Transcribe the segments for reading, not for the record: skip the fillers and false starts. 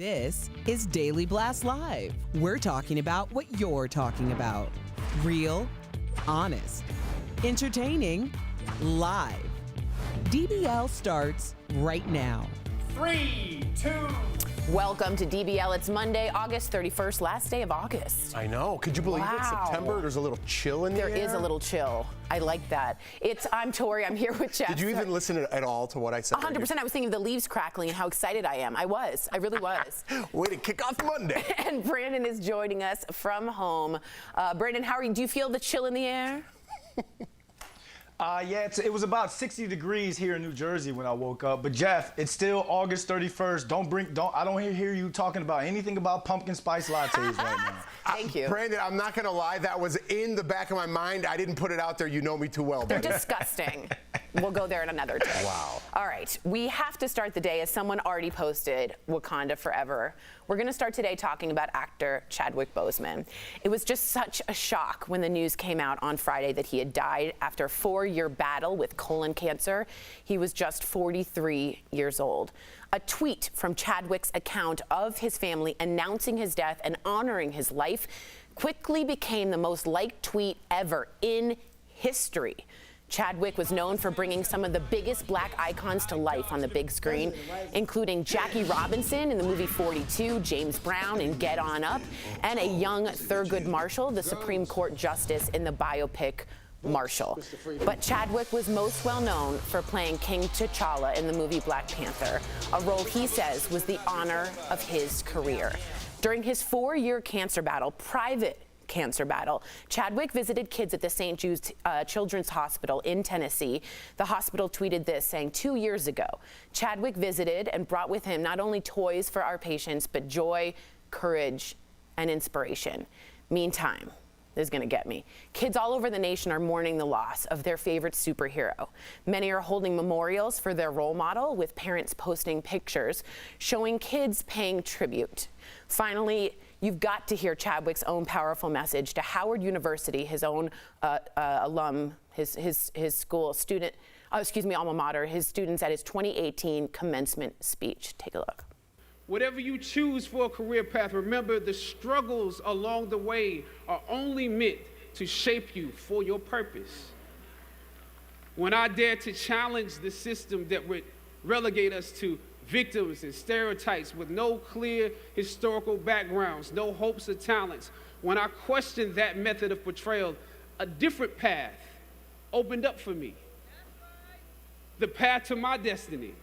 This is Daily Blast Live. We're talking about what you're talking about. Real, honest, entertaining, live. DBL starts right now. 3, 2. Welcome to DBL. It's Monday, August 31st, last day of August. I know. Could you believe it? September. There's a little chill in the air. There is a little chill. I like that. I'm Tori. I'm here with Jeff. Did you even listen at all to what I said? 100%. I was thinking of the leaves crackling and how excited I am. I really was. Way to kick off Monday. And Brandon is joining us from home. Brandon, how are you? Do you feel the chill in the air? Yeah, it was about 60 degrees here in New Jersey when I woke up. But Jeff, it's still August 31st. I don't hear you talking about anything about pumpkin spice lattes right now. Thank you. Brandon, I'm not going to lie. That was in the back of my mind. I didn't put it out there. You know me too well. They're disgusting. We'll go there in another day. Wow. All right. We have to start the day, as someone already posted, Wakanda Forever. We're going to start today talking about actor Chadwick Boseman. It was just such a shock when the news came out on Friday that he had died after a 4-year battle with colon cancer. He was just 43 years old. A tweet from Chadwick's account of his family announcing his death and honoring his life quickly became the most liked tweet ever in history. Chadwick was known for bringing some of the biggest black icons to life on the big screen, including Jackie Robinson in the movie 42, James Brown in Get On Up, and a young Thurgood Marshall, the Supreme Court Justice in the biopic Marshall. But Chadwick was most well known for playing King T'Challa in the movie Black Panther, a role he says was the honor of his career. During his 4-year cancer battle, private cancer battle, Chadwick visited kids at the St. Jude's Children's Hospital in Tennessee. The hospital tweeted this, saying, 2 years ago, Chadwick visited and brought with him not only toys for our patients, but joy, courage, and inspiration. Meantime, this is going to get me. Kids all over the nation are mourning the loss of their favorite superhero. Many are holding memorials for their role model, with parents posting pictures showing kids paying tribute. Finally, you've got to hear Chadwick's own powerful message to Howard University, his own alum, his school student, alma mater, his students at his 2018 commencement speech. Take a look. Whatever you choose for a career path, remember the struggles along the way are only meant to shape you for your purpose. When I dare to challenge the system that would relegate us to victims and stereotypes with no clear historical backgrounds, no hopes or talents, when I questioned that method of portrayal, a different path opened up for me. The path to my destiny.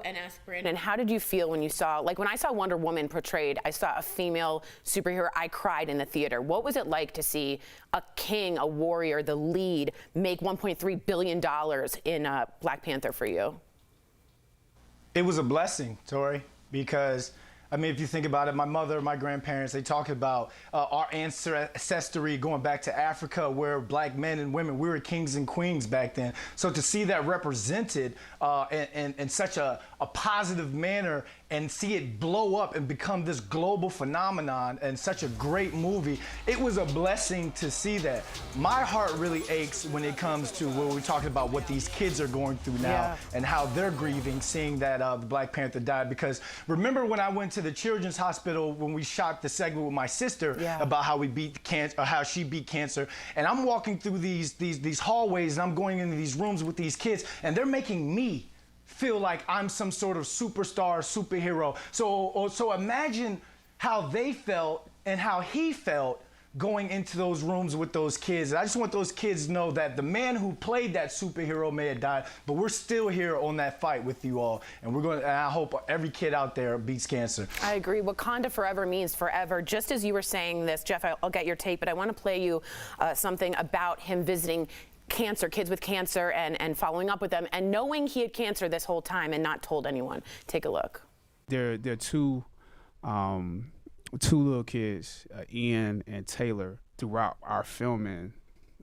And ask Brandon, how did you feel when you saw, like when I saw Wonder Woman portrayed, I saw a female superhero, I cried in the theater. What was it like to see a king, a warrior, the lead, make $1.3 billion in Black Panther for you? It was a blessing, Tori, because I mean, if you think about it, my mother, my grandparents, they talk about our ancestry going back to Africa, where black men and women, we were kings and queens back then. So to see that represented in such a positive manner and see it blow up and become this global phenomenon and such a great movie, it was a blessing to see that. My heart really aches when it comes to when we're talking about what these kids are going through now and how they're grieving, seeing that the Black Panther died. Because remember when I went to the Children's Hospital when we shot the segment with my sister about how we beat cancer, or how she beat cancer, and I'm walking through these hallways and I'm going into these rooms with these kids, and they're making me feel like I'm some sort of superstar, superhero. So imagine how they felt and how he felt going into those rooms with those kids. And I just want those kids to know that the man who played that superhero may have died, but we're still here on that fight with you all. And I hope every kid out there beats cancer. I agree. Wakanda Forever means forever. Just as you were saying this, Jeff, I'll get your take, but I want to play you something about him visiting kids with cancer and following up with them and knowing he had cancer this whole time and not told anyone. Take a look. There are two little kids, Ian and Taylor. Throughout our filming,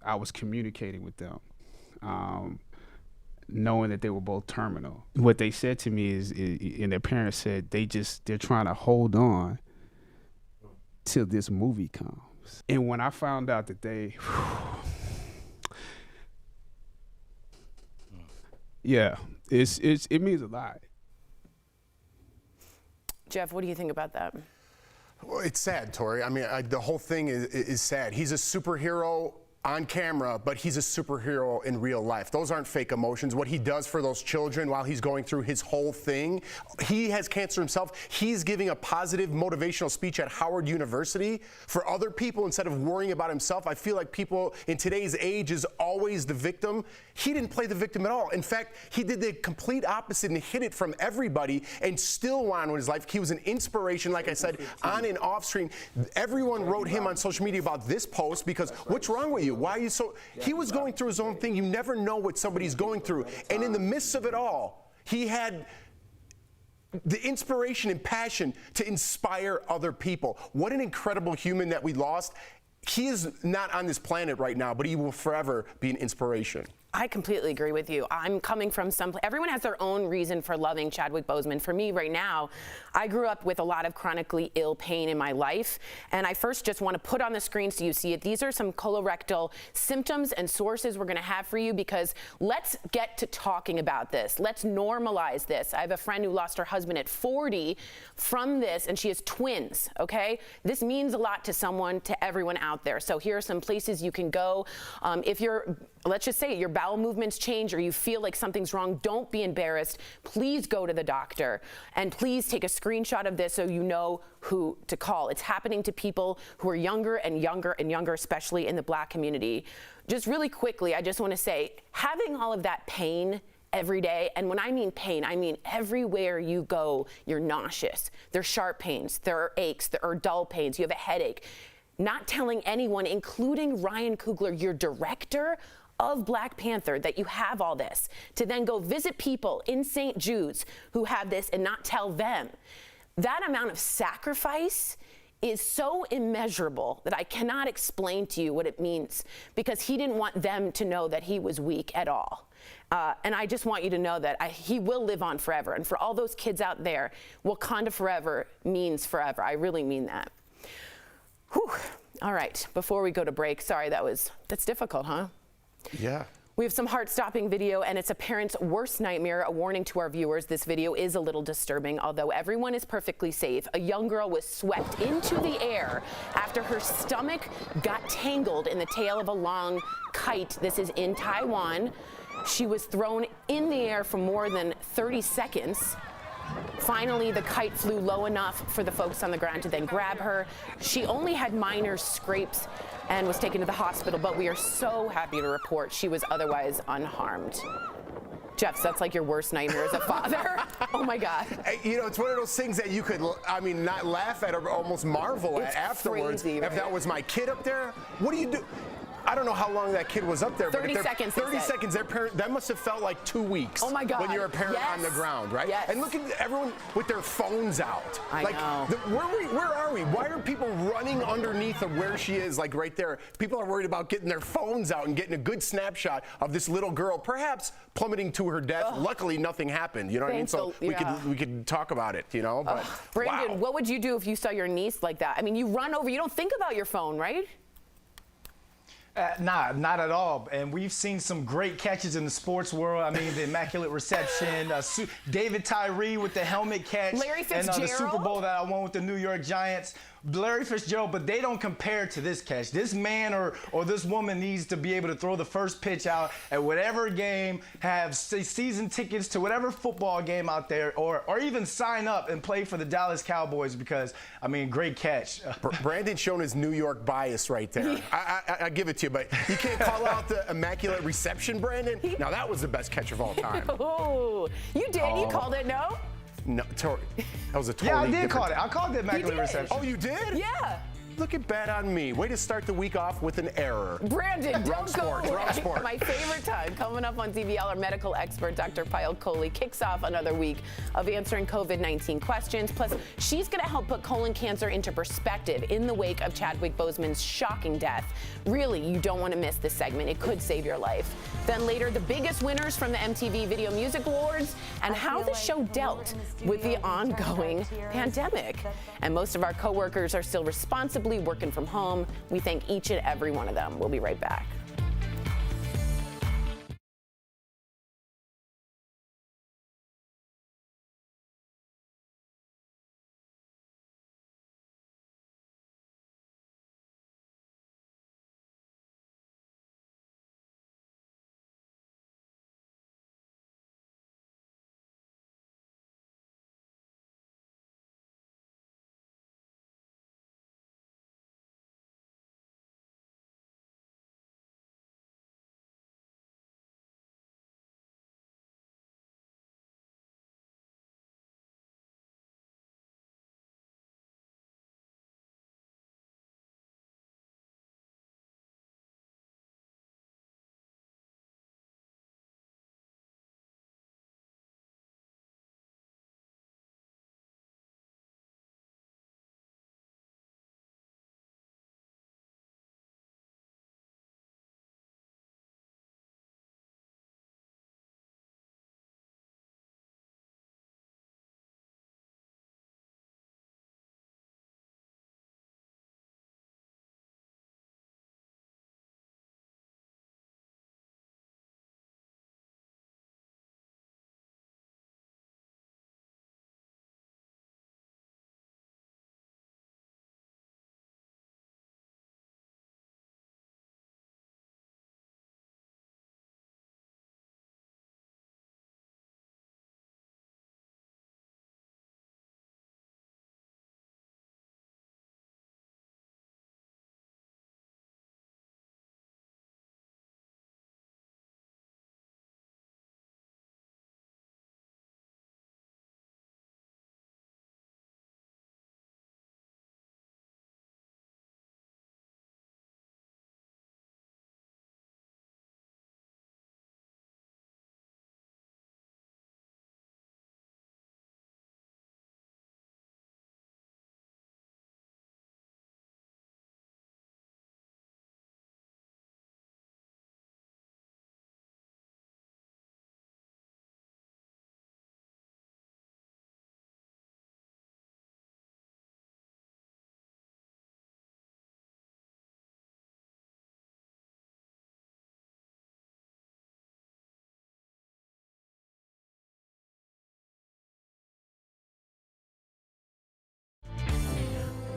I was communicating with them, knowing that they were both terminal. What they said to me is and their parents said, they're trying to hold on till this movie comes. And when I found out that it means a lot. Jeff, what do you think about that? Well, it's sad, Tori. I mean, the whole thing is sad. He's a superhero on camera, but he's a superhero in real life. Those aren't fake emotions. What he does for those children while he's going through his whole thing, he has cancer himself. He's giving a positive motivational speech at Howard University for other people instead of worrying about himself. I feel like people in today's age is always the victim. He didn't play the victim at all. In fact, he did the complete opposite and hid it from everybody and still went on with his life. He was an inspiration, like I said, on and off screen. Everyone wrote him on social media about this post because what's wrong with you? Why are you so? He was going through his own thing. You never know what somebody's going through. And in the midst of it all, he had the inspiration and passion to inspire other people. What an incredible human that we lost. He is not on this planet right now, but he will forever be an inspiration. I completely agree with you. I'm coming from everyone has their own reason for loving Chadwick Boseman. For me right now, I grew up with a lot of chronically ill pain in my life. And I first just want to put on the screen so you see it. These are some colorectal symptoms and sources we're going to have for you because let's get to talking about this. Let's normalize this. I have a friend who lost her husband at 40 from this, and she has twins, okay? This means a lot to someone, to everyone out there. So here are some places you can go. If you're, let's just say your bowel movements change or you feel like something's wrong, don't be embarrassed. Please go to the doctor and please take a screenshot of this so you know who to call. It's happening to people who are younger and younger and younger, especially in the Black community. Just really quickly, I just want to say, having all of that pain every day, and when I mean pain, I mean everywhere you go, you're nauseous. There are sharp pains, there are aches, there are dull pains, you have a headache. Not telling anyone, including Ryan Coogler, your director of Black Panther, that you have all this, to then go visit people in St. Jude's who have this and not tell them. That amount of sacrifice is so immeasurable that I cannot explain to you what it means, because he didn't want them to know that he was weak at all. And I just want you to know that he will live on forever. And for all those kids out there, Wakanda forever means forever. I really mean that. Whew. All right, before we go to break, sorry, that's difficult, huh? Yeah. We have some heart-stopping video, and it's a parent's worst nightmare. A warning to our viewers, this video is a little disturbing, although everyone is perfectly safe. A young girl was swept into the air after her stomach got tangled in the tail of a long kite. This is in Taiwan. She was thrown in the air for more than 30 seconds. Finally, the kite flew low enough for the folks on the ground to then grab her. She only had minor scrapes and was taken to the hospital, but we are so happy to report she was otherwise unharmed. Jeff, that's like your worst nightmare as a father. Oh my God. You know, it's one of those things that you could, I mean, not laugh at or almost marvel at afterwards. Crazy, right? If that was my kid up there, what do you do? I don't know how long that kid was up there. 30 but seconds. 30 seconds. Their parent, that must have felt like 2 weeks. Oh my God. When you're a parent Yes. on the ground, right? Yes. And look at everyone with their phones out. I know. Where are we? Why are people running underneath of where she is, like right there? People are worried about getting their phones out and getting a good snapshot of this little girl, perhaps plummeting to her death. Ugh. Luckily, nothing happened. You know what I mean? So we could talk about it. You know. But Brandon, wow. what would you do if you saw your niece like that? I mean, you run over. You don't think about your phone, right? Nah, not at all. And we've seen some great catches in the sports world. I mean, the immaculate reception, David Tyree with the helmet catch. Larry Fitzgerald. And the Super Bowl that I won with the New York Giants. Larry Fitzgerald, but they don't compare to this catch. This man or this woman needs to be able to throw the first pitch out at whatever game, have season tickets to whatever football game out there, or even sign up and play for the Dallas Cowboys because, I mean, great catch. Brandon's showing his New York bias right there. I give it to you, but you can't call out the immaculate reception, Brandon. Now, that was the best catch of all time. Oh, you did. You called it, no? No, Tori, that was a totally Yeah, I did different. call it. I called it immaculate did. reception. Oh, you did? Yeah. Look at bad on me. Way to start the week off with an error. Brandon, don't go away. Wrong sport. My favorite time coming up on DBL, our medical expert, Dr. Payal Kohli, kicks off another week of answering COVID-19 questions. Plus, she's going to help put colon cancer into perspective in the wake of Chadwick Boseman's shocking death. Really, you don't want to miss this segment. It could save your life. Then later, the biggest winners from the MTV Video Music Awards and how the show dealt with the ongoing pandemic. And most of our coworkers are still responsibly working from home. We thank each and every one of them. We'll be right back.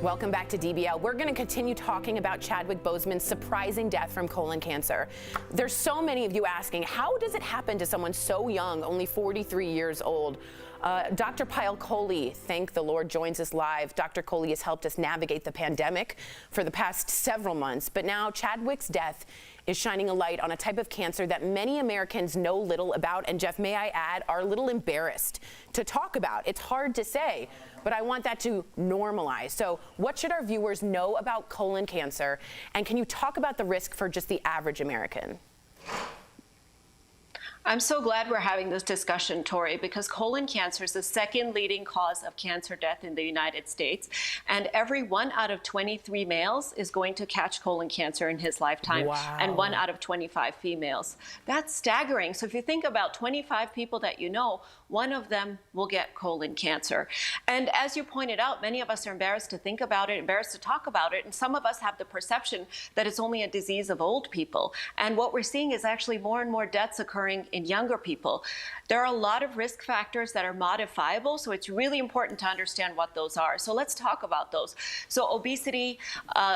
Welcome back to DBL. We're going to continue talking about Chadwick Boseman's surprising death from colon cancer. There's so many of you asking, how does it happen to someone so young, only 43 years old? Dr. Payal Kohli, thank the Lord, joins us live. Dr. Kohli has helped us navigate the pandemic for the past several months, but now Chadwick's death is shining a light on a type of cancer that many Americans know little about, and Jeff, may I add, are a little embarrassed to talk about. It's hard to say, but I want that to normalize. So what should our viewers know about colon cancer, and can you talk about the risk for just the average American? I'm so glad we're having this discussion, Tori, because colon cancer is the second leading cause of cancer death in the United States. And every 1 out of 23 males is going to catch colon cancer in his lifetime. Wow. And 1 out of 25 females. That's staggering. So if you think about 25 people that you know, one of them will get colon cancer. And as you pointed out, many of us are embarrassed to think about it, embarrassed to talk about it. And some of us have the perception that it's only a disease of old people. And what we're seeing is actually more and more deaths occurring in younger people. There are a lot of risk factors that are modifiable, so it's really important to understand what those are. So let's talk about those. So obesity,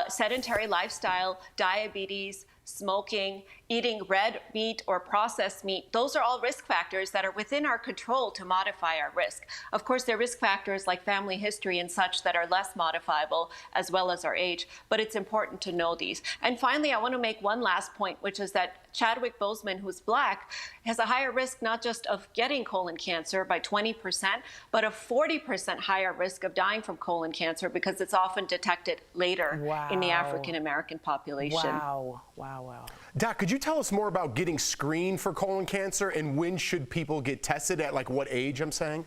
sedentary lifestyle, diabetes, smoking, eating red meat or processed meat, those are all risk factors that are within our control to modify our risk. Of course, there are risk factors like family history and such that are less modifiable, as well as our age, but it's important to know these. And finally, I want to make one last point, which is that Chadwick Boseman, who's Black, has a higher risk not just of getting colon cancer by 20%, but a 40% higher risk of dying from colon cancer because it's often detected later in the African American population. Wow, wow, wow. Doc, could you tell us more about getting screened for colon cancer and when should people get tested, at like what age, I'm saying?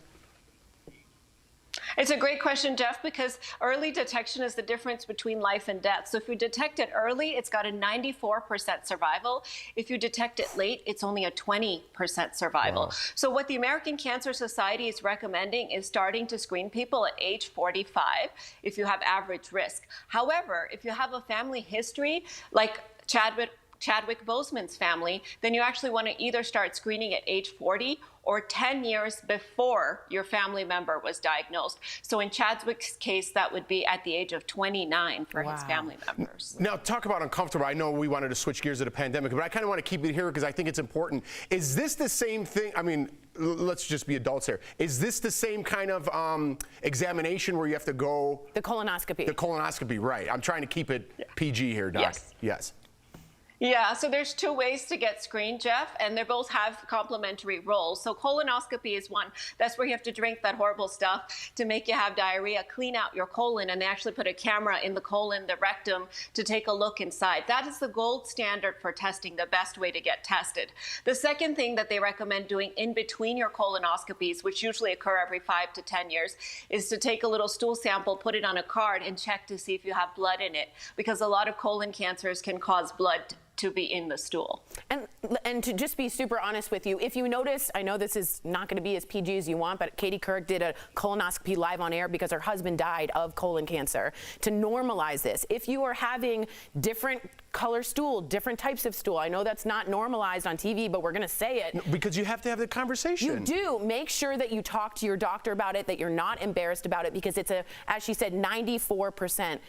It's a great question, Jeff, because early detection is the difference between life and death. So if you detect it early, it's got a 94% survival. If you detect it late, it's only a 20% survival. Wow. So what the American Cancer Society is recommending is starting to screen people at age 45 if you have average risk. However, if you have a family history like Chadwick Boseman's family, then you actually want to either start screening at age 40 or 10 years before your family member was diagnosed. So in Chadwick's case, that would be at the age of 29 for his family members. Now, talk about uncomfortable. I know we wanted to switch gears to the pandemic, but I kind of want to keep it here because I think it's important. Is this the same thing? I mean, let's just be adults here. Is this the same kind of examination where you have to go? The colonoscopy. The colonoscopy, right. I'm trying to keep it PG here, Doc. Yes. Yes. Yeah, so there's two ways to get screened, Jeff, and they both have complementary roles. So colonoscopy is one. That's where you have to drink that horrible stuff to make you have diarrhea, clean out your colon, and they actually put a camera in the colon, the rectum, to take a look inside. That is the gold standard for testing, the best way to get tested. The second thing that they recommend doing in between your colonoscopies, which usually occur every 5 to 10 years, is to take a little stool sample, put it on a card, and check to see if you have blood in it, because a lot of colon cancers can cause blood to be in the stool. And to just be super honest with you, if you notice, I know this is not going to be as PG as you want, but Katie Couric did a colonoscopy live on air because her husband died of colon cancer. To normalize this, if you are having different color stool, different types of stool, I know that's not normalized on TV, but we're going to say it. No, because you have to have the conversation. You do. Make sure that you talk to your doctor about it, that you're not embarrassed about it, because it's a, as she said, 94%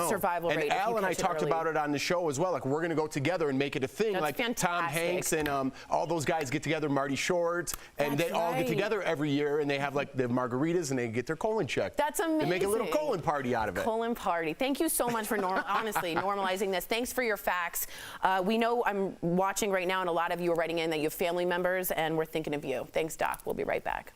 survival rate. And Al and I talked about it on the show as well. Like, we're going to go together and make it a thing. That's like fantastic. Tom Hanks and all those guys get together, Marty Short, and That's they all get together every year, and they have like the margaritas, and they get their colon checked. That's amazing. They make a little colon party out of it. Colon party. Thank you so much for honestly normalizing this. Thanks for your facts. We know I'm watching right now, and a lot of you are writing in that you have family members, and we're thinking of you. Thanks, Doc. We'll be right back.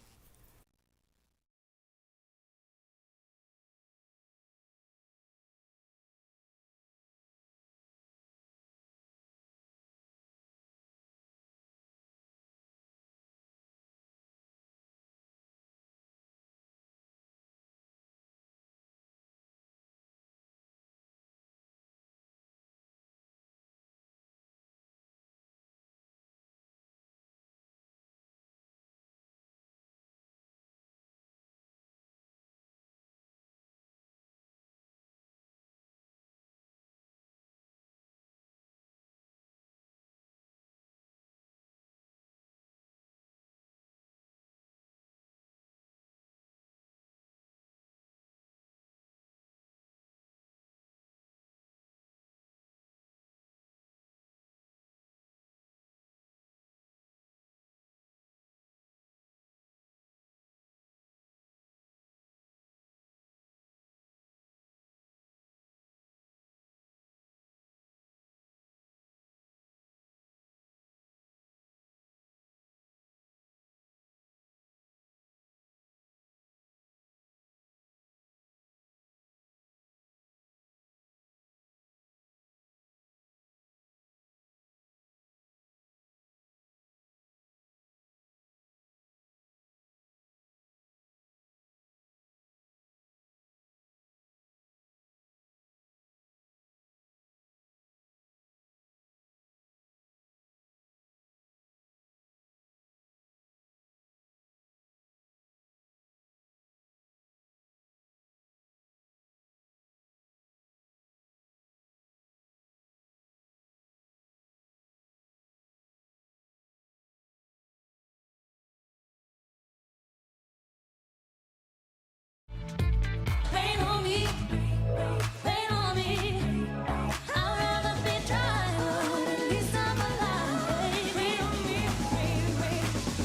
least I'm alive. Rain on me,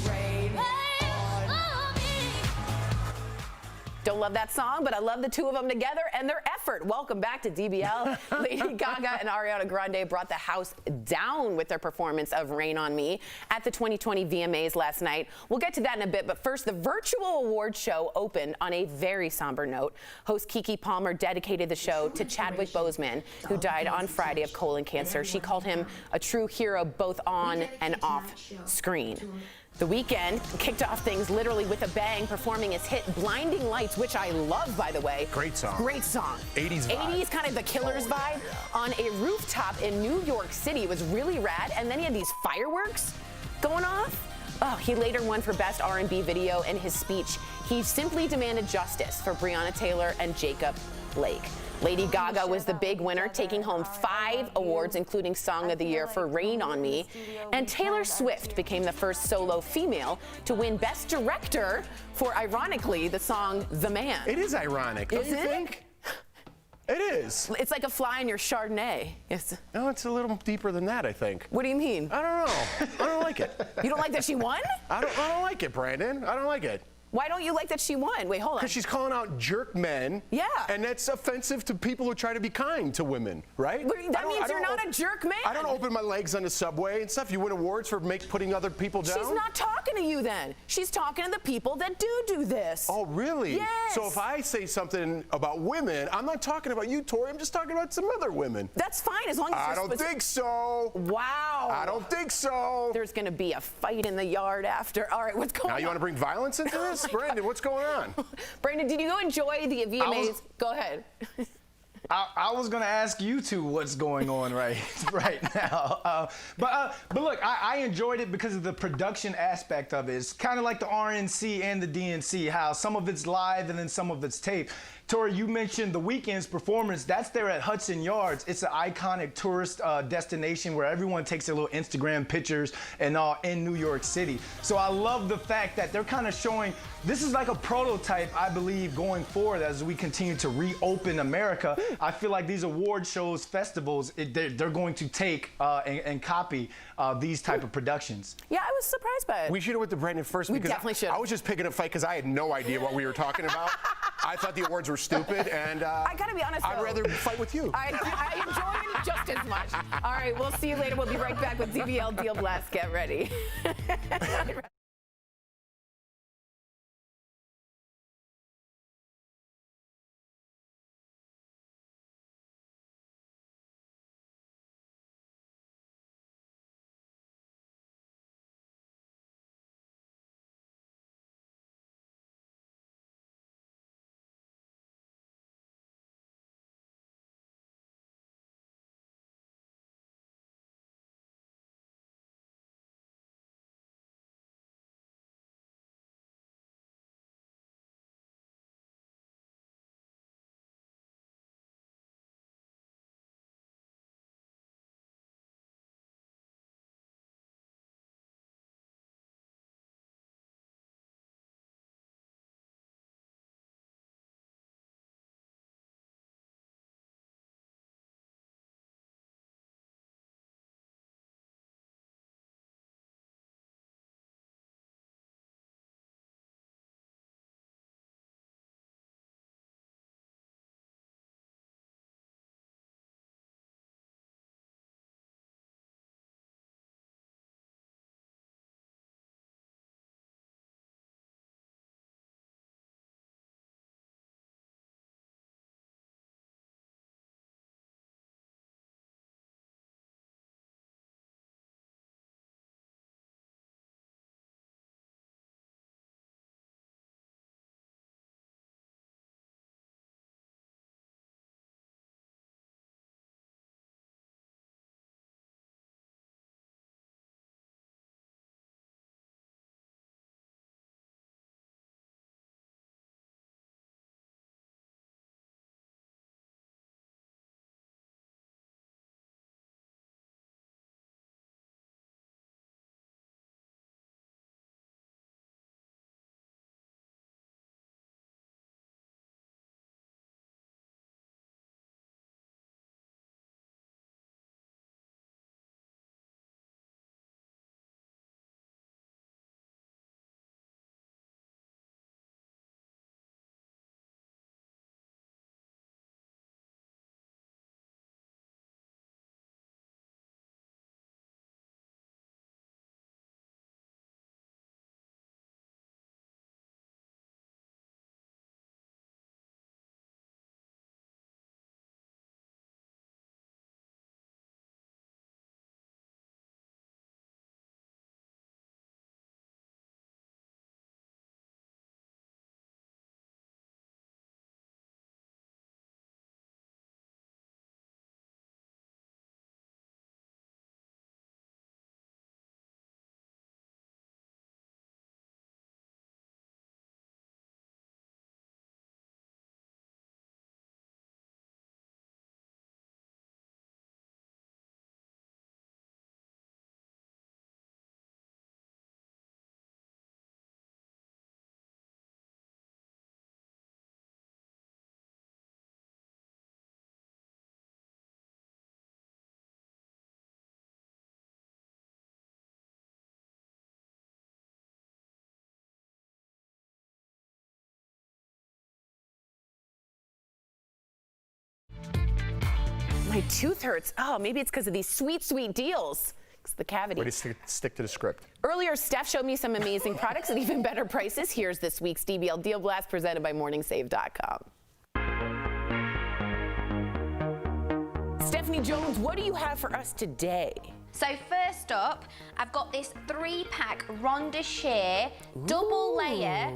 rain on me. Don't love that song, but I love the two of them together and their effort. Welcome back to DBL. Lady Gaga and Ariana Grande brought the house down with their performance of Rain on Me at the 2020 VMAs last night. We'll get to that in a bit, but first, the virtual awards show opened on a very somber note. Host Keke Palmer dedicated the show to Chadwick Boseman, who died on Friday of colon cancer. She called him a true hero both on and off screen. The Weeknd kicked off things literally with a bang, performing his hit Blinding Lights, which I love, by the way. Great song. Great song. 80s vibe. 80s, kind of the Killers vibe, on a rooftop in New York City. It was really rad. And then he had these fireworks going off. Oh, he later won for Best R&B Video. In his speech, he simply demanded justice for Breonna Taylor and Jacob Blake. Lady Gaga was the big winner, taking home 5 awards, including Song of the Year for Rain on Me. And Taylor Swift became the first solo female to win Best Director for, ironically, the song The Man. It is ironic, don't Is you it? think? It is. It's like a fly in your Chardonnay. No, it's a little deeper than that, I think. What do you mean? I don't know. I don't like it. You don't like that she won? I don't like it, Brandon. I don't like it. Why don't you like that she won? Wait, hold on. Because she's calling out jerk men. Yeah. And that's offensive to people who try to be kind to women, right? That means you're not a jerk man. I don't open my legs on the subway and stuff. You win awards for putting other people down? She's not talking to you then. She's talking to the people that do this. Oh, really? Yes. So if I say something about women, I'm not talking about you, Tori. I'm just talking about some other women. That's fine as long as I you're don't think so. Wow. I don't think so. There's going to be a fight in the yard after. All right, what's going on? Now you want to bring violence into this? Brandon, what's going on? Brandon, did you enjoy the VMAs? Go ahead. I was gonna ask you two what's going on right now, but look, I enjoyed it because of the production aspect of it. It's kind of like the RNC and the DNC, how some of it's live and then some of it's taped. Tori, you mentioned the Weeknd's performance. That's there at Hudson Yards. It's an iconic tourist destination where everyone takes their little Instagram pictures and all in New York City. So I love the fact that they're kind of showing this is like a prototype, I believe, going forward as we continue to reopen America. I feel like these award shows, festivals, they're going to take and copy these type of productions. Yeah, I was surprised by it. We should have went to Brandon first We because definitely should. I was just picking a fight because I had no idea what we were talking about. I thought the awards were stupid, and I gotta be honest, I'd though. rather fight with you. I enjoy it just as much. All right, we'll see you later. We'll be right back with DBL Deal Blast. Get ready. My tooth hurts. Oh, maybe it's because of these sweet, sweet deals. It's the cavity. Way to stick to the script. Earlier, Steph showed me some amazing products at even better prices. Here's this week's DBL Deal Blast presented by MorningSave.com. Stephanie Jones, what do you have for us today? So first up, I've got this 3-pack Ronda Sheer double layer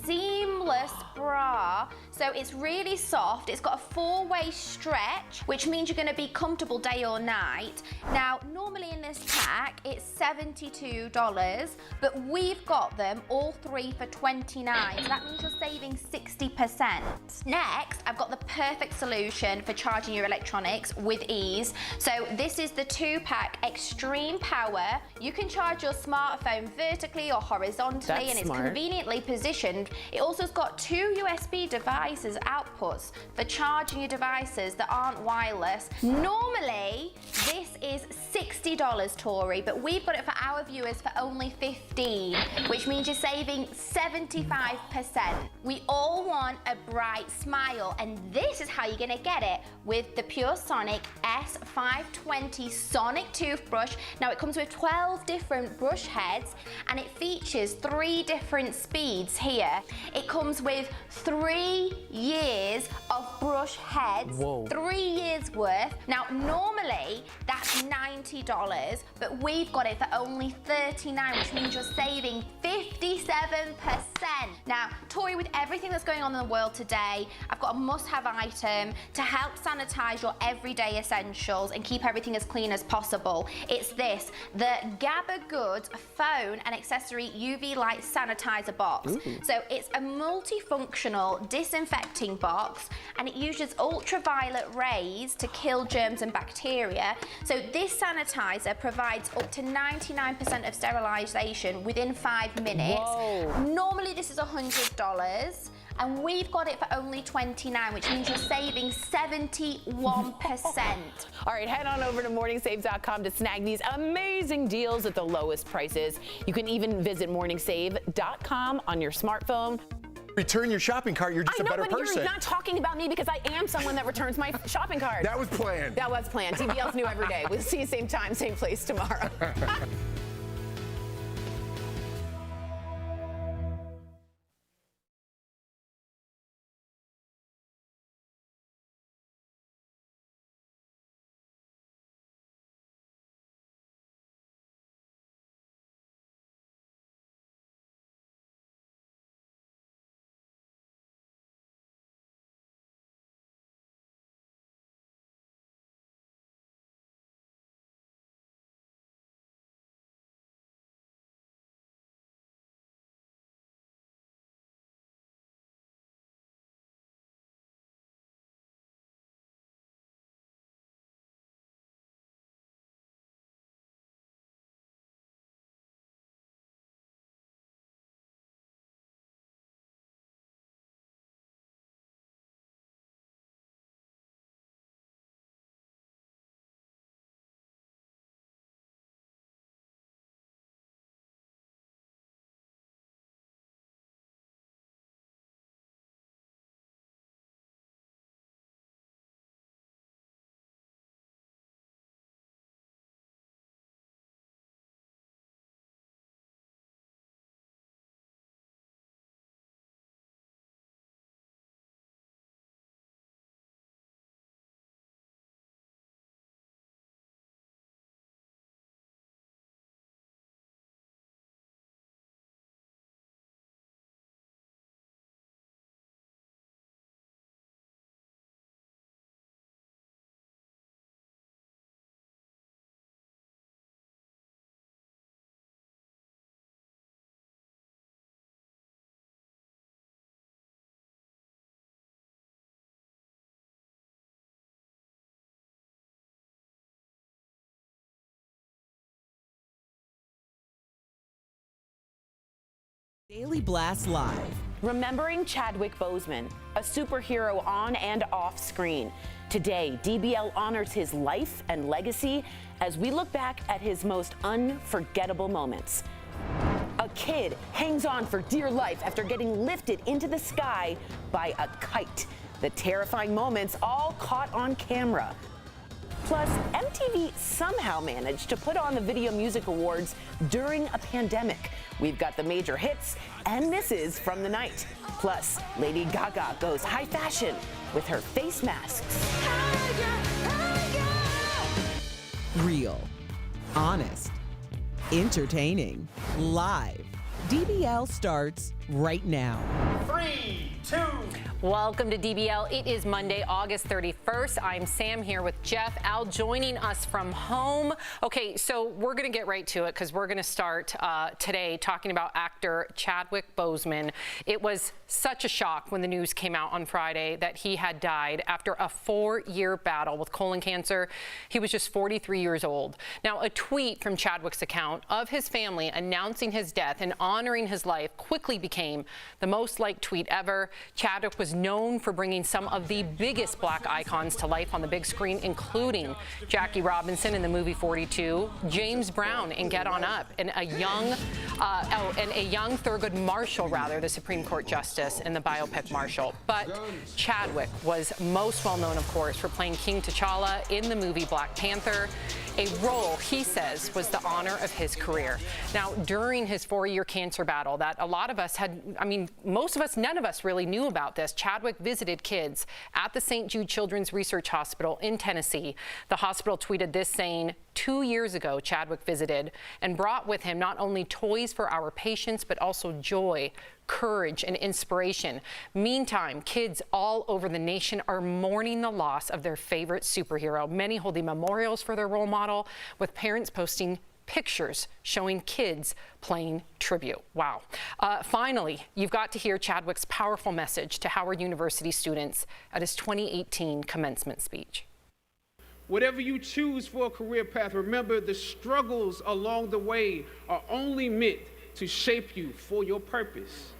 seamless bra. So it's really soft. It's got a 4-way stretch, which means you're going to be comfortable day or night. Now, normally in this pack, it's $72, but we've got them all 3 for $29. So that means you're saving 60%. Next, I've got the perfect solution for charging your electronics with ease. So this is the 2-pack Extreme Power. You can charge your smartphone vertically or horizontally, and it's conveniently positioned. It also has got 2 USB devices outputs for charging your devices that aren't wireless. Normally, this is $60, Tori, but we've got it for our viewers for only $15, which means you're saving 75%. We all want a bright smile, and this is how you're gonna get it with the Pure Sonic S520 Sonic toothbrush. Now it comes with 12 different brush heads, and it features 3 different speeds here. It comes with 3 years of brush heads. Whoa. 3 years worth. Now normally that's $90, but we've got it for only $39, which means you're saving 57%. Now, Tori, with everything that's going on in the world today, I've got a must-have item to help sanitize your everyday essentials and keep everything as clean as possible. It's this, the Gabba Goods phone and accessory UV light sanitizer box. So it's a multifunctional disinfecting box, and it uses ultraviolet rays to kill germs and bacteria. So this sanitizer provides up to 99% of sterilization within 5 minutes. Whoa. Normally this is $100, and we've got it for only $29, which means you're saving 71%. All right, head on over to morningsave.com to snag these amazing deals at the lowest prices. You can even visit morningsave.com on your smartphone. Return your shopping cart, you're just a better person. I know, but you're not talking about me because I am someone that returns my shopping cart. That was planned. That was planned. DBL's new every day. We'll see you same time, same place tomorrow. Daily Blast Live. Remembering Chadwick Boseman, a superhero on and off screen. Today, DBL honors his life and legacy as we look back at his most unforgettable moments. A kid hangs on for dear life after getting lifted into the sky by a kite. The terrifying moments all caught on camera. Plus, MTV somehow managed to put on the Video Music Awards during a pandemic. We've got the major hits and misses from the night. Plus, Lady Gaga goes high fashion with her face masks. Real, honest, entertaining, live. DBL starts right now. 3, 2. Welcome to DBL. It is Monday, August 31st. I'm Sam here with Jeff. Al joining us from home. Okay, so we're going to get right to it because we're going to start today talking about actor Chadwick Boseman. It was such a shock when the news came out on Friday that he had died after a 4-year battle with colon cancer. He was just 43 years old. Now, a tweet from Chadwick's account of his family announcing his death and honoring his life quickly became the most liked tweet ever. Chadwick was known for bringing some of the biggest black icons to life on the big screen, including Jackie Robinson in the movie 42, James Brown in Get On Up, and a young Thurgood Marshall, the Supreme Court Justice in the biopic Marshall. But Chadwick was most well known, of course, for playing King T'Challa in the movie Black Panther, a role he says was the honor of his career. Now, during his 4-year cancer battle that a lot of us most of us, none of us really knew about this, Chadwick visited kids at the St. Jude Children's Research Hospital in Tennessee. The hospital tweeted this saying, 2 years ago, Chadwick visited and brought with him not only toys for our patients, but also joy, courage, and inspiration. Meantime, kids all over the nation are mourning the loss of their favorite superhero. Many holding memorials for their role model, with parents posting pictures showing kids playing tribute. Wow. Finally, you've got to hear Chadwick's powerful message to Howard University students at his 2018 commencement speech. Whatever you choose for a career path, remember the struggles along the way are only meant to shape you for your purpose.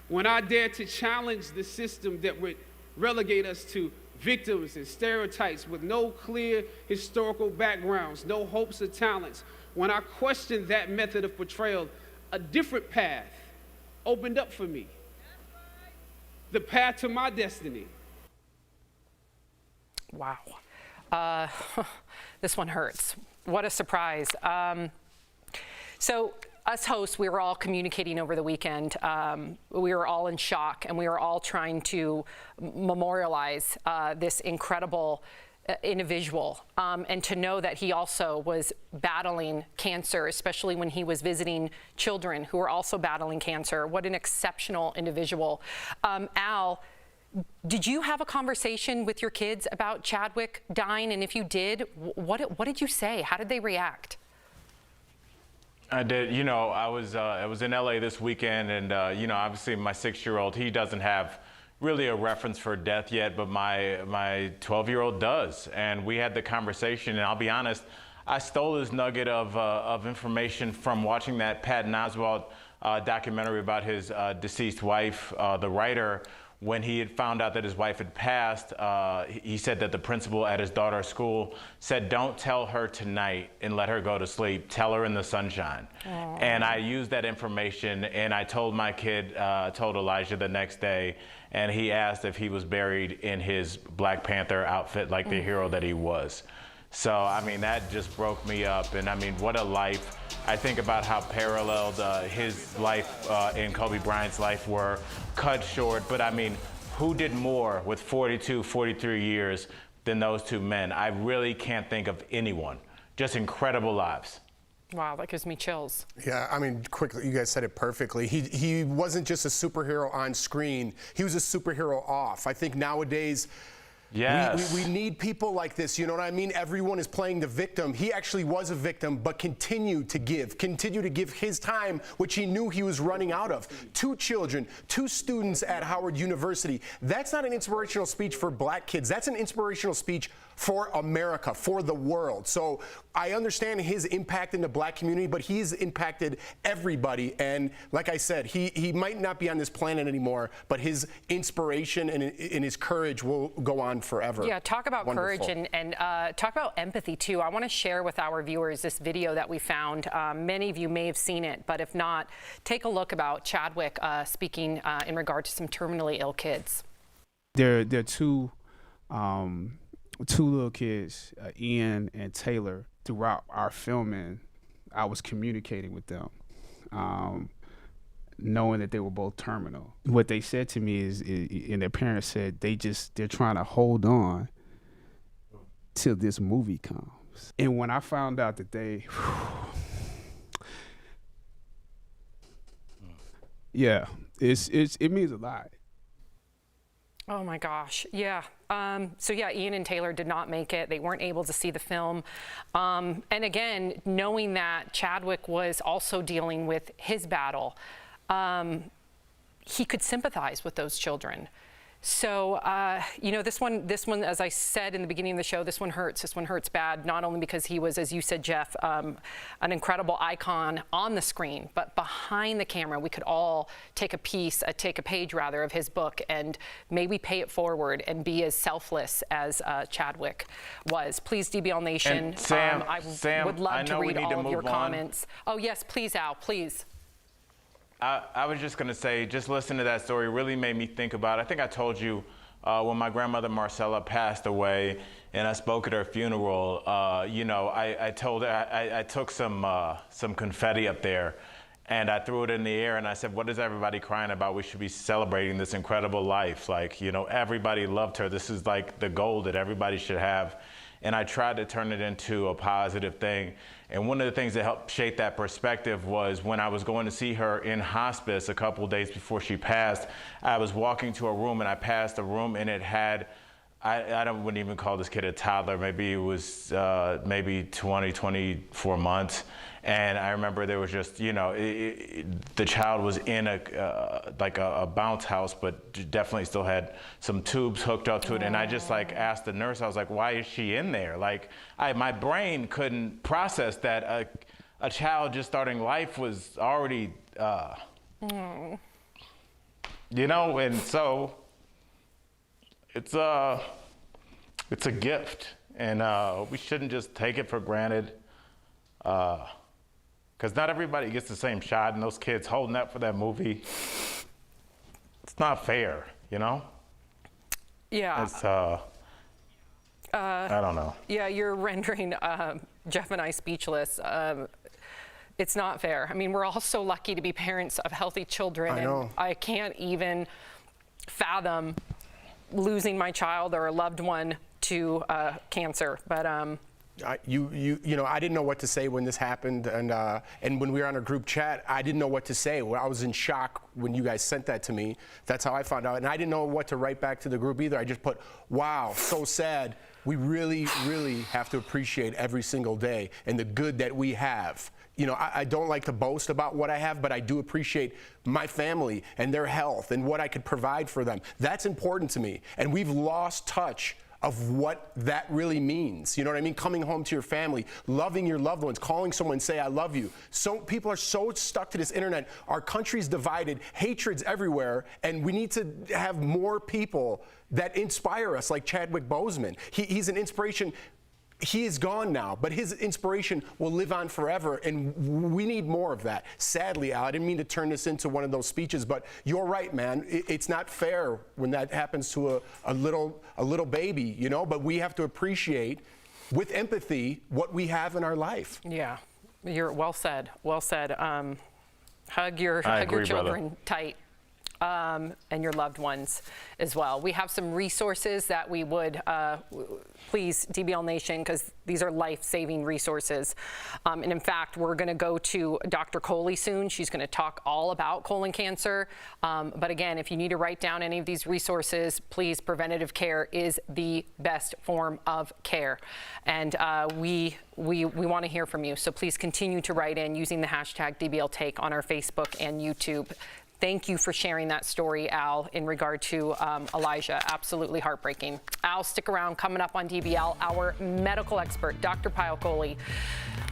When I dare to challenge the system that would relegate us to victims and stereotypes with no clear historical backgrounds, no hopes or talents, when I questioned that method of portrayal, a different path opened up for me. The path to my destiny. Wow. This one hurts. What a surprise. So us hosts, we were all communicating over the weekend. We were all in shock, and we were all trying to memorialize this incredible individual, and to know that he also was battling cancer, especially when he was visiting children who were also battling cancer. What an exceptional individual. Al, did you have a conversation with your kids about Chadwick dying? And if you did, what did you say? How did they react? I did. You know, I was in LA this weekend, and you know, obviously my 6-year-old, he doesn't have really a reference for death yet, but my 12-year-old does. And we had the conversation, and I'll be honest, I stole this nugget of information from watching that Patton Oswalt documentary about his deceased wife. The writer, when he had found out that his wife had passed, he said that the principal at his daughter's school said, "Don't tell her tonight and let her go to sleep. Tell her in the sunshine." Aww. And I used that information, and I told my kid, told Elijah the next day, and he asked if he was buried in his Black Panther outfit like the hero that he was. So, I mean, that just broke me up. And I mean, what a life. I think about how paralleled his life and Kobe Bryant's life were cut short. But I mean, who did more with 42, 43 years than those two men? I really can't think of anyone. Just incredible lives. Wow, that gives me chills. Yeah, I mean, quickly, you guys said it perfectly. He wasn't just a superhero on screen. He was a superhero off. I think nowadays, yes, we need people like this, you know what I mean? Everyone is playing the victim. He actually was a victim, but continued to give his time, which he knew he was running out of. 2 children, 2 students at Howard University. That's not an inspirational speech for black kids. That's an inspirational speech for America, for the world. So I understand his impact in the black community, but he's impacted everybody. And like I said, he might not be on this planet anymore, but his inspiration and his courage will go on forever. Yeah, talk about Wonderful. courage and talk about empathy too. I want to share with our viewers this video that we found. Many of you may have seen it, but if not, take a look about Chadwick speaking in regard to some terminally ill kids. There are 2 two little kids, Ian and Taylor. Throughout our filming, I was communicating with them, knowing that they were both terminal. What they said to me is and their parents said, they're trying to hold on till this movie comes. And when I found out that yeah, it means a lot. Oh my gosh, yeah. So yeah, Ian and Taylor did not make it. They weren't able to see the film. And again, knowing that Chadwick was also dealing with his battle, he could sympathize with those children. So, you know, this one, as I said in the beginning of the show, this one hurts. This one hurts bad, not only because he was, as you said, Jeff, an incredible icon on the screen, but behind the camera, we could all take a page rather, of his book and maybe pay it forward and be as selfless as Chadwick was. Please, DBL Nation, And Sam, I would love to read all of your comments. Oh, yes, please, Al, please. I was just going to say, just listening to that story really made me think about, I think I told you when my grandmother Marcella passed away and I spoke at her funeral, you know, I told her, I took some confetti up there and I threw it in the air and I said, what is everybody crying about? We should be celebrating this incredible life. Like, you know, everybody loved her. This is like the goal that everybody should have. And I tried to turn it into a positive thing. And one of the things that helped shape that perspective was when I was going to see her in hospice a couple of days before she passed, I was walking to a room and I passed a room and it had, I wouldn't even call this kid a toddler, maybe it was maybe 20, 24 months. And I remember there was just, you know, the child was in like a bounce house, but definitely still had some tubes hooked up to it. And I just like asked the nurse, I was like, why is she in there? Like, my brain couldn't process that a child just starting life was already, you know, and so it's a gift. And we shouldn't just take it for granted. Because not everybody gets the same shot, and those kids holding up for that movie, it's not fair, you know? Yeah. It's, I don't know. Yeah, you're rendering Jeff and I speechless. It's not fair. I mean, we're all so lucky to be parents of healthy children. I know. And I can't even fathom losing my child or a loved one to cancer. But you know, I didn't know what to say when this happened, and when we were on a group chat, I didn't know what to say. I was in shock when you guys sent that to me. That's how I found out, and I didn't know what to write back to the group either. I just put, wow, so sad. We really, really have to appreciate every single day and the good that we have. You know, I don't like to boast about what I have, but I do appreciate my family and their health and what I could provide for them. That's important to me, and we've lost touch of what that really means. You know what I mean? Coming home to your family, loving your loved ones, calling someone, say, I love you. So people are so stuck to this internet. Our country's divided, hatred's everywhere, and we need to have more people that inspire us, like Chadwick Boseman. He's an inspiration. He is gone now, but his inspiration will live on forever, and we need more of that. Sadly, Al, I didn't mean to turn this into one of those speeches, but you're right, man. It's not fair when that happens to a little baby, you know, but we have to appreciate, with empathy, what we have in our life. yeah, you're well said. Well said. Hug your agree, children brother. tight. And your loved ones as well. We have some resources that we would please, DBL Nation, because these are life-saving resources. And in fact, we're going to go to Dr. Coley soon. She's going to talk all about colon cancer. But again, if you need to write down any of these resources, please, preventative care is the best form of care. And we want to hear from you. So please continue to write in using the hashtag DBL Take on our Facebook and YouTube. Thank you for sharing that story, Al, in regard to Elijah. Absolutely heartbreaking. Al, stick around. Coming up on DBL, our medical expert, Dr. Pyle Coley,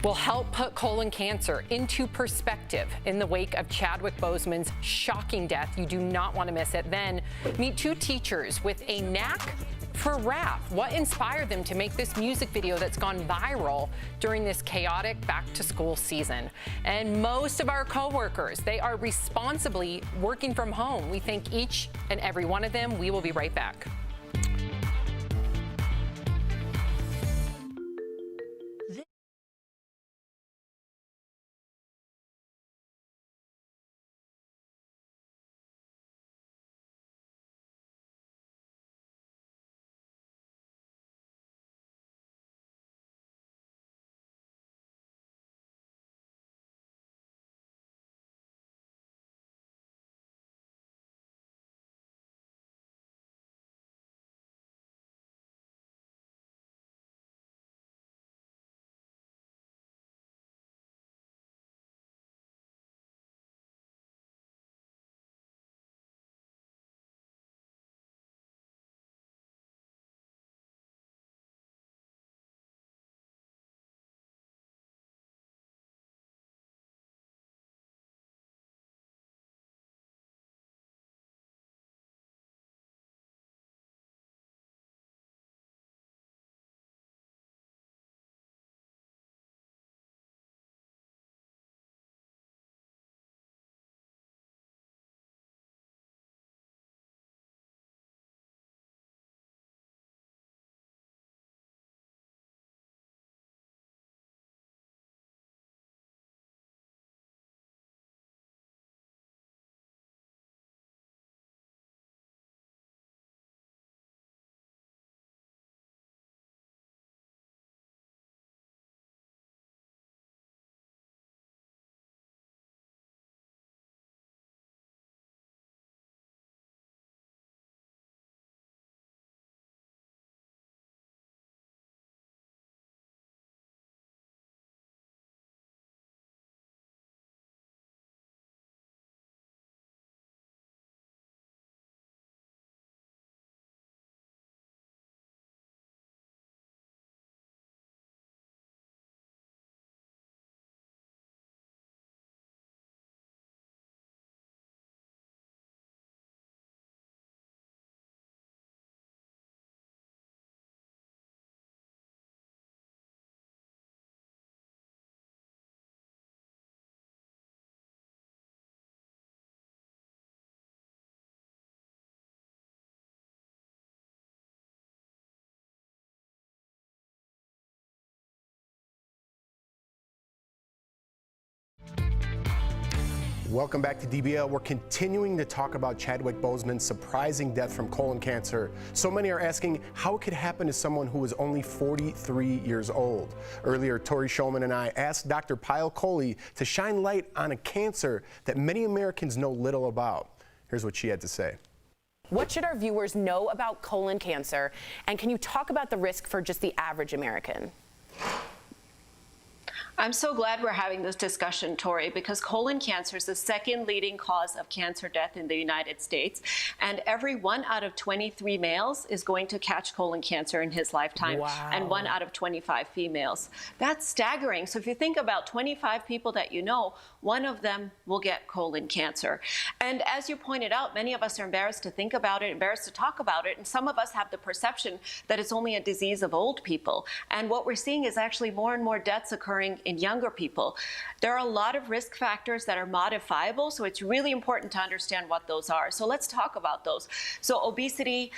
will help put colon cancer into perspective in the wake of Chadwick Boseman's shocking death. You do not want to miss it. Then meet two teachers with a knack for rap. What inspired them to make this music video that's gone viral during this chaotic back-to-school season? And most of our coworkers, they are responsibly working from home. We thank each and every one of them. We will be right back. Welcome back to DBL. We're continuing to talk about Chadwick Boseman's surprising death from colon cancer. So many are asking how it could happen to someone who is only 43 years old. Earlier, Tori Shulman and I asked Dr. Pyle Coley to shine light on a cancer that many Americans know little about. Here's what she had to say. What should our viewers know about colon cancer? And can you talk about the risk for just the average American? I'm so glad we're having this discussion, Tori, because colon cancer is the second leading cause of cancer death in the United States. And every 1 out of 23 males is going to catch colon cancer in his lifetime, and 1 out of 25 females. That's staggering. So if you think about 25 people that you know, 1 of them will get colon cancer. And as you pointed out, many of us are embarrassed to think about it, embarrassed to talk about it, and some of us have the perception that it's only a disease of old people. And what we're seeing is actually more and more deaths occurring in younger people. There are a lot of risk factors that are modifiable, so it's really important to understand what those are. So let's talk about those. So obesity,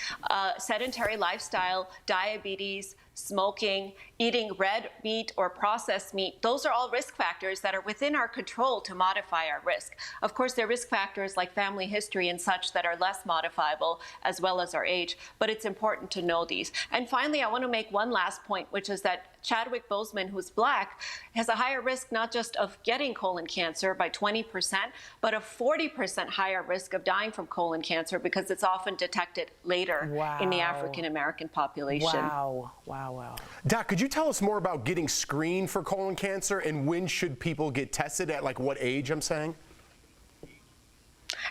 sedentary lifestyle, diabetes, smoking, eating red meat or processed meat, those are all risk factors that are within our control to modify our risk. Of course, there are risk factors like family history and such that are less modifiable, as well as our age, but it's important to know these. And finally, I want to make one last point, which is that Chadwick Boseman, who's Black, has a higher risk not just of getting colon cancer by 20%, but a 40% higher risk of dying from colon cancer because it's often detected later in the African American population. Wow. Doc, could you tell us more about getting screened for colon cancer and when should people get tested, at like what age, I'm saying?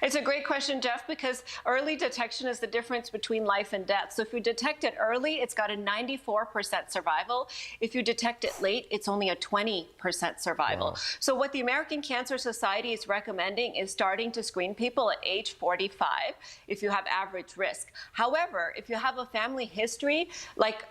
It's a great question, Jeff, because early detection is the difference between life and death. So if you detect it early, it's got a 94% survival. If you detect it late, it's only a 20% survival. Wow. So what the American Cancer Society is recommending is starting to screen people at age 45 if you have average risk. However, if you have a family history like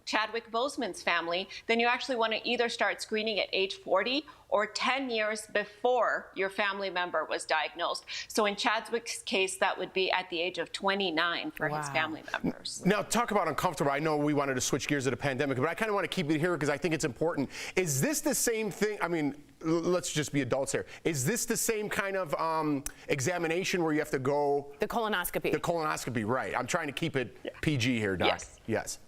Chadwick Boseman's family, then you actually want to either start screening at age 40 or 10 years before your family member was diagnosed. So in Chadwick's case, that would be at the age of 29 for his family members. Now, talk about uncomfortable. I know we wanted to switch gears to the pandemic, but I kind of want to keep it here because I think it's important. Is this the same thing? I mean, let's just be adults here. Is this the same kind of examination where you have to go? The colonoscopy. The colonoscopy, right. I'm trying to keep it PG here, Doc. Yes.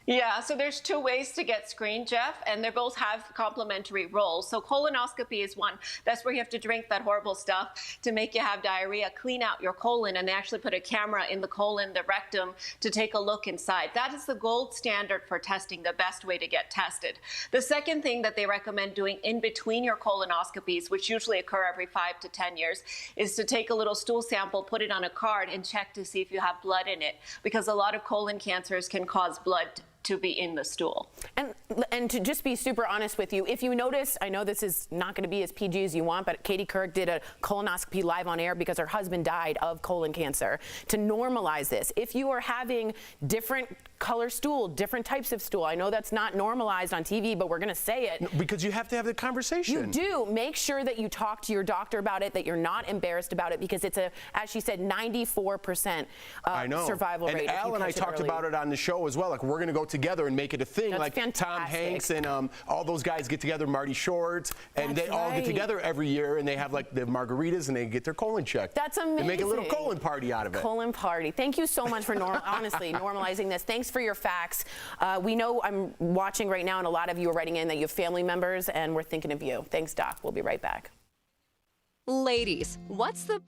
Yeah, so there's 2 ways to get screened, Jeff, and they both have complementary roles. So colonoscopy is one. That's where you have to drink that horrible stuff to make you have diarrhea, clean out your colon, and they actually put a camera in the colon, the rectum, to take a look inside. That is the gold standard for testing, the best way to get tested. The second thing that they recommend doing in between your colonoscopies, which usually occur every 5 to 10 years, is to take a little stool sample, put it on a card, and check to see if you have blood in it, because a lot of colon cancers can cause blood to be in the stool. And to just be super honest with you, if you notice, I know this is not going to be as PG as you want, but Katie Couric did a colonoscopy live on air because her husband died of colon cancer. To normalize this, if you are having different color stool, different types of stool, I know that's not normalized on TV, but we're going to say it. No, because you have to have the conversation. You do. Make sure that you talk to your doctor about it, that you're not embarrassed about it, because it's a, as she said, 94% survival rate. And Al and I talked about it on the show as well. Like, we're going to go together and make it a thing. That's like fantastic. Tom Hanks and all those guys get together, Marty Short, and they all get together every year and they have like the margaritas and they get their colon checked. That's amazing. They make a little colon party out of it. Colon party. Thank you so much for honestly normalizing this. Thanks for your facts. We know I'm watching right now and a lot of you are writing in that you have family members and we're thinking of you. Thanks, Doc. We'll be right back. Ladies, what's the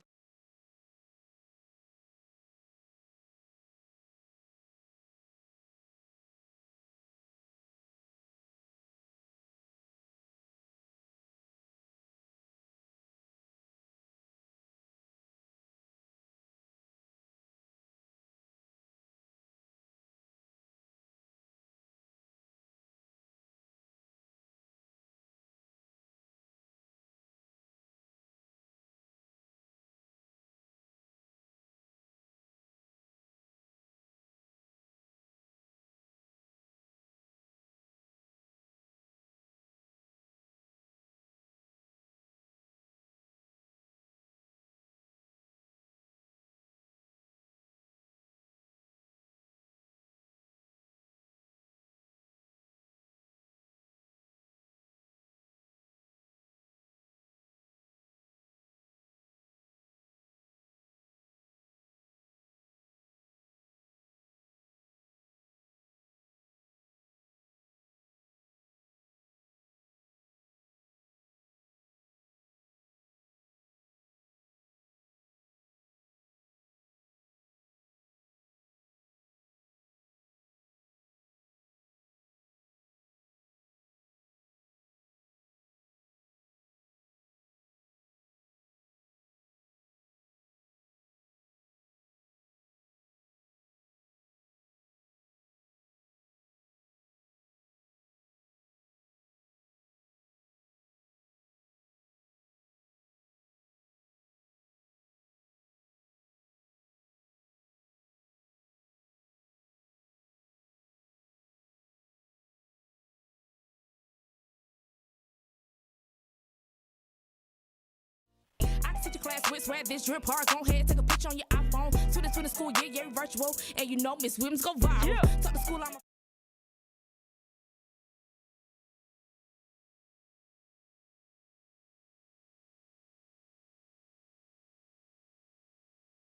Teacher class with swag, this drip hard. Go ahead, take a picture on your iPhone. To the school, yeah, virtual. And you know Miss Williams go viral. Talk to school, I'm a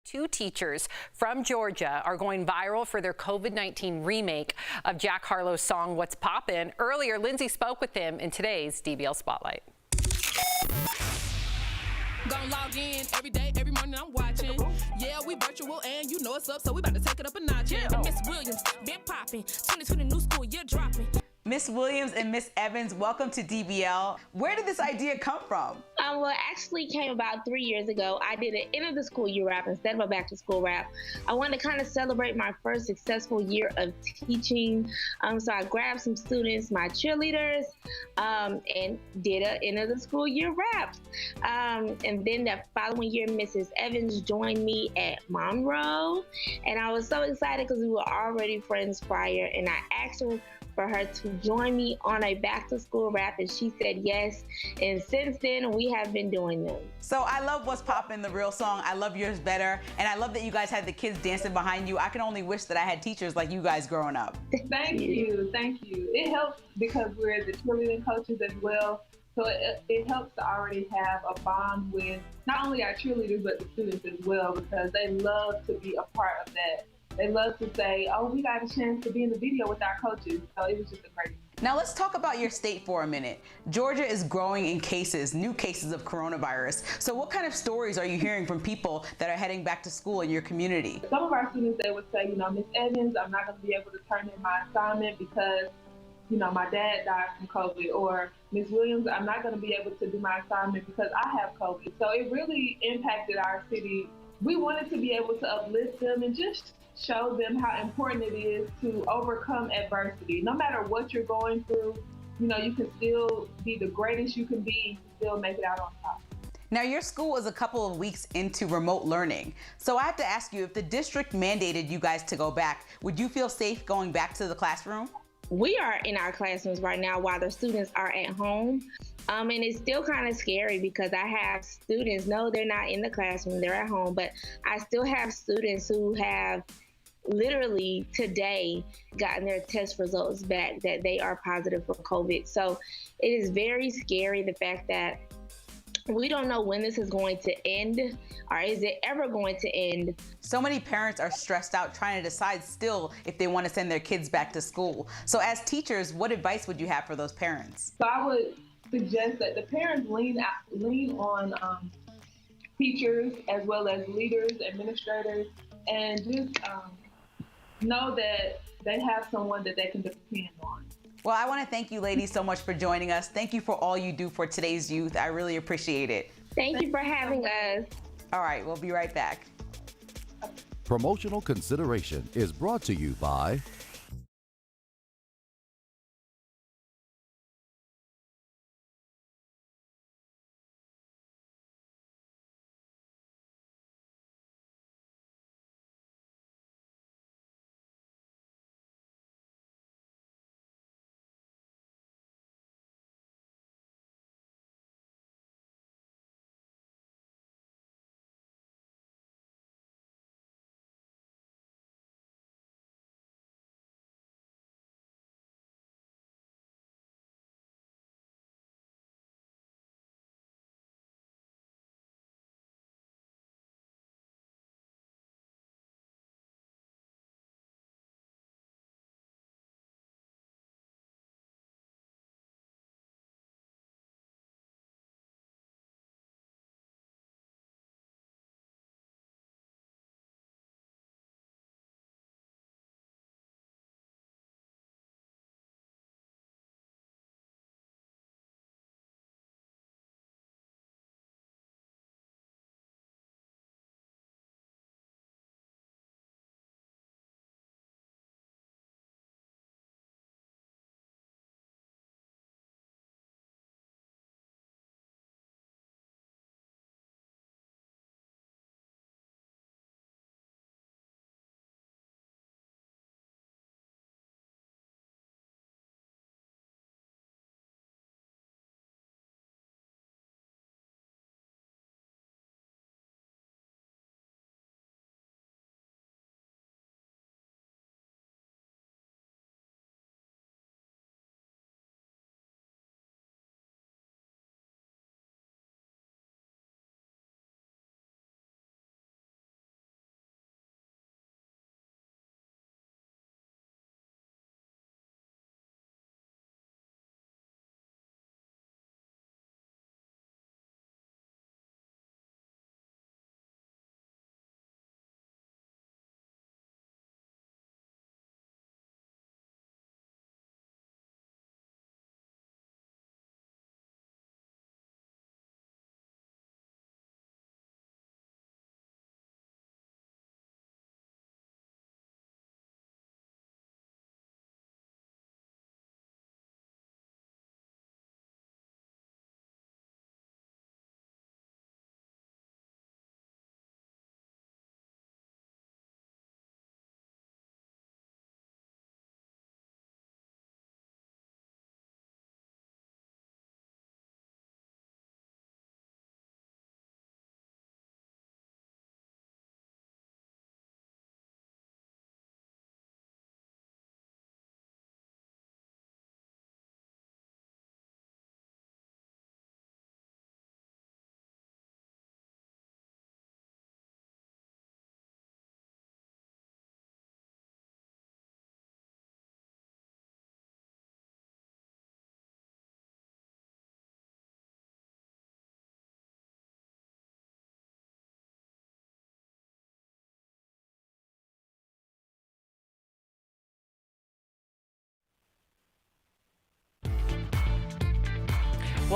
Two teachers from Georgia are going viral for their COVID-19 remake of Jack Harlow's song, What's Poppin'. Earlier, Lindsay spoke with them in today's DBL Spotlight. Gonna log in every day, every morning I'm watching. Yeah, we virtual and you know it's up, so we about to take it up a notch. Yeah, Miss Williams, been popping. 2020 new school, you're dropping. Miss Williams and Miss Evans, welcome to DBL. Where did this idea come from? Well, it actually came about 3 years ago. I did an end of the school year rap instead of a back to school rap. I wanted to kind of celebrate my first successful year of teaching. So I grabbed some students, my cheerleaders, and did an end of the school year rap. And then the following year, Mrs. Evans joined me at Monroe. And I was so excited because we were already friends prior. And I asked her for her to join me on a back to school rap, and she said yes. And since then, we have been doing them. So I love What's Poppin', the real song. I love yours better. And I love that you guys had the kids dancing behind you. I can only wish that I had teachers like you guys growing up. Thank you. It helps because we're the cheerleading coaches as well. So it helps to already have a bond with not only our cheerleaders, but the students as well, because they love to be a part of that. They love to say, oh, we got a chance to be in the video with our coaches. So it was just a great. Now let's talk about your state for a minute. Georgia is growing in new cases of coronavirus. So what kind of stories are you hearing from people that are heading back to school in your community? Some of our students, they would say, Miss Evans, I'm not going to be able to turn in my assignment because, my dad died from COVID. Or Miss Williams, I'm not going to be able to do my assignment because I have COVID. So it really impacted our city. We wanted to be able to uplift them and just show them how important it is to overcome adversity. No matter what you're going through, you can still be the greatest you can be, still make it out on top. Now, your school is a couple of weeks into remote learning. So I have to ask you, if the district mandated you guys to go back, would you feel safe going back to the classroom? We are in our classrooms right now while the students are at home. And it's still kind of scary because I have students, no, they're not in the classroom, they're at home, but I still have students who have literally today gotten their test results back that they are positive for COVID. So it is very scary, the fact that we don't know when this is going to end, or is it ever going to end. So many parents are stressed out trying to decide still if they want to send their kids back to school. So as teachers, what advice would you have for those parents? So I would suggest that the parents lean on teachers as well as leaders, administrators, and just know that they have someone that they can depend on. Well, I want to thank you ladies so much for joining us. Thank you for all you do for today's youth. I really appreciate it. Thank you for having us. All right, we'll be right back. Promotional consideration is brought to you by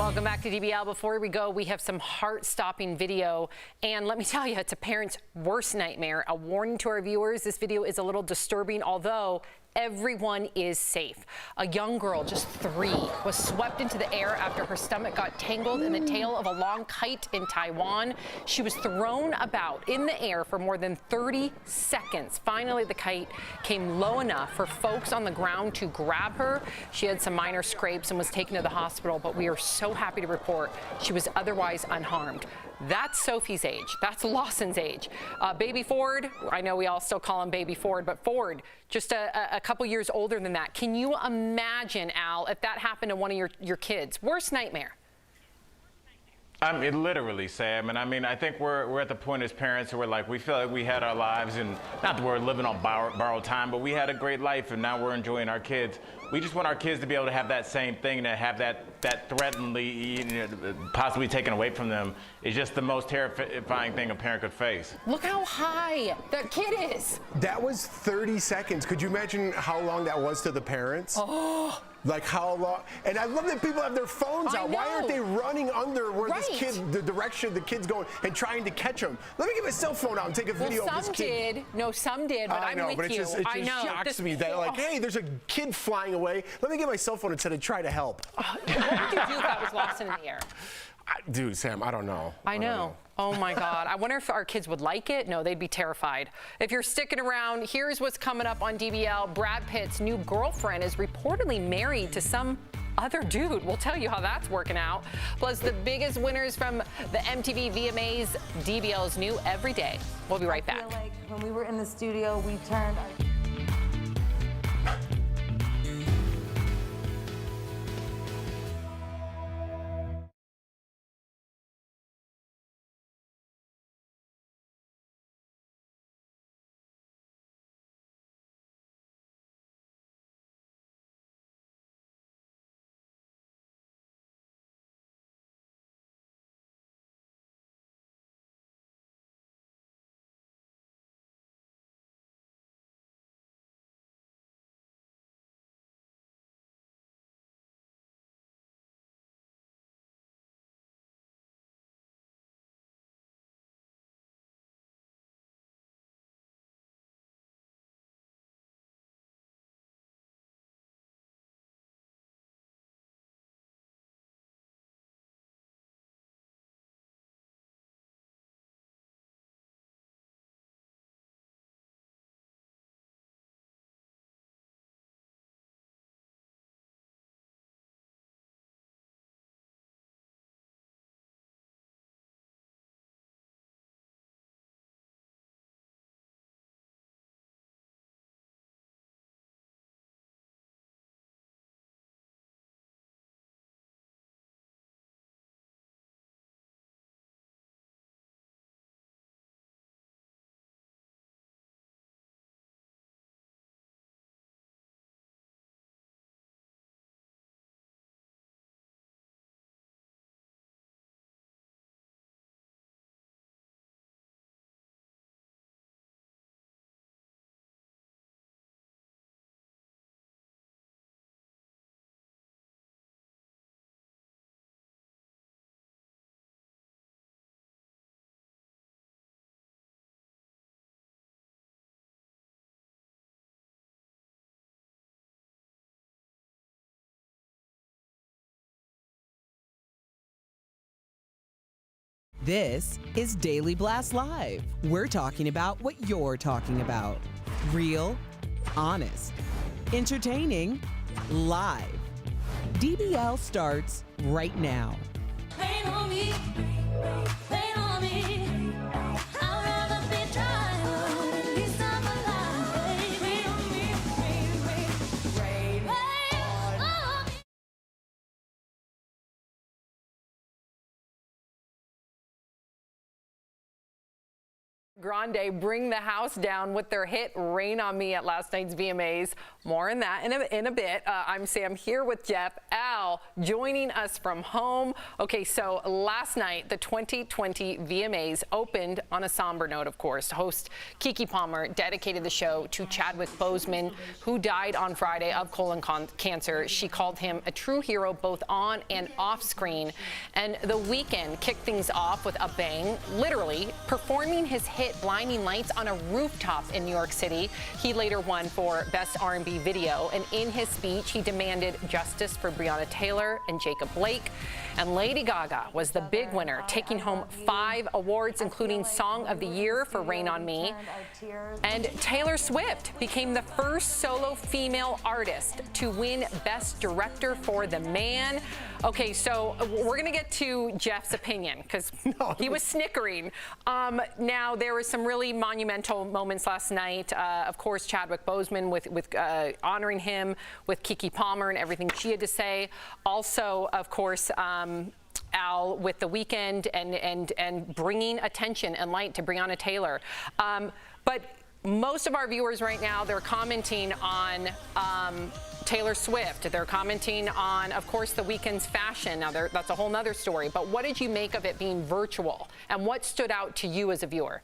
Welcome back to DBL. Before we go, we have some heart-stopping video, and let me tell you, it's a parent's worst nightmare. A warning to our viewers, this video is a little disturbing, although everyone is safe. A young girl, just 3, was swept into the air after her stomach got tangled in the tail of a long kite in Taiwan. She was thrown about in the air for more than 30 seconds. Finally, the kite came low enough for folks on the ground to grab her. She had some minor scrapes and was taken to the hospital, but we are so happy to report she was otherwise unharmed. That's Sophie's age. That's Lawson's age. Baby Ford, I know we all still call him Baby Ford, but Ford, just a couple years older than that. Can you imagine, Al, if that happened to one of your kids? Worst nightmare. It literally, Sam, and I mean, I think we're at the point as parents where we feel like we had our lives, and not that we're living on borrowed time, but we had a great life, and now we're enjoying our kids. We just want our kids to be able to have that same thing, and to have that threateningly, possibly taken away from them is just the most terrifying thing a parent could face. Look how high that kid is. That was 30 seconds. Could you imagine how long that was to the parents? Oh. Like how long? And I love that people have their phones out. Why aren't they running under where this kid, the direction the kid's going, and trying to catch him? Let me get my cell phone out and take a video of this kid. Some did, but I know, I'm but with you. It just shocks me that hey, there's a kid flying away. Let me get my cell phone instead of try to help. What would you do if that was Lawson in the air? Dude, Sam, I don't know. I know. Oh my God. I wonder if our kids would like it. No, they'd be terrified. If you're sticking around, here's what's coming up on DBL. Brad Pitt's new girlfriend is reportedly married to some other dude. We'll tell you how that's working out. Plus, the biggest winners from the MTV VMAs, DBL's new every day. We'll be right back. I feel like when we were in the studio, we turned our... This is Daily Blast Live. We're talking about what you're talking about. Real, honest, entertaining, live. DBL starts right now. Rain on me, rain on me. I'd rather be dry than be alive. Rain on me, rain on me. Grande bring the house down with their hit Rain on Me at last night's VMAs. More on that in a bit. I'm Sam here with Jeff. Al joining us from home. Okay, so last night the 2020 VMAs opened on a somber note, of course. Host Keke Palmer dedicated the show to Chadwick Boseman, who died on Friday of colon cancer. She called him a true hero both on and off screen. And The Weeknd kicked things off with a bang, literally performing his hit Blinding Lights on a rooftop in New York City. He later won for Best R&B Video, and in his speech, he demanded justice for Breonna Taylor and Jacob Blake. And Lady Gaga was the big winner, taking home 5 awards, including Song of the Year for Rain on Me. And Taylor Swift became the first solo female artist to win Best Director for The Man. Okay, so we're going to get to Jeff's opinion because he was snickering. Now, there were some really monumental moments last night. Of course, Chadwick Boseman with honoring him with Keke Palmer and everything she had to say. Also, of course, Al with The Weeknd and bringing attention and light to Breonna Taylor. But most of our viewers right now, they're commenting on Taylor Swift. They're commenting on, of course, The Weeknd's fashion. Now, that's a whole nother story. But what did you make of it being virtual? And what stood out to you as a viewer?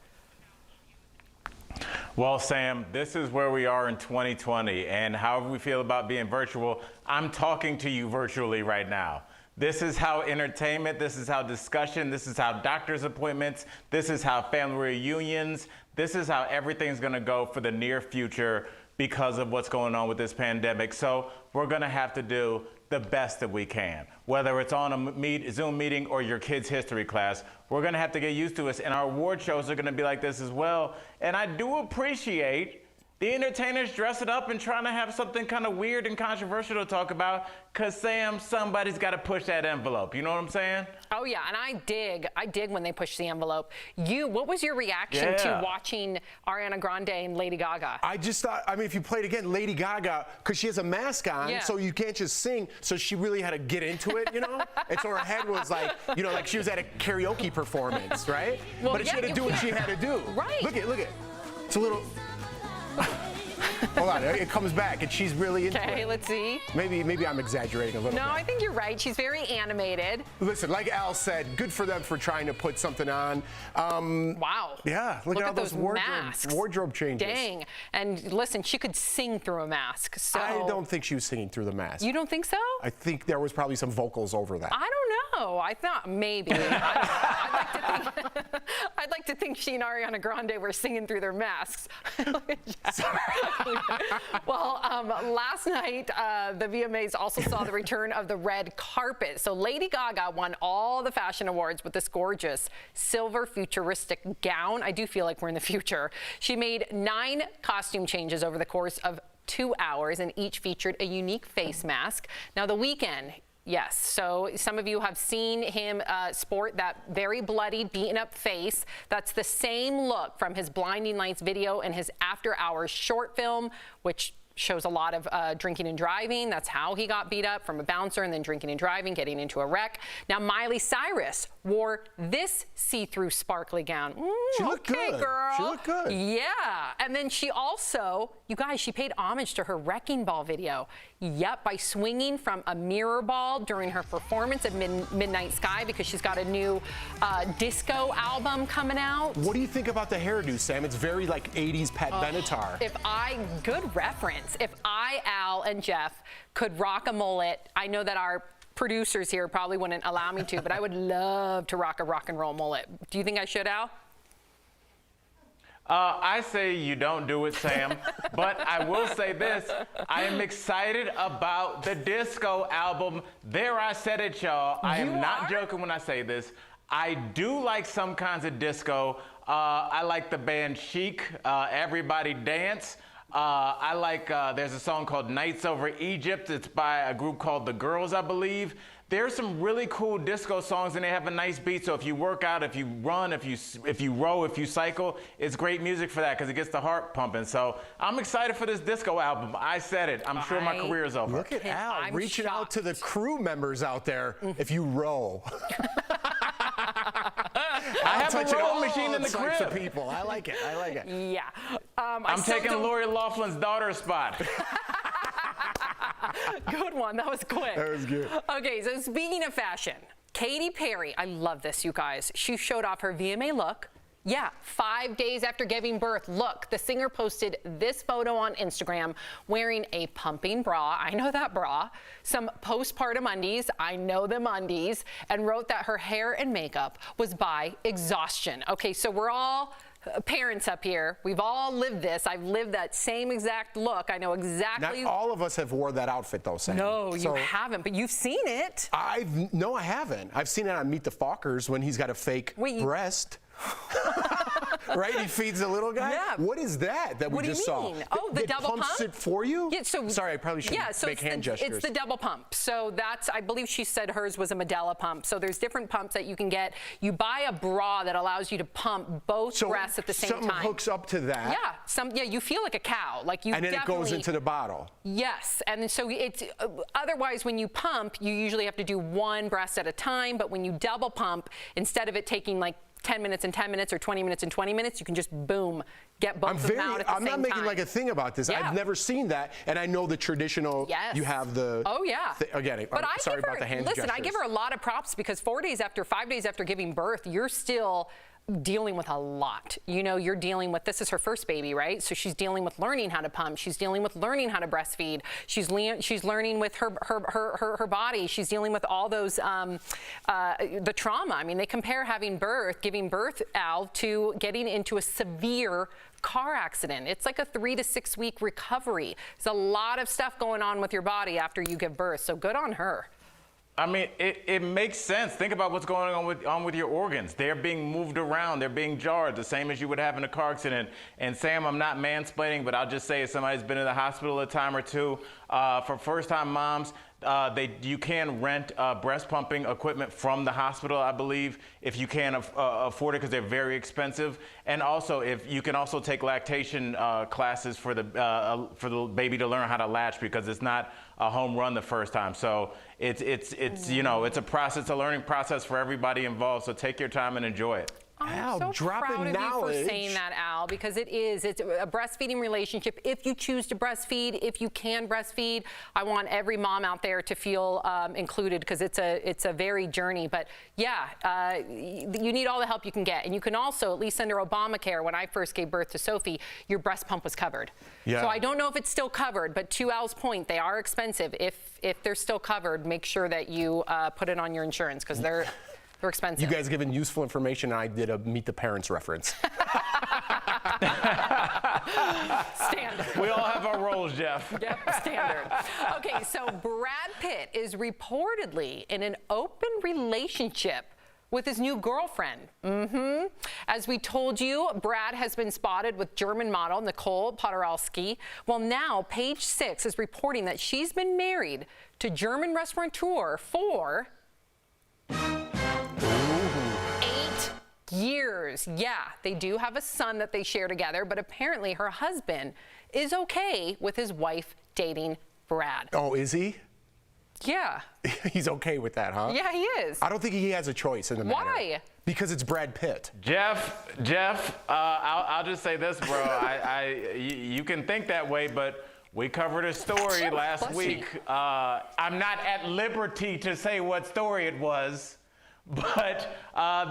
Well, Sam, this is where we are in 2020. And however we feel about being virtual, I'm talking to you virtually right now. This is how entertainment, this is how discussion, this is how doctor's appointments, this is how family reunions, this is how everything's going to go for the near future because of what's going on with this pandemic. So we're going to have to do the best that we can. Whether it's on a Zoom meeting or your kid's history class, we're going to have to get used to this. And our award shows are going to be like this as well. And I do appreciate the entertainers dressing up and trying to have something kind of weird and controversial to talk about, because, Sam, somebody's got to push that envelope. You know what I'm saying? Oh, yeah, and I dig when they push the envelope. What was your reaction to watching Ariana Grande and Lady Gaga? I just thought, I mean, if you played again, Lady Gaga, because she has a mask on, so you can't just sing, so she really had to get into it, you know? And so her head was like, you know, like she was at a karaoke performance, right? Well, but she had to do what she had to do. Right. Look at. It's a little... Hold on, it comes back, and she's really into it. Okay, let's see. Maybe I'm exaggerating a little bit. No, I think you're right. She's very animated. Listen, like Al said, good for them for trying to put something on. Wow. Yeah, look at all those wardrobe changes. Dang. And listen, she could sing through a mask. So I don't think she was singing through the mask. You don't think so? I think there was probably some vocals over that. I don't know. I thought maybe. I'd like to think she and Ariana Grande were singing through their masks. Well, last night, the VMAs also saw the return of the red carpet. So Lady Gaga won all the fashion awards with this gorgeous silver futuristic gown. I do feel like we're in the future. She made 9 costume changes over the course of 2 hours, and each featured a unique face mask. Now, The Weeknd, yes, so some of you have seen him sport that very bloody, beaten up face. That's the same look from his Blinding Lights video and his After Hours short film, which shows a lot of drinking and driving. That's how he got beat up, from a bouncer and then drinking and driving, getting into a wreck. Now, Miley Cyrus wore this see-through sparkly gown. She looked good. Girl. She looked good. Yeah, and then she also, you guys, she paid homage to her Wrecking Ball video. Yep, by swinging from a mirror ball during her performance at Midnight Sky, because she's got a new disco album coming out. What do you think about the hairdo, Sam? It's very like 80s Pat Benatar. Good reference. If I, Al, and Jeff could rock a mullet, I know that our producers here probably wouldn't allow me to, but I would love to rock a rock and roll mullet. Do you think I should, Al? I say you don't do it, Sam, but I will say this. I am excited about the disco album. There, I said it, y'all. I am not joking when I say this. I do like some kinds of disco. I like the band Chic, Everybody Dance. I like, there's a song called Nights Over Egypt. It's by a group called The Girls, I believe. There's some really cool disco songs, and they have a nice beat. So if you work out, if you run, if you row, if you cycle, it's great music for that because it gets the heart pumping. So I'm excited for this disco album. I said it. I'm sure my career is over. Look at Al reaching out to the crew members out there. If you row. have a touching rowing all machine in the types of crib. people. I like it. I like it. Yeah. I'm taking Lori Laughlin's daughter's spot. Good one. That was quick. That was good. Okay, so speaking of fashion, Katy Perry, I love this, you guys. She showed off her VMA look. Yeah, 5 days after giving birth. Look, the singer posted this photo on Instagram wearing a pumping bra. I know that bra. Some postpartum undies. I know them undies. And wrote that her hair and makeup was by exhaustion. Okay, so we're all parents up here. We've all lived this. I've lived that same exact look. I know exactly. Not all of us have wore that outfit though, Sam. No, you haven't, but you've seen it. No, I haven't. I've seen it on Meet the Fockers when he's got a fake breast. Right? He feeds the little guy? Yeah. What is that What we do you just saw? mean? Oh, the it double pumps pump? it for you? Yeah, so sorry, I probably shouldn't make hand gestures. It's the double pump. So that's, I believe she said hers was a Medela pump. So there's different pumps that you can get. You buy a bra that allows you to pump both breasts at the same something time. hooks up to that. Yeah, you feel like a cow. Like you and then it goes into the bottle. Yes, and then so it's otherwise when you pump, you usually have to do one breast at a time. But when you double pump, instead of it taking like 10 minutes and 10 minutes or 20 minutes and 20 minutes, you can just boom, get both of them out at the same time. I'm not making like a thing about this. Yeah. I've never seen that, and I know the traditional. Yes. You have the. Oh yeah. Again, but I'm sorry about the hand listen, gestures. I give her a lot of props because 5 days after giving birth, you're still dealing with a lot. You know, you're dealing with, this is her first baby, right? So she's dealing with learning how to pump. She's dealing with learning how to breastfeed. She's learning with her body. She's dealing with all those, the trauma. I mean, they compare giving birth, Al, to getting into a severe car accident. It's like a 3 to 6 week recovery. There's a lot of stuff going on with your body after you give birth. So good on her. I mean, it makes sense. Think about what's going on with your organs. They're being moved around. They're being jarred, the same as you would have in a car accident. And Sam, I'm not mansplaining, but I'll just say as somebody's been in the hospital a time or two, for first-time moms, you can rent breast pumping equipment from the hospital, I believe, if you can afford it, because they're very expensive. And also, if you can also take lactation classes for the baby to learn how to latch, because it's not a home run the first time. So it's you know, it's a learning process for everybody involved. So take your time and enjoy it. I'm so proud of you for saying that, Al, because it's a breastfeeding relationship. If you choose to breastfeed, if you can breastfeed, I want every mom out there to feel included, because it's a very journey. But yeah, you need all the help you can get. And you can also, at least under Obamacare, when I first gave birth to Sophie, your breast pump was covered. Yeah. So I don't know if it's still covered, but to Al's point, they are expensive. If they're still covered, make sure that you put it on your insurance, because they're expensive. You guys given useful information. I did a Meet the Parents reference. Standard. We all have our roles, Jeff. Yep, standard. Okay, so Brad Pitt is reportedly in an open relationship with his new girlfriend. As we told you, Brad has been spotted with German model Nicole Podorowski. Well, now Page Six is reporting that she's been married to German restaurateur for 8 years. Yeah, they do have a son that they share together, but apparently her husband is okay with his wife dating Brad. Oh, is he? Yeah. He's okay with that, huh? Yeah, he is. I don't think he has a choice in the matter. Why? Because it's Brad Pitt. Jeff, I'll just say this, bro. You can think that way, but we covered a story last week. I'm not at liberty to say what story it was, but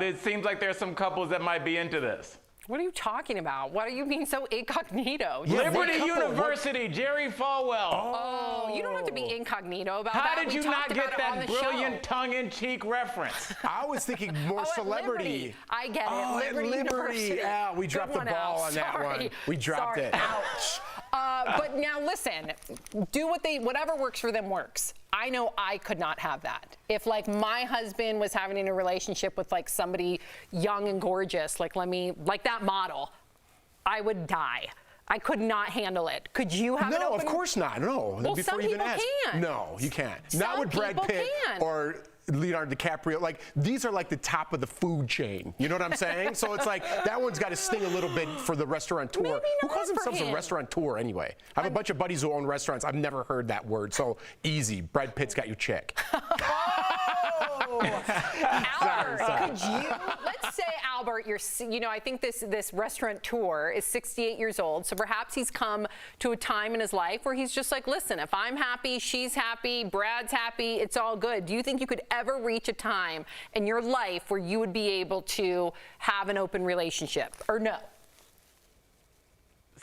it seems like there's some couples that might be into this. What are you talking about? What do you mean so incognito? Yeah, Liberty University, Jerry Falwell. Oh, you don't have to be incognito about that. How did you not get that brilliant tongue-in-cheek reference? I was thinking more celebrity. I get it. Oh, Liberty University. Yeah, we dropped the ball on that one. We dropped it. Ouch. But now listen, do whatever works for them works. I know I could not have that. If like my husband was having a relationship with like somebody young and gorgeous, like that model, I would die. I could not handle it. Could you have an open? No, of course not. No. Well, before some you even people ask. can. No, you can't. Some not with Brad people Pitt can. or Leonardo DiCaprio. Like, these are like the top of the food chain. You know what I'm saying? So it's like, that one's got to sting a little bit for the restaurateur. Maybe Who not calls for themselves him. a restaurateur anyway? I have a bunch of buddies who own restaurants. I've never heard that word. So easy. Brad Pitt's got your chick. Albert, could you, let's say Albert, I think this restaurateur is 68 years old, so perhaps he's come to a time in his life where he's just like, listen, if I'm happy, she's happy, Brad's happy, it's all good. Do you think you could ever reach a time in your life where you would be able to have an open relationship, or no?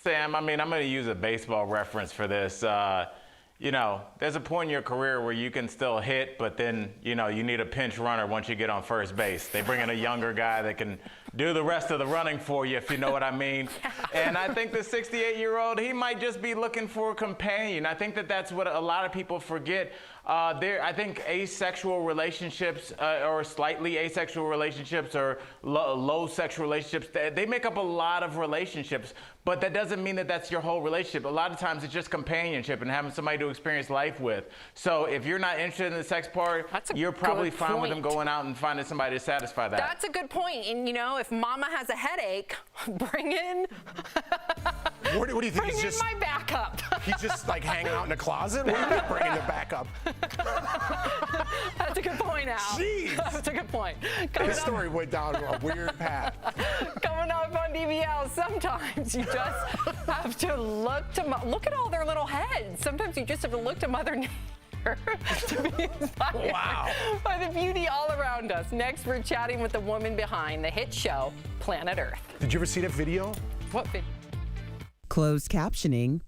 Sam, I mean, I'm going to use a baseball reference for this. There's a point in your career where you can still hit, but then, you need a pinch runner once you get on first base. They bring in a younger guy that can do the rest of the running for you, if you know what I mean. And I think the 68-year-old, he might just be looking for a companion. I think that's what a lot of people forget. I think asexual relationships or slightly asexual relationships or low sexual relationships, they make up a lot of relationships, but that doesn't mean that that's your whole relationship. A lot of times it's just companionship and having somebody to experience life with. So if you're not interested in the sex part, you're probably fine with them going out and finding somebody to satisfy that. That's a good point. And if mama has a headache, bring in What do you think? Bring in my backup. He's just like hanging out in a closet? What do you mean bringing the backup? That's a good point, Al. Jeez. That's a good point. This story went down a weird path. Coming up on DBL, sometimes you just have to look at all their little heads. Sometimes you just have to look to Mother Nature to be inspired by the beauty all around us. Next, we're chatting with the woman behind the hit show, Planet Earth. Did you ever see that video? What video? Closed captioning.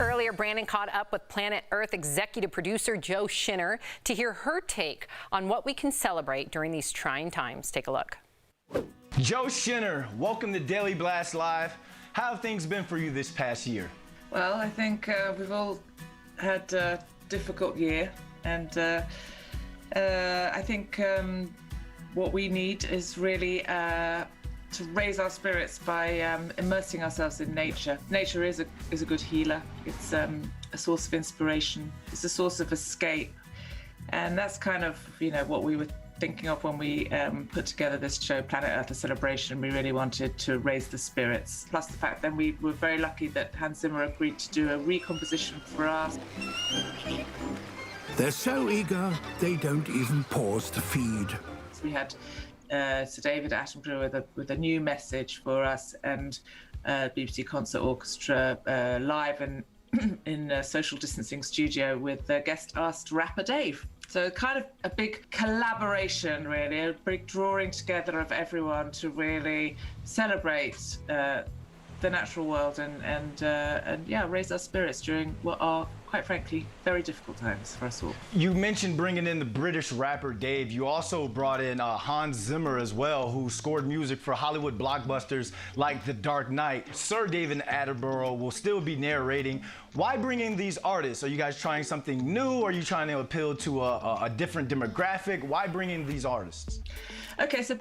Earlier, Brandon caught up with Planet Earth executive producer Joe Schinner to hear her take on what we can celebrate during these trying times. Take a look. Joe Schinner, welcome to Daily Blast Live. How have things been for you this past year? Well, I think we've all had a difficult year, and I think what we need is really to raise our spirits by immersing ourselves in nature. Nature is a good healer. It's a source of inspiration. It's a source of escape, and that's kind of what we were thinking of when we put together this show, Planet Earth: A Celebration. We really wanted to raise the spirits. Plus the fact that we were very lucky that Hans Zimmer agreed to do a recomposition for us. They're so eager, they don't even pause to feed. So we had Sir David Attenborough with a new message for us, and BBC Concert Orchestra live and in a social distancing studio with guest asked rapper Dave. So kind of a big collaboration, really, a big drawing together of everyone to really celebrate the natural world and yeah, raise our spirits during what are, quite frankly, very difficult times for us all. You mentioned bringing in the British rapper Dave. You also brought in Hans Zimmer as well, who scored music for Hollywood blockbusters like The Dark Knight. Sir David Attenborough will still be narrating. Why bring in these artists? Are you guys trying something new? Are you trying to appeal to a different demographic? Why bring in these artists? Okay, so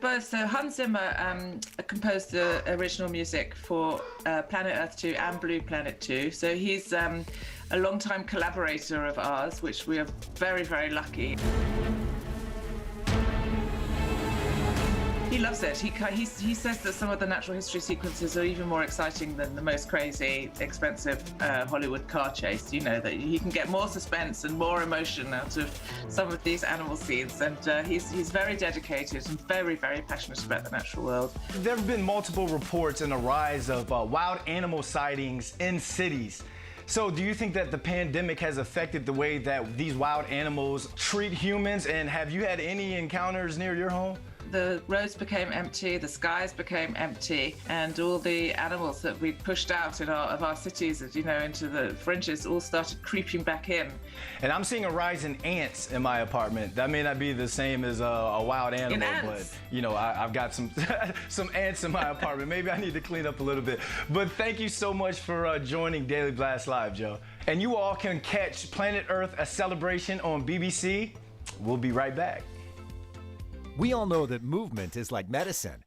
Hans Zimmer composed the original music for Planet Earth 2 and Blue Planet 2. So he's a long-time collaborator of ours, which we are very, very lucky. He loves it. He says that some of the natural history sequences are even more exciting than the most crazy, expensive Hollywood car chase. You know, that he can get more suspense and more emotion out of some of these animal scenes. And he's very dedicated and very, very passionate about the natural world. There have been multiple reports and a rise of wild animal sightings in cities. So do you think that the pandemic has affected the way that these wild animals treat humans? And have you had any encounters near your home? The roads became empty, the skies became empty, and all the animals that we'd pushed out of our cities, you know, into the fringes, all started creeping back in. And I'm seeing a rise in ants in my apartment. That may not be the same as a wild animal, but you know, I've got some some ants in my apartment. Maybe I need to clean up a little bit. But thank you so much for joining Daily Blast Live, Joe. And you all can catch Planet Earth: A Celebration on BBC. We'll be right back. We all know that movement is like medicine.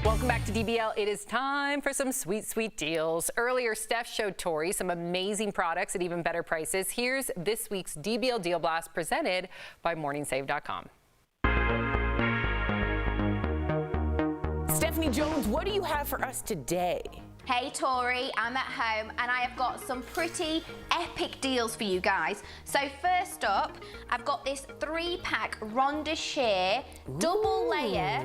Welcome back to DBL. It is time for some sweet, sweet deals. Earlier, Steph showed Tori some amazing products at even better prices. Here's this week's DBL Deal Blast presented by MorningSave.com. Stephanie Jones, what do you have for us today? Hey Tori, I'm at home and I have got some pretty epic deals for you guys. So first up, I've got this 3-pack Ronda Sheer double layer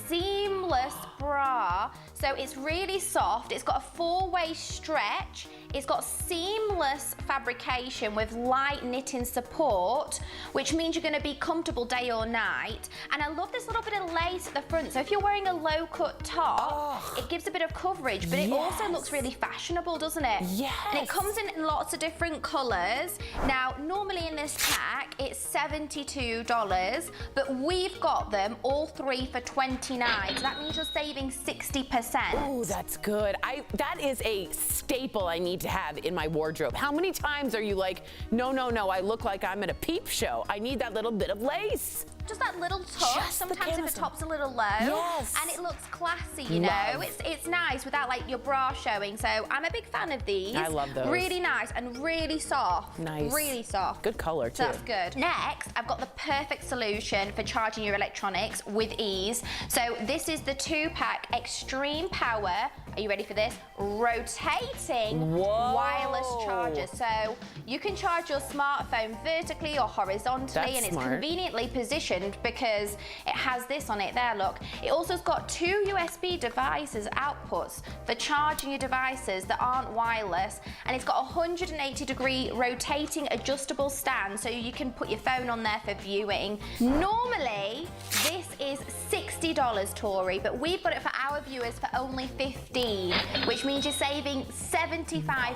seamless bra. So it's really soft, it's got a 4-way stretch, it's got seamless fabrication with light knitting support, which means you're gonna be comfortable day or night. And I love this little bit of lace at the front, so if you're wearing a low-cut top, it gives a bit of coverage, but it also looks really fashionable, doesn't it? Yes. And it comes in lots of different colors. Now, normally in this pack, it's $72, but we've got them all 3 for $29, so that means you're saving 60%. Oh, that's good. That is a staple I need to have in my wardrobe. How many times are you like, no, I look like I'm at a peep show. I need that little bit of lace. Just that little touch. Sometimes if the top's a little low, and it looks classy, you know. It's nice without like your bra showing. So I'm a big fan of these. I love those. Really nice and really soft. Nice. Really soft. Good color too. So that's good. Next, I've got the perfect solution for charging your electronics with ease. So this is the 2-pack Extreme Power. Are you ready for this? Rotating wireless charger. So you can charge your smartphone vertically or horizontally, and it's conveniently positioned because it has this on it there, look. It also has got 2 USB devices outputs for charging your devices that aren't wireless, and it's got a 180-degree rotating adjustable stand so you can put your phone on there for viewing. Normally, this is $60, Tori, but we've got it for our viewers for only $15, which means you're saving 75%.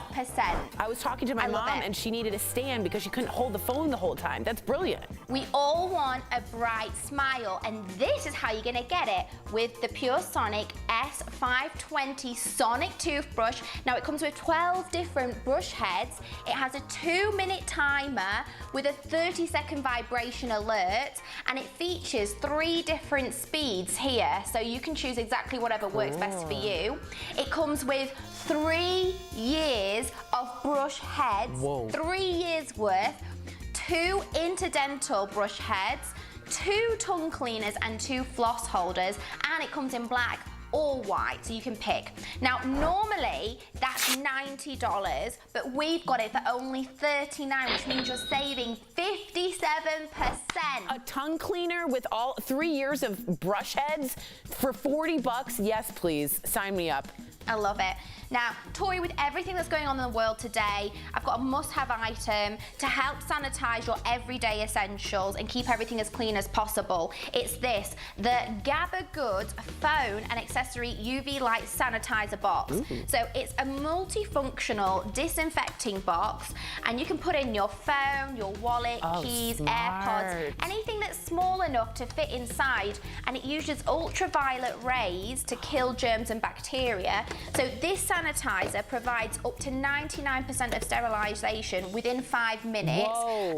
I was talking to my mom and she needed a stand because she couldn't hold the phone the whole time. That's brilliant. We all want a bright smile, and this is how you're gonna get it with the Pure Sonic S520 Sonic toothbrush. Now it comes with 12 different brush heads. It has a 2-minute timer with a 30-second vibration alert, and it features 3 different speeds here, so you can choose exactly whatever works best for you. It comes with 3 years of brush heads, 3 years worth, 2 interdental brush heads, 2 tongue cleaners and 2 floss holders, and it comes in black or white, so you can pick. Now, normally that's $90, but we've got it for only $39, which means you're saving 57%. A tongue cleaner with all 3 years of brush heads for $40? Yes, please, sign me up. I love it. Now, Tori, with everything that's going on in the world today, I've got a must-have item to help sanitize your everyday essentials and keep everything as clean as possible. It's this, the Gabba Goods phone and accessory UV light sanitizer box. So it's a multifunctional disinfecting box, and you can put in your phone, your wallet, keys, AirPods, anything that's small enough to fit inside, and it uses ultraviolet rays to kill germs and bacteria. So this sanitizer provides up to 99% of sterilization within 5 minutes.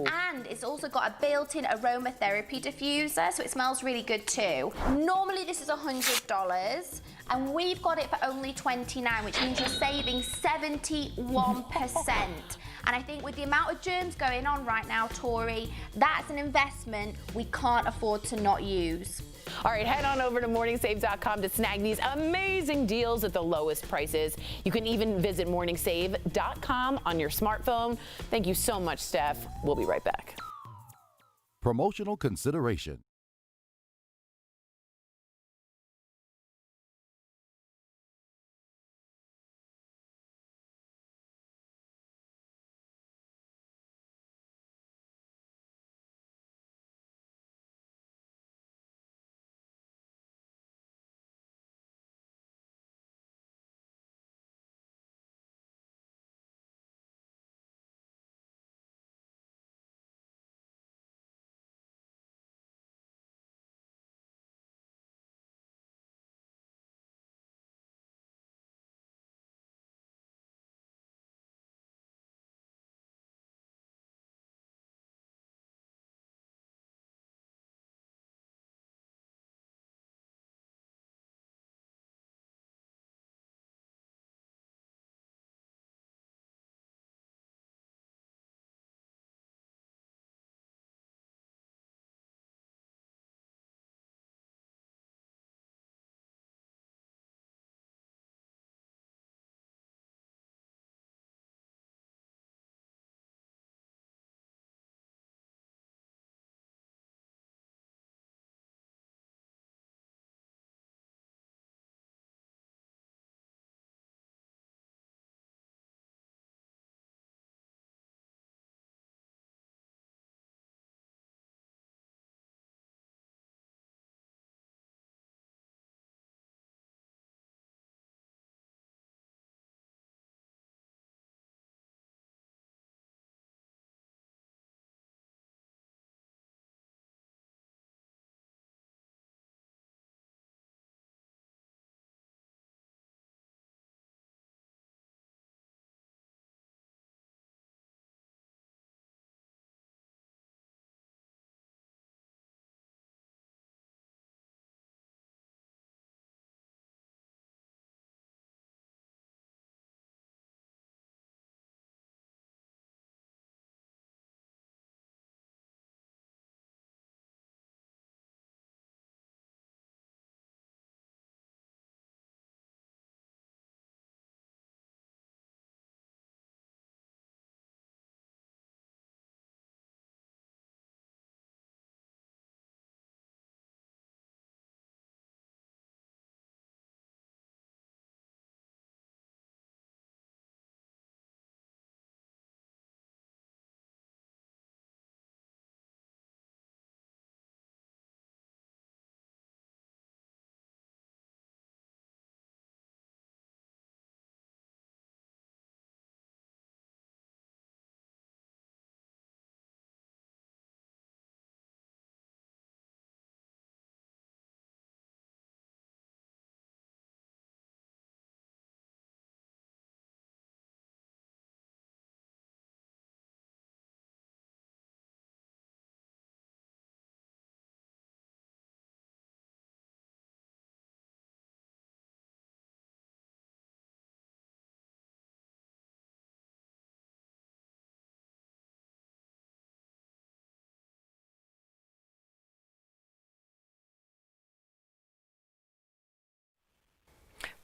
And it's also got a built-in aromatherapy diffuser, so it smells really good too. Normally this is $100, and we've got it for only $29, which means you're saving 71%. And I think with the amount of germs going on right now, Tori, that's an investment we can't afford to not use. All right, head on over to morningsave.com to snag these amazing deals at the lowest prices. You can even visit morningsave.com on your smartphone. Thank you so much, Steph. We'll be right back. Promotional consideration.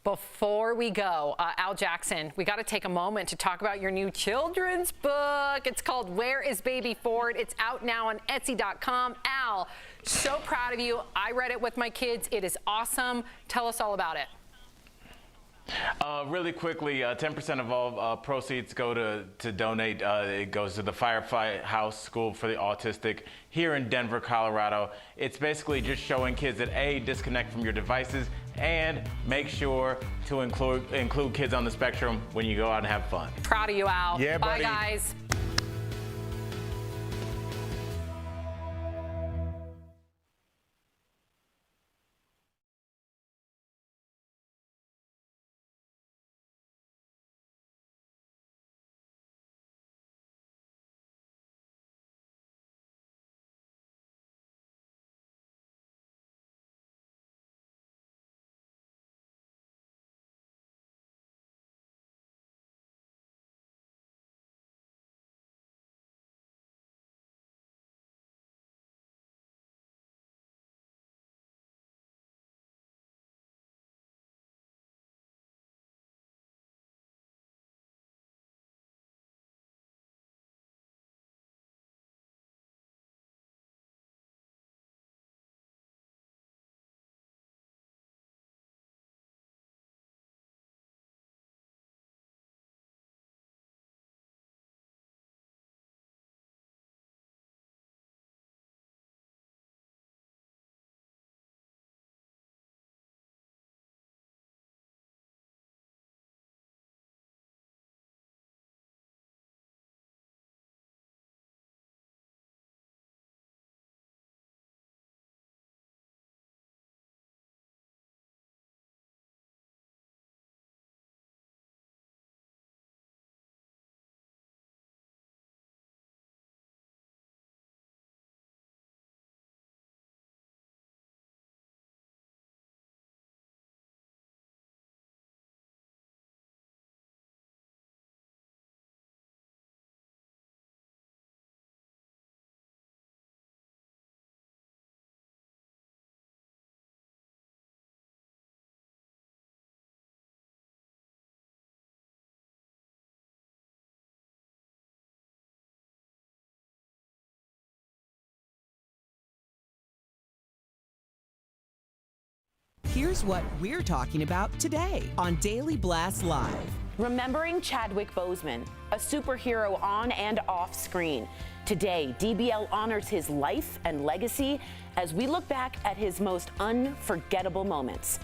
Before we go, Al Jackson, we got to take a moment to talk about your new children's book. It's called Where is Baby Ford? It's out now on Etsy.com. Al, so proud of you. I read it with my kids. It is awesome. Tell us all about it. Really quickly, 10% of all proceeds go to donate. It goes to the Firefly House School for the Autistic here in Denver, Colorado. It's basically just showing kids that A, disconnect from your devices, and make sure to include kids on the spectrum when you go out and have fun. Proud of you, Al. Yeah, bye, buddy. guys. Here's what we're talking about today on Daily Blast Live. Remembering Chadwick Boseman, a superhero on and off screen. Today, DBL honors his life and legacy as we look back at his most unforgettable moments.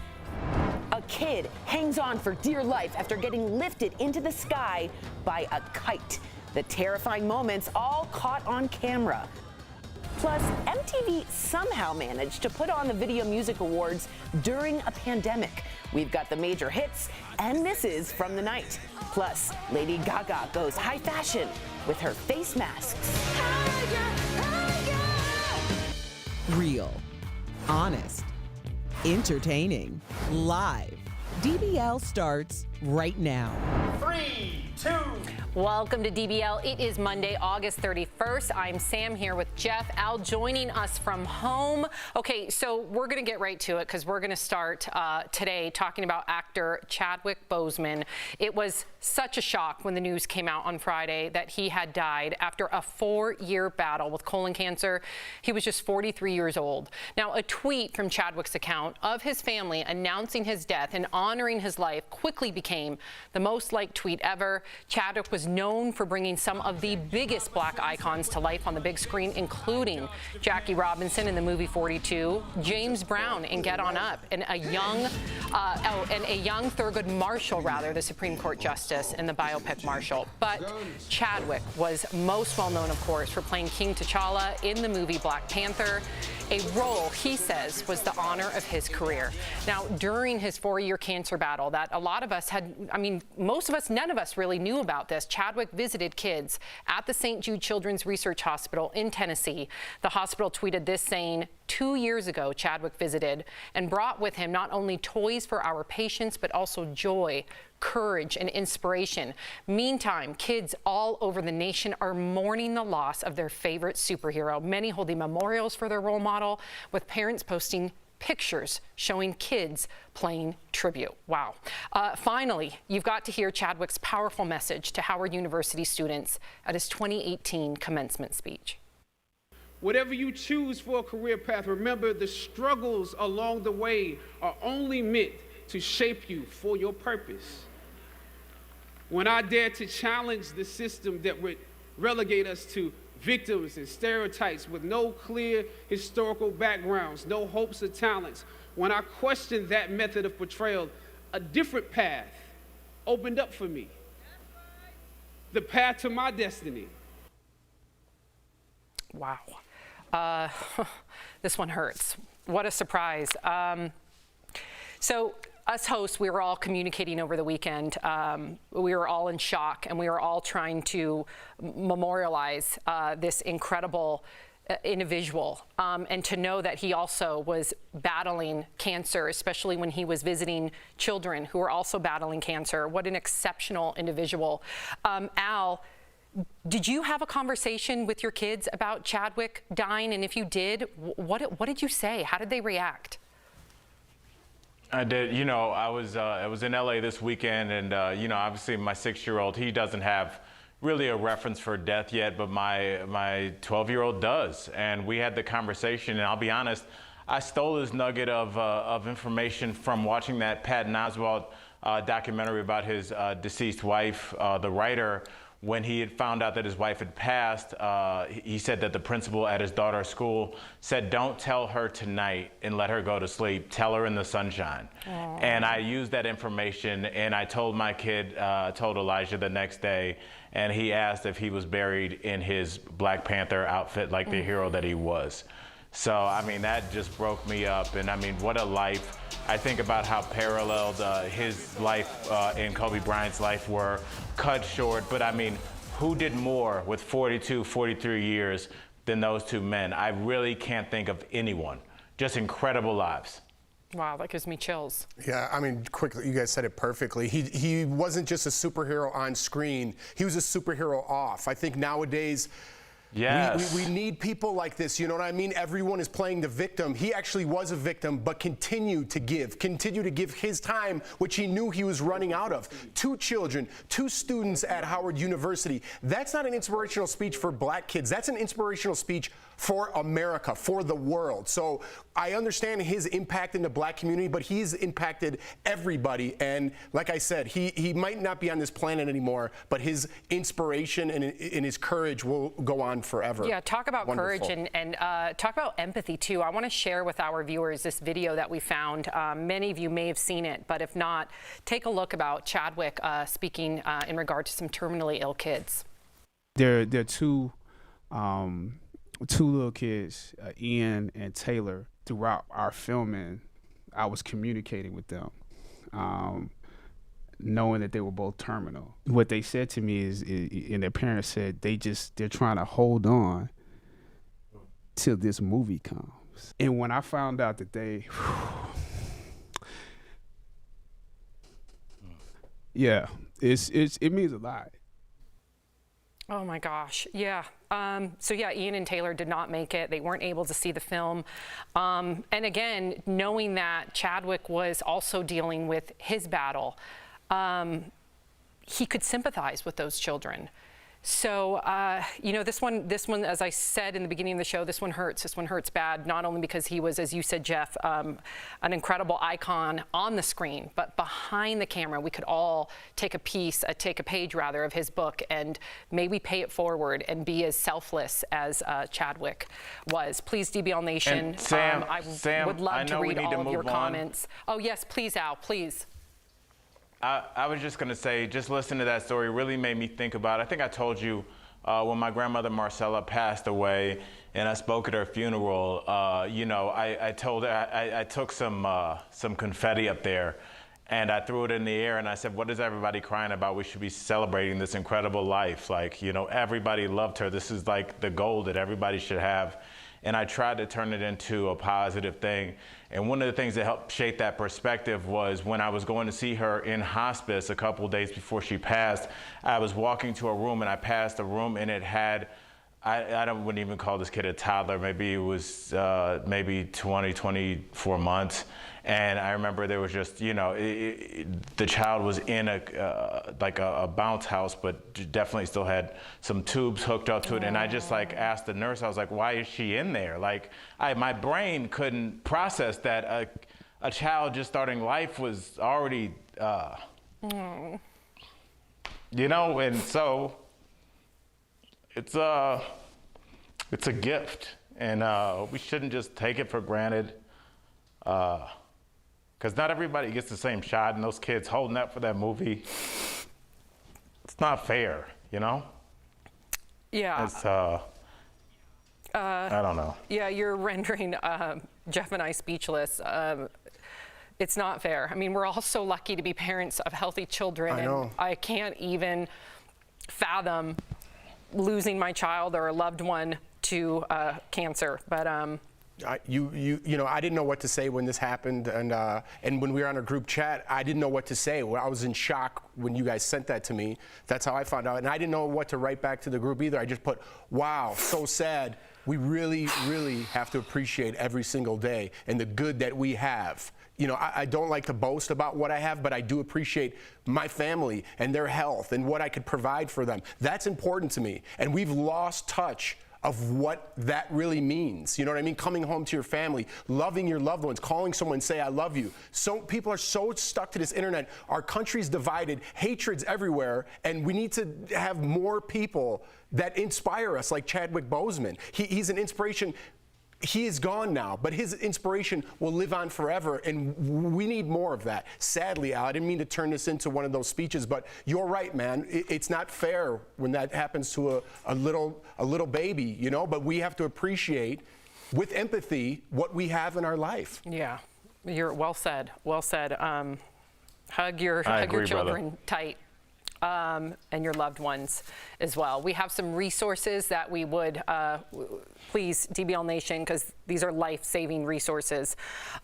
A kid hangs on for dear life after getting lifted into the sky by a kite. The terrifying moments all caught on camera. Plus, MTV somehow managed to put on the Video Music Awards during a pandemic. We've got the major hits and misses from the night. Plus, Lady Gaga goes high fashion with her face masks. Real, honest, entertaining, live. DBL starts right now. 3, 2. Welcome to DBL. It is Monday, August 31st. I'm Sam here with Jeff. Al joining us from home. Okay, so we're going to get right to it because we're going to start today talking about actor Chadwick Boseman. It was such a shock when the news came out on Friday that he had died after a 4-year battle with colon cancer. He was just 43 years old. Now, a tweet from Chadwick's account of his family announcing his death and honoring his life quickly became the most liked tweet ever. Chadwick was known for bringing some of the biggest black icons to life on the big screen, including Jackie Robinson in the movie 42, James Brown in Get On Up, and a young Thurgood Marshall, the Supreme Court Justice in the biopic Marshall. But Chadwick was most well known, of course, for playing King T'Challa in the movie Black Panther, a role he says was the honor of his career. Now, during his 4-year cancer battle that a lot of us had, most of us, none of us really knew about this, Chadwick visited kids at the St. Jude Children's Research Hospital in Tennessee. The hospital tweeted this saying, 2 years ago, Chadwick visited and brought with him not only toys for our patients, but also joy, courage, and inspiration. Meantime, kids all over the nation are mourning the loss of their favorite superhero, many holding memorials for their role model, with parents posting pictures showing kids playing tribute. Wow. Finally, you've got to hear Chadwick's powerful message to Howard University students at his 2018 commencement speech. Whatever you choose for a career path, remember the struggles along the way are only meant to shape you for your purpose. When I dare to challenge the system that would relegate us to victims and stereotypes with no clear historical backgrounds, no hopes or talents, when I questioned that method of portrayal, a different path opened up for me. The path to my destiny. Wow. This one hurts. What a surprise. So us hosts, we were all communicating over the weekend. We were all in shock, and we were all trying to memorialize this incredible individual, and to know that he also was battling cancer, especially when he was visiting children who were also battling cancer. What an exceptional individual. Al, did you have a conversation with your kids about Chadwick dying? And if you did, what did you say? How did they react? I did. You know, I was in LA this weekend, and you know, obviously my 6-year-old, he doesn't have really a reference for death yet, but my 12-year-old does. And we had the conversation, and I'll be honest, I stole this nugget of information from watching that Patton Oswalt documentary about his deceased wife. The writer, when he had found out that his wife had passed, he said that the principal at his daughter's school said, "Don't tell her tonight and let her go to sleep. Tell her in the sunshine." Aww. And I used that information, and I told my kid, told Elijah the next day, and he asked if he was buried in his Black Panther outfit like the hero that he was. So, I mean, that just broke me up. And I mean, what a life. I think about how paralleled his life and Kobe Bryant's life were cut short. But I mean, who did more with 42, 43 years than those two men? I really can't think of anyone. Just incredible lives. Wow, that gives me chills. Yeah, I mean, quickly, you guys said it perfectly. He wasn't just a superhero on screen. He was a superhero off. I think nowadays, yes, we need people like this. You know what I mean? Everyone is playing the victim. He actually was a victim, but continued to give his time, which he knew he was running out of. 2 children, 2 students at Howard University. That's not an inspirational speech for Black kids. That's an inspirational speech for America, for the world. So I understand his impact in the Black community, but he's impacted everybody. And like I said, he might not be on this planet anymore, but his inspiration and his courage will go on forever. Yeah, talk about Wonderful. courage and talk about empathy too. I want to share with our viewers this video that we found. Many of you may have seen it, but if not, take a look about Chadwick speaking in regard to some terminally ill kids. There are two little kids, Ian and Taylor. Throughout our filming, I was communicating with them, knowing that they were both terminal. What they said to me is and their parents said, they're trying to hold on till this movie comes. And when I found out that yeah, it means a lot. Oh my gosh, yeah. So yeah, Ian and Taylor did not make it. They weren't able to see the film. And again, knowing that Chadwick was also dealing with his battle, he could sympathize with those children. So, you know, this one, as I said in the beginning of the show, this one hurts. This one hurts bad, not only because he was, as you said, Jeff, an incredible icon on the screen, but behind the camera, we could all take a page rather, of his book and maybe pay it forward and be as selfless as Chadwick was. Please, DBL Nation, And Sam, I would love to read all of your comments. Oh, yes, please, Al, please. I was just going to say, just listening to that story really made me think about, I think I told you when my grandmother Marcella passed away and I spoke at her funeral, you know, I told her, I took some confetti up there and I threw it in the air and I said, what is everybody crying about? We should be celebrating this incredible life. Like, you know, everybody loved her. This is like the goal that everybody should have. And I tried to turn it into a positive thing. And one of the things that helped shape that perspective was when I was going to see her in hospice a couple of days before she passed, I was walking to a room and I passed a room and it had wouldn't even call this kid a toddler. Maybe it was maybe 24 months. And I remember there was just, you know, the child was in like a bounce house, but definitely still had some tubes hooked up to it. And I just like asked the nurse, I was like, why is she in there? Like, my brain couldn't process that a child just starting life was already, you know, and so it's a gift, and we shouldn't just take it for granted. Because not everybody gets the same shot, and those kids holding up for that movie, it's not fair, you know? Yeah. It's, I don't know. Yeah, you're rendering Jeff and I speechless. It's not fair. I mean, we're all so lucky to be parents of healthy children. I know. And I can't even fathom losing my child or a loved one to cancer. But you know, I didn't know what to say when this happened, and when we were on a group chat, I didn't know what to say. I was in shock when you guys sent that to me. That's how I found out, and I didn't know what to write back to the group either. I just put, wow, so sad. We really, really have to appreciate every single day and the good that we have. You know, I don't like to boast about what I have, but I do appreciate my family and their health and what I could provide for them. That's important to me, and we've lost touch of what that really means. You know what I mean? Coming home to your family, loving your loved ones, calling someone, say, I love you. So people are so stuck to this internet. Our country's divided, hatred's everywhere, and we need to have more people that inspire us, like Chadwick Boseman. He's an inspiration. He is gone now, but his inspiration will live on forever, and we need more of that. Sadly, Al, I didn't mean to turn this into one of those speeches, but you're right, man. It's not fair when that happens to a little baby, you know, but we have to appreciate, with empathy, what we have in our life. yeah, you're well said. Well said. Hug your children tight. And your loved ones as well. We have some resources that we would please, DBL Nation, because these are life-saving resources.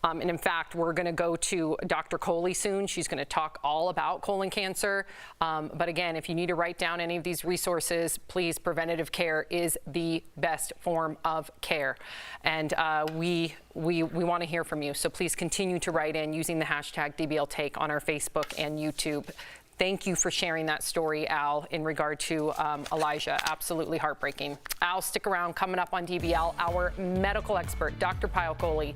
And in fact, we're going to go to Dr. Coley soon. She's going to talk all about colon cancer. But again, if you need to write down any of these resources, please, preventative care is the best form of care. And we want to hear from you. So please continue to write in using the hashtag DBL Take on our Facebook and YouTube. Thank you for sharing that story, Al, in regard to Elijah. Absolutely heartbreaking. Al, stick around. Coming up on DBL, our medical expert, Dr. Pyle Coley,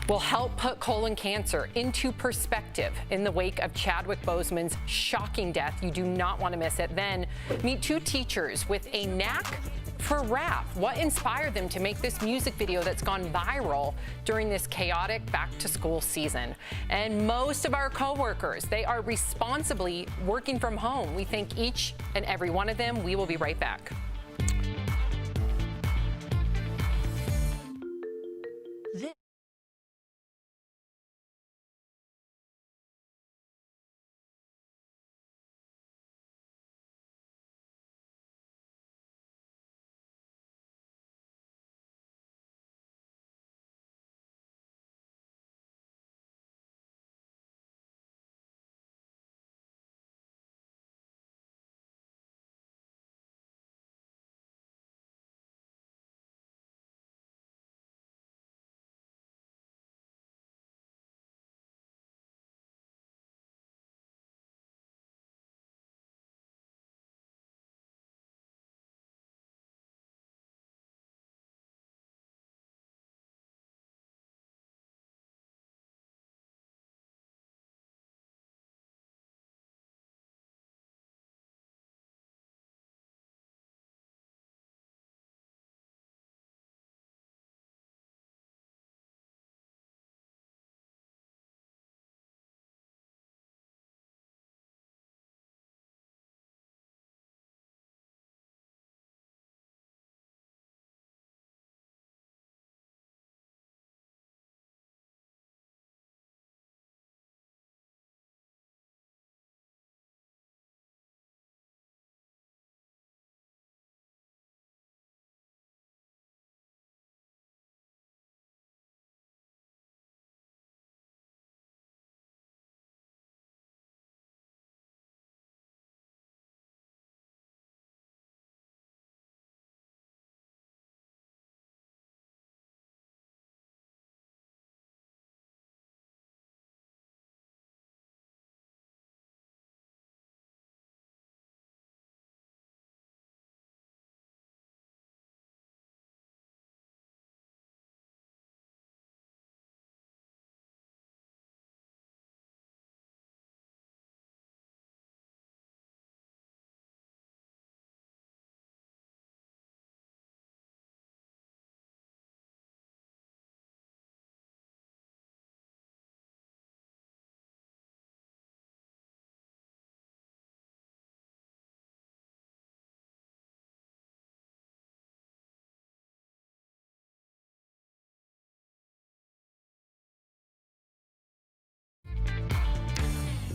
will help put colon cancer into perspective in the wake of Chadwick Boseman's shocking death. You do not want to miss it. Then meet two teachers with a knack for rap. What inspired them to make this music video that's gone viral during this chaotic back-to-school season? And most of our coworkers, they are responsibly working from home. We thank each and every one of them. We will be right back.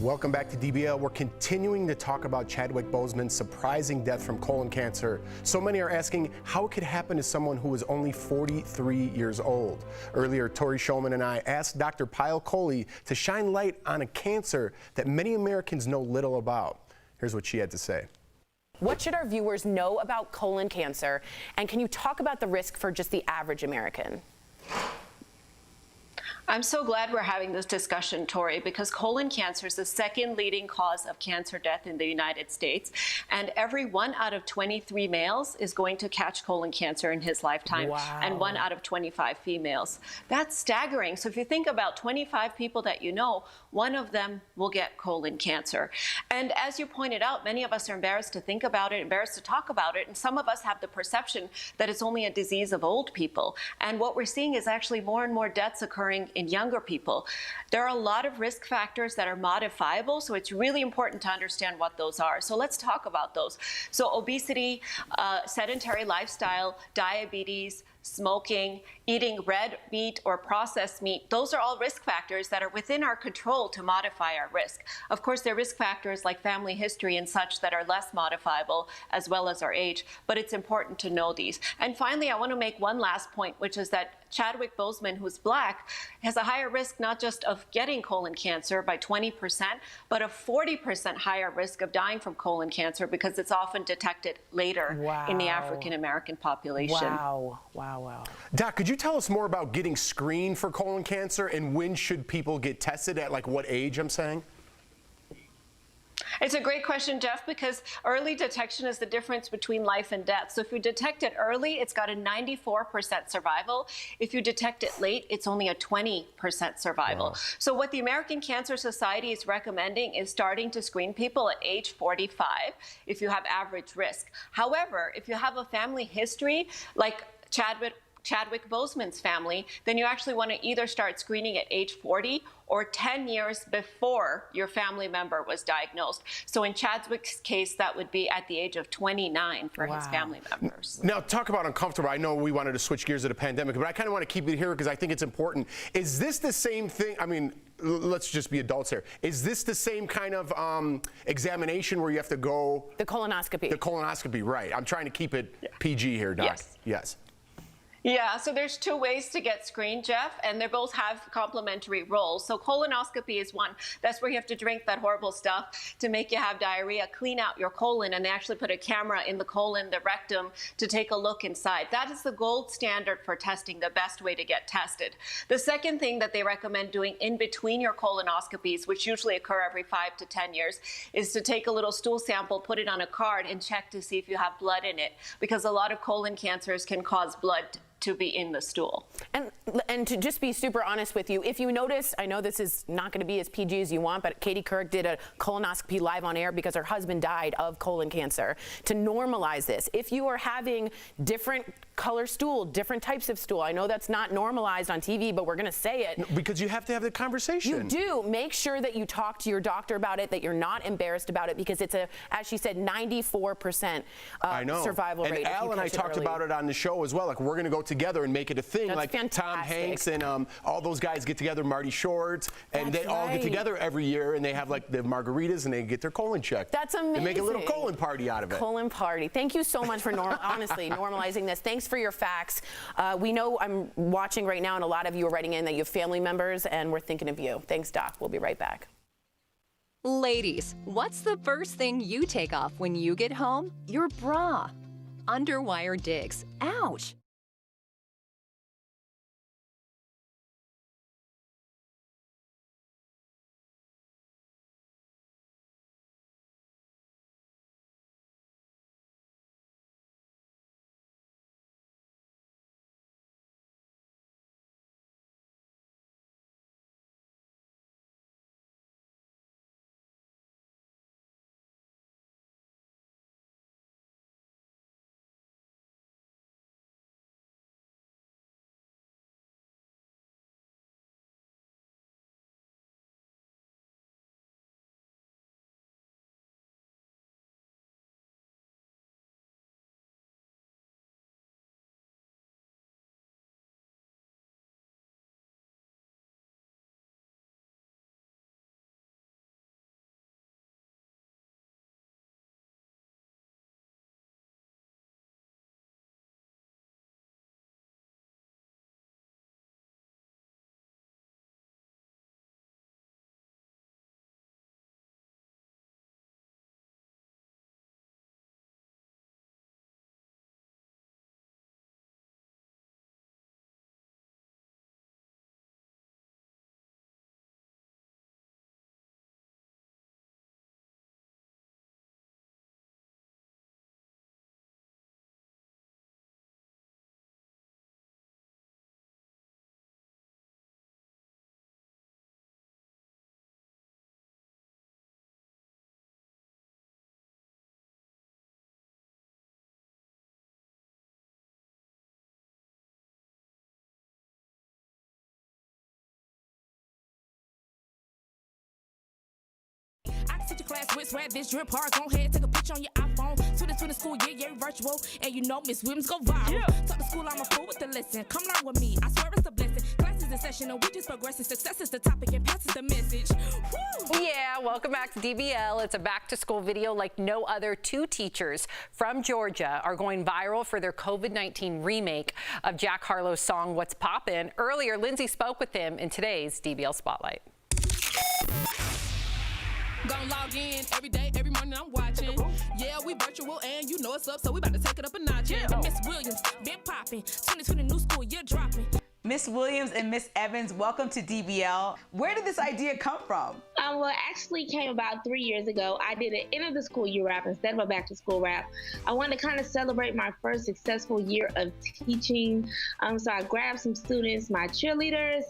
Welcome back to DBL. We're continuing to talk about Chadwick Boseman's surprising death from colon cancer. So many are asking how it could happen to someone who was only 43 years old. Earlier, Tori Shulman and I asked Dr. Pyle Coley to shine light on a cancer that many Americans know little about. Here's what she had to say. What should our viewers know about colon cancer? And can you talk about the risk for just the average American? I'm so glad we're having this discussion, Tori, because colon cancer is the second leading cause of cancer death in the United States. And every 1 out of 23 males is going to catch colon cancer in his lifetime, and 1 out of 25 females. That's staggering. So if you think about 25 people that you know, 1 of them will get colon cancer. And as you pointed out, many of us are embarrassed to think about it, embarrassed to talk about it, and some of us have the perception that it's only a disease of old people. And what we're seeing is actually more and more deaths occurring in younger people. There are a lot of risk factors that are modifiable, so it's really important to understand what those are. So let's talk about those. So obesity, sedentary lifestyle, diabetes, smoking, eating red meat or processed meat, those are all risk factors that are within our control to modify our risk. Of course, there are risk factors like family history and such that are less modifiable, as well as our age, but it's important to know these. And finally, I want to make one last point, which is that Chadwick Boseman, who's Black, has a higher risk not just of getting colon cancer by 20%, but a 40% higher risk of dying from colon cancer because it's often detected later in the African American population. Wow. Doc, could you tell us more about getting screened for colon cancer and when should people get tested, at like what age, I'm saying? It's a great question, Jeff, because early detection is the difference between life and death. So if you detect it early, it's got a 94% survival. If you detect it late, it's only a 20% survival. Wow. So what the American Cancer Society is recommending is starting to screen people at age 45 if you have average risk. However, if you have a family history like Chadwick Boseman's family, then you actually want to either start screening at age 40 or 10 years before your family member was diagnosed. So in Chadwick's case, that would be at the age of 29 for his family members. Now, talk about uncomfortable. I know we wanted to switch gears to the pandemic, but I kind of want to keep it here because I think it's important. Is this the same thing? I mean, let's just be adults here. Is this the same kind of examination where you have to go? The colonoscopy. The colonoscopy, right. I'm trying to keep it PG here, Doc. Yes. Yeah, so there's 2 ways to get screened, Jeff, and they both have complementary roles. So colonoscopy is one. That's where you have to drink that horrible stuff to make you have diarrhea, clean out your colon, and they actually put a camera in the colon, the rectum, to take a look inside. That is the gold standard for testing, the best way to get tested. The second thing that they recommend doing in between your colonoscopies, which usually occur every 5 to 10 years, is to take a little stool sample, put it on a card, and check to see if you have blood in it, because a lot of colon cancers can cause blood to be in the stool. And to just be super honest with you, if you notice, I know this is not going to be as PG as you want, but Katie Couric did a colonoscopy live on air because her husband died of colon cancer. To normalize this, if you are having different color stool, different types of stool, I know that's not normalized on TV, but we're going to say it. No, because you have to have the conversation. You do. Make sure that you talk to your doctor about it, that you're not embarrassed about it, because it's a, as she said, 94% survival rate. And Al and I talked about it on the show as well. Like, we're going to go together and make it a thing. That's like fantastic. Tom Hanks and all those guys get together, Marty Short, and they all get together every year and they have like the margaritas and they get their colon checked. That's amazing. They make a little colon party out of it. Colon party. Thank you so much for honestly normalizing this. Thanks for your facts. We know I'm watching right now, and a lot of you are writing in that you have family members, and we're thinking of you. Thanks, Doc. We'll be right back. Ladies, what's the first thing you take off when you get home? Your bra. Underwire digs. Ouch. teacher class with swag, this drip hard. Go ahead, take a picture on your iPhone. Students to the school, yeah, virtual. And you know Miss Williams go viral. Talk to school, I'm a fool with the lesson. Come learn with me, I swear it's a blessing. Class is in session and we just progressing. Success is the topic and passes the message. Woo! Yeah, welcome back to DBL. It's a back-to-school video like no other. Two teachers from Georgia are going viral for their COVID-19 remake of Jack Harlow's song, What's Poppin'. Earlier, Lindsay spoke with them in today's DBL Spotlight. Gonna log in every day, every morning I'm watching. Yeah, we virtual and you know it's up, so we about to take it up a notch. Yeah, Miss Williams, been popping. 2020 new school, you're dropping. Miss Williams and Miss Evans, welcome to DBL. Where did this idea come from? Well, it actually came about 3 years ago. I did an end of the school year rap instead of a back to school rap. I wanted to kind of celebrate my first successful year of teaching. So I grabbed some students, my cheerleaders,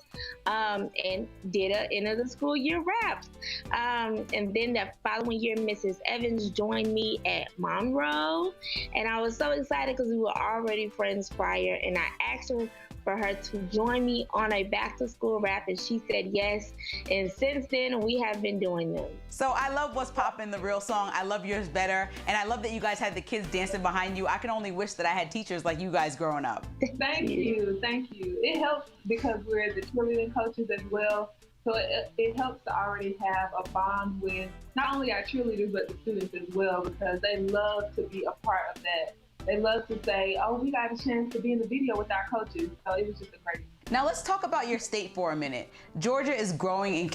and did an end of the school year rap. And then the following year, Mrs. Evans joined me at Monroe. And I was so excited because we were already friends prior. And I asked her for her to join me on a back to school rap, and she said yes. And since then, we have been doing them. So I love What's Poppin', the real song. I love yours better. And I love that you guys had the kids dancing behind you. I can only wish that I had teachers like you guys growing up. Thank you. It helps because we're the cheerleading coaches as well. So it helps to already have a bond with not only our cheerleaders, but the students as well, because they love to be a part of that. They love to say, oh, we got a chance to be in the video with our coaches. So it was just a great. Now let's talk about your state for a minute. Georgia is growing in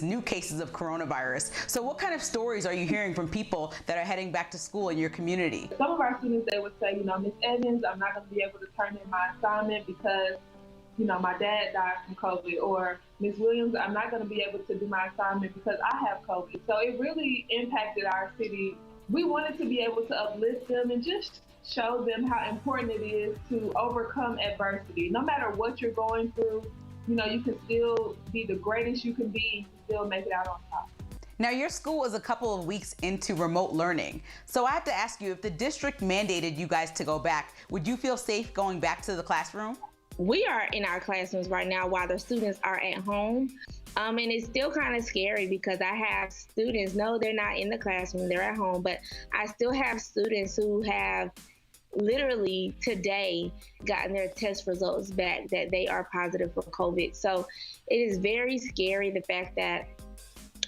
new cases of coronavirus. So what kind of stories are you hearing from people that are heading back to school in your community? Some of our students, they would say, Miss Evans, I'm not going to be able to turn in my assignment because, my dad died from COVID. Or Ms. Williams, I'm not going to be able to do my assignment because I have COVID. So it really impacted our city. We wanted to be able to uplift them and just show them how important it is to overcome adversity. No matter what you're going through, you can still be the greatest you can be and still make it out on top. Now, your school is a couple of weeks into remote learning. So I have to ask you, if the district mandated you guys to go back, would you feel safe going back to the classroom? We are in our classrooms right now while the students are at home. And it's still kind of scary because I have students, no, they're not in the classroom, they're at home, but I still have students who have literally today gotten their test results back that they are positive for COVID. So it is very scary, the fact that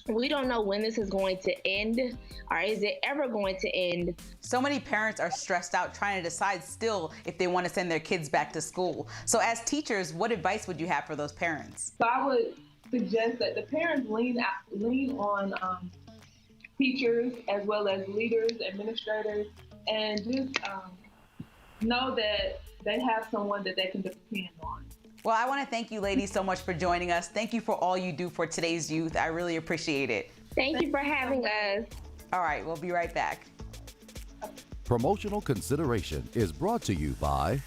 we don't know when this is going to end, or is it ever going to end. So many parents are stressed out trying to decide still if they want to send their kids back to school. So as teachers, what advice would you have for those parents? So I would suggest that the parents lean on teachers as well as leaders, administrators, and just know that they have someone that they can depend on. Well, I want to thank you ladies so much for joining us. Thank you for all you do for today's youth. I really appreciate it. Thank you for having us. All right, we'll be right back. Promotional consideration is brought to you by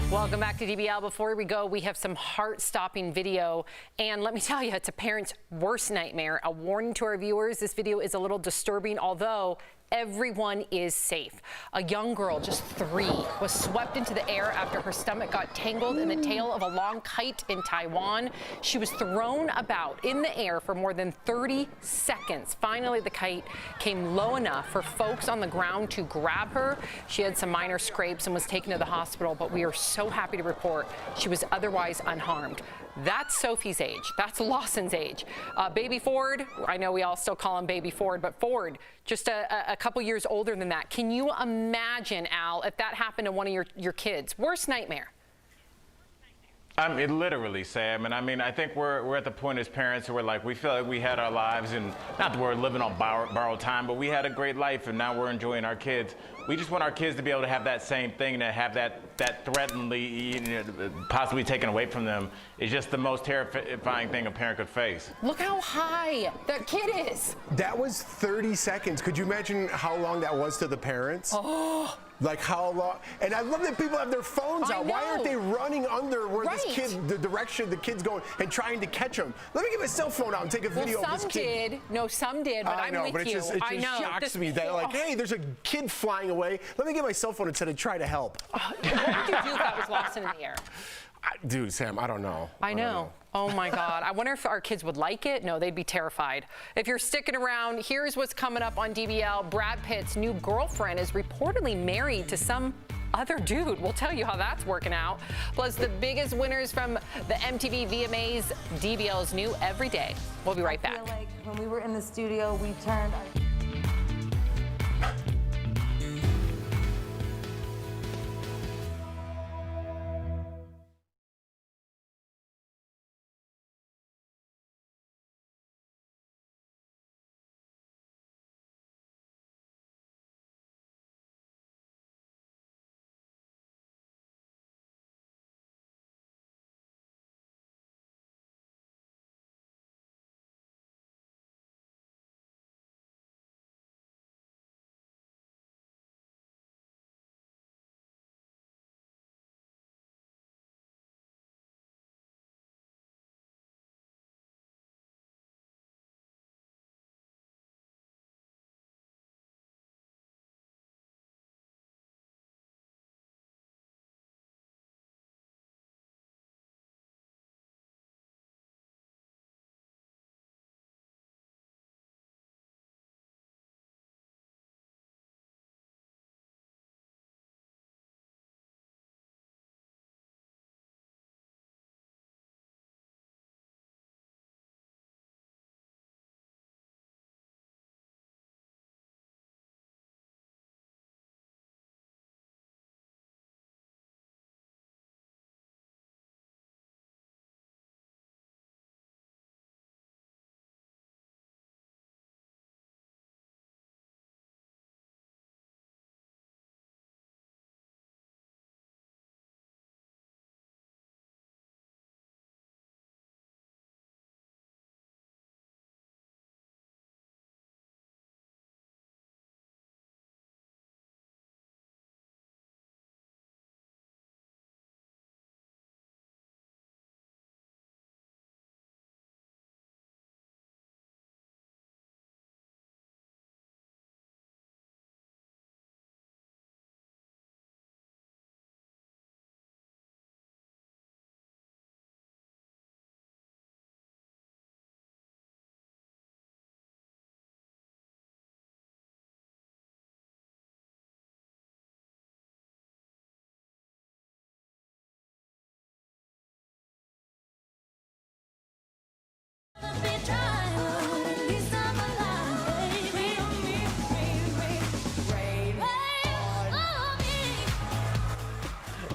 Welcome back to DBL. Before we go, we have some heart-stopping video, and let me tell you, it's a parent's worst nightmare. A warning to our viewers, this video is a little disturbing, although everyone is safe. A young girl, just 3, was swept into the air after her stomach got tangled in the tail of a long kite in Taiwan. She was thrown about in the air for more than 30 seconds. Finally, the kite came low enough for folks on the ground to grab her. She had some minor scrapes and was taken to the hospital, but we are so happy to report she was otherwise unharmed. That's Sophie's age. That's Lawson's age. Baby Ford, I know we all still call him Baby Ford, but Ford, just a couple years older than that. Can you imagine, Al, if that happened to one of your kids? Worst nightmare. Literally, Sam, and I mean, I think we're at the point as parents where we feel like we had our lives, and not that we're living on borrowed time, but we had a great life, and now we're enjoying our kids. We just want our kids to be able to have that same thing, to have that threateningly, possibly taken away from them. Is just the most terrifying thing a parent could face. Look how high that kid is. That was 30 seconds. Could you imagine how long that was to the parents? Oh. Like how long? And I love that people have their phones out. Why aren't they running under where this kid, the direction the kid's going, and trying to catch him? Let me get my cell phone out and take a video of this kid. Some did, but I know, I'm but with it you. just shocks me that hey, there's a kid flying away. Let me get my cell phone instead of try to help. What would you do if that was Lawson in the air? Dude, Sam, I don't know. I know. Oh my God. I wonder if our kids would like it. No, they'd be terrified. If you're sticking around, here's what's coming up on DBL. Brad Pitt's new girlfriend is reportedly married to some other dude. We'll tell you how that's working out. Plus, the biggest winners from the MTV VMAs. DBL is new every day. We'll be right back. I feel like when we were in the studio, we turned our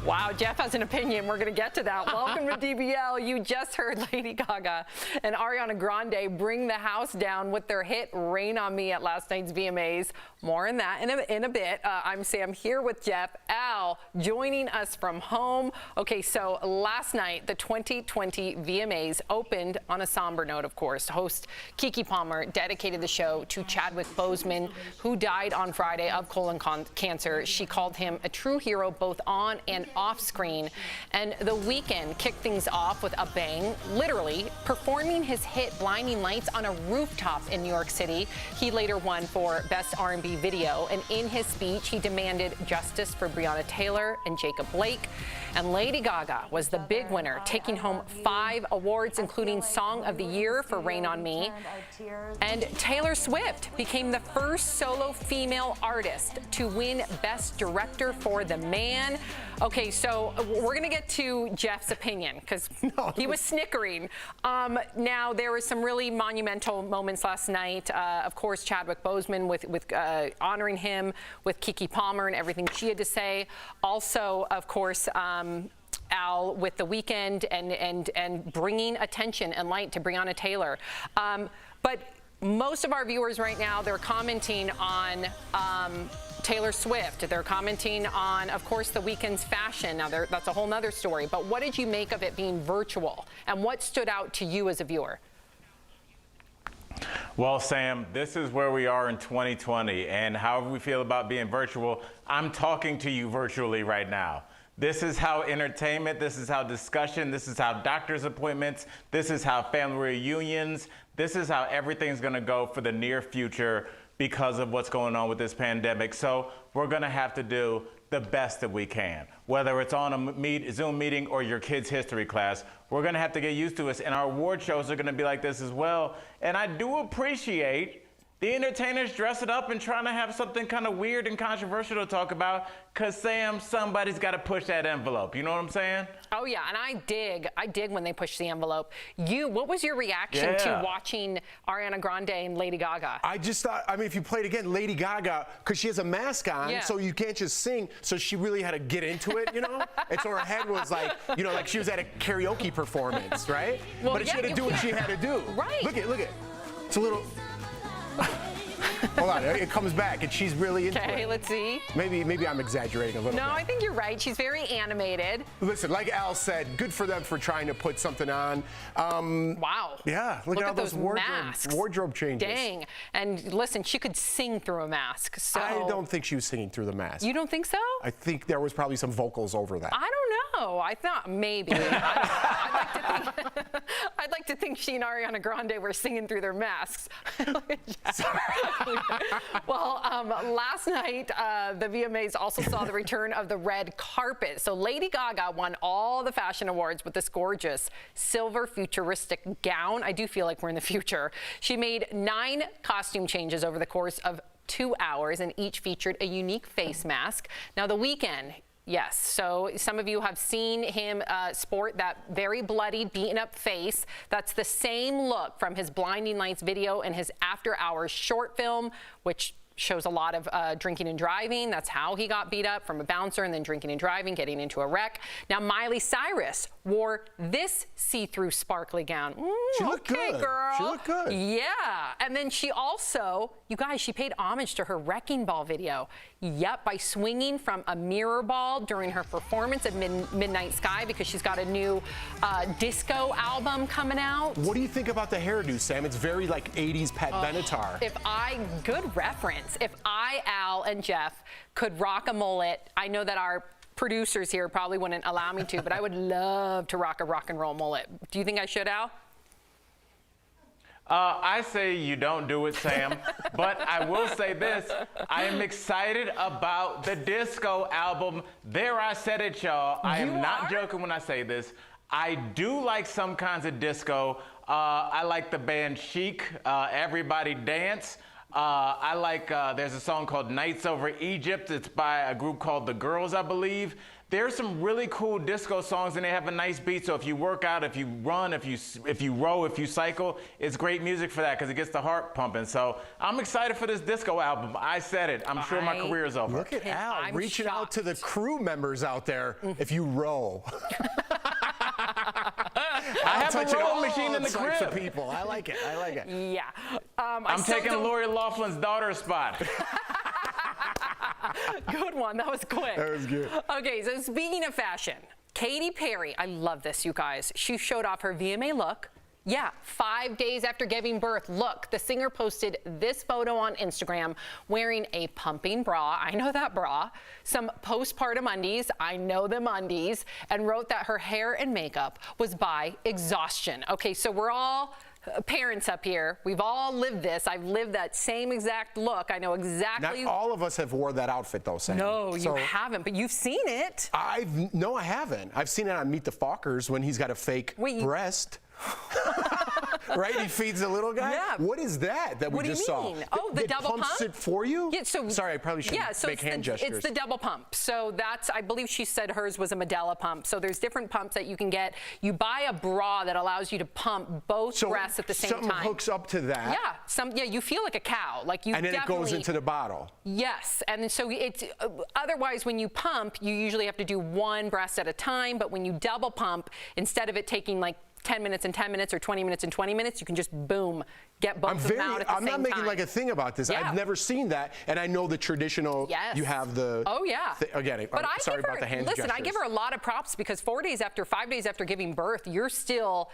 Wow, Jeff has an opinion. We're going to get to that. Welcome to DBL. You just heard Lady Gaga and Ariana Grande bring the house down with their hit Rain on Me at last night's VMAs. More on that in a bit. I'm Sam here with Jeff. Al joining us from home. Okay, so last night, the 2020 VMAs opened on a somber note, of course. Host Keke Palmer dedicated the show to Chadwick Boseman, who died on Friday of colon cancer. She called him a true hero both on and off screen. And The Weeknd kicked things off with a bang, literally performing his hit Blinding Lights on a rooftop in New York City. He later won for Best R&B Video, and in his speech, he demanded justice for Breonna Taylor and Jacob Blake. And Lady Gaga was the big winner, taking home 5 awards, including Song of the Year for Rain on Me. And Taylor Swift became the first solo female artist to win Best Director for The Man. Okay, so we're going to get to Jeff's opinion because he was snickering. Now, there were some really monumental moments last night. Of course, Chadwick Boseman with honoring him with Keke Palmer and everything she had to say. Also, of course, Al with The Weeknd and bringing attention and light to Breonna Taylor. But most of our viewers right now, they're commenting on Taylor Swift. They're commenting on, of course, The Weeknd's fashion. Now, that's a whole nother story. But what did you make of it being virtual? And what stood out to you as a viewer? Well, Sam, this is where we are in 2020. And however we feel about being virtual, I'm talking to you virtually right now. This is how entertainment, this is how discussion, this is how doctor's appointments, this is how family reunions, this is how everything's going to go for the near future because of what's going on with this pandemic. So we're going to have to do the best that we can. Whether it's on a Zoom meeting or your kid's history class, we're going to have to get used to it. And our award shows are going to be like this as well. And I do appreciate the entertainers dressing up and trying to have something kind of weird and controversial to talk about, because, Sam, somebody's got to push that envelope. You know what I'm saying? Oh, yeah, and I dig when they push the envelope. What was your reaction to watching Ariana Grande and Lady Gaga? I just thought, I mean, if you played again, Lady Gaga, because she has a mask on, so you can't just sing, so she really had to get into it, you know? And so her head was like, you know, like she was at a karaoke performance, right? Well, but she had to do what she had to do. Right. Look at. It's a little... Hold on, it comes back, and she's really into it. Okay, let's see. Maybe I'm exaggerating a little bit. No, I think you're right. She's very animated. Listen, like Al said, good for them for trying to put something on. Wow. Yeah, look at all those masks. wardrobe changes. Dang. And listen, she could sing through a mask. So I don't think she was singing through the mask. You don't think so? I think there was probably some vocals over that. I don't know. I thought maybe. I'd like to think she and Ariana Grande were singing through their masks. Well, last night, the VMAs also saw the return of the red carpet. So Lady Gaga won all the fashion awards with this gorgeous silver futuristic gown. I do feel like we're in the future. She made 9 costume changes over the course of 2 hours, and each featured a unique face mask. Now, The Weeknd, yes, so some of you have seen him sport that very bloody, beaten up face. That's the same look from his Blinding Lights video and his After Hours short film, which shows a lot of drinking and driving. That's how he got beat up, from a bouncer and then drinking and driving, getting into a wreck. Now, Miley Cyrus wore this see-through sparkly gown. She looked good. Girl. She looked good. Yeah, and then she also, you guys, she paid homage to her Wrecking Ball video. Yep, by swinging from a mirror ball during her performance at Midnight Sky, because she's got a new disco album coming out. What do you think about the hairdo, Sam? It's very like 80s Pat Benatar. Good reference. If I, Al, and Jeff could rock a mullet, I know that our producers here probably wouldn't allow me to, but I would love to rock a rock and roll mullet. Do you think I should, Al? I say you don't do it, Sam, but I will say this. I am excited about the disco album. There, I said it, y'all. I am not joking when I say this. I do like some kinds of disco. I like the band Chic, Everybody Dance. I like, there's a song called Nights Over Egypt. It's by a group called The Girls, I believe. There's some really cool disco songs, and they have a nice beat. So if you work out, if you run, if you row, if you cycle, it's great music for that because it gets the heart pumping. So I'm excited for this disco album. I said it. I'm sure my career is over. Look at Al reaching out to the crew members out there. If you row. I have a rowing machine in the crib. For people. I like it. I like it. Yeah. I'm taking Lori Loughlin's daughter's spot. Good one. That was quick. That was good. Okay, so speaking of fashion, Katy Perry, I love this, you guys. She showed off her VMA look Yeah, 5 days after giving birth. Look, the singer posted this photo on Instagram wearing a pumping bra. I know that bra. Some postpartum undies. I know them undies. And wrote that her hair and makeup was by exhaustion. Okay, so we're all parents up here. We've all lived this. I've lived that same exact look. I know exactly. Not all of us have wore that outfit though, Sam. No, you haven't, but you've seen it. No, I haven't. I've seen it on Meet the Fockers when he's got a fake breast. Right? He feeds the little guy? Yeah. What is that we just saw? What do you mean? Oh, the double pump? It pumps it for you? Yeah, so, sorry, I probably shouldn't make hand gestures. It's the double pump. So that's, I believe she said hers was a Medela pump. So there's different pumps that you can get. You buy a bra that allows you to pump both breasts at the same time. Something hooks up to that? Yeah, you feel like a cow. Like you and then it goes into the bottle? Yes, and so it's, otherwise when you pump, you usually have to do one breast at a time, but when you double pump, instead of it taking like 10 minutes and 10 minutes or 20 minutes and 20 minutes, you can just boom, get both of them out at the same time. I'm not making like a thing about this. I've never seen that, and I know the traditional, you have the... Oh, yeah. Again, but sorry about the hand gestures. Listen, I give her a lot of props because 5 days after giving birth, you're still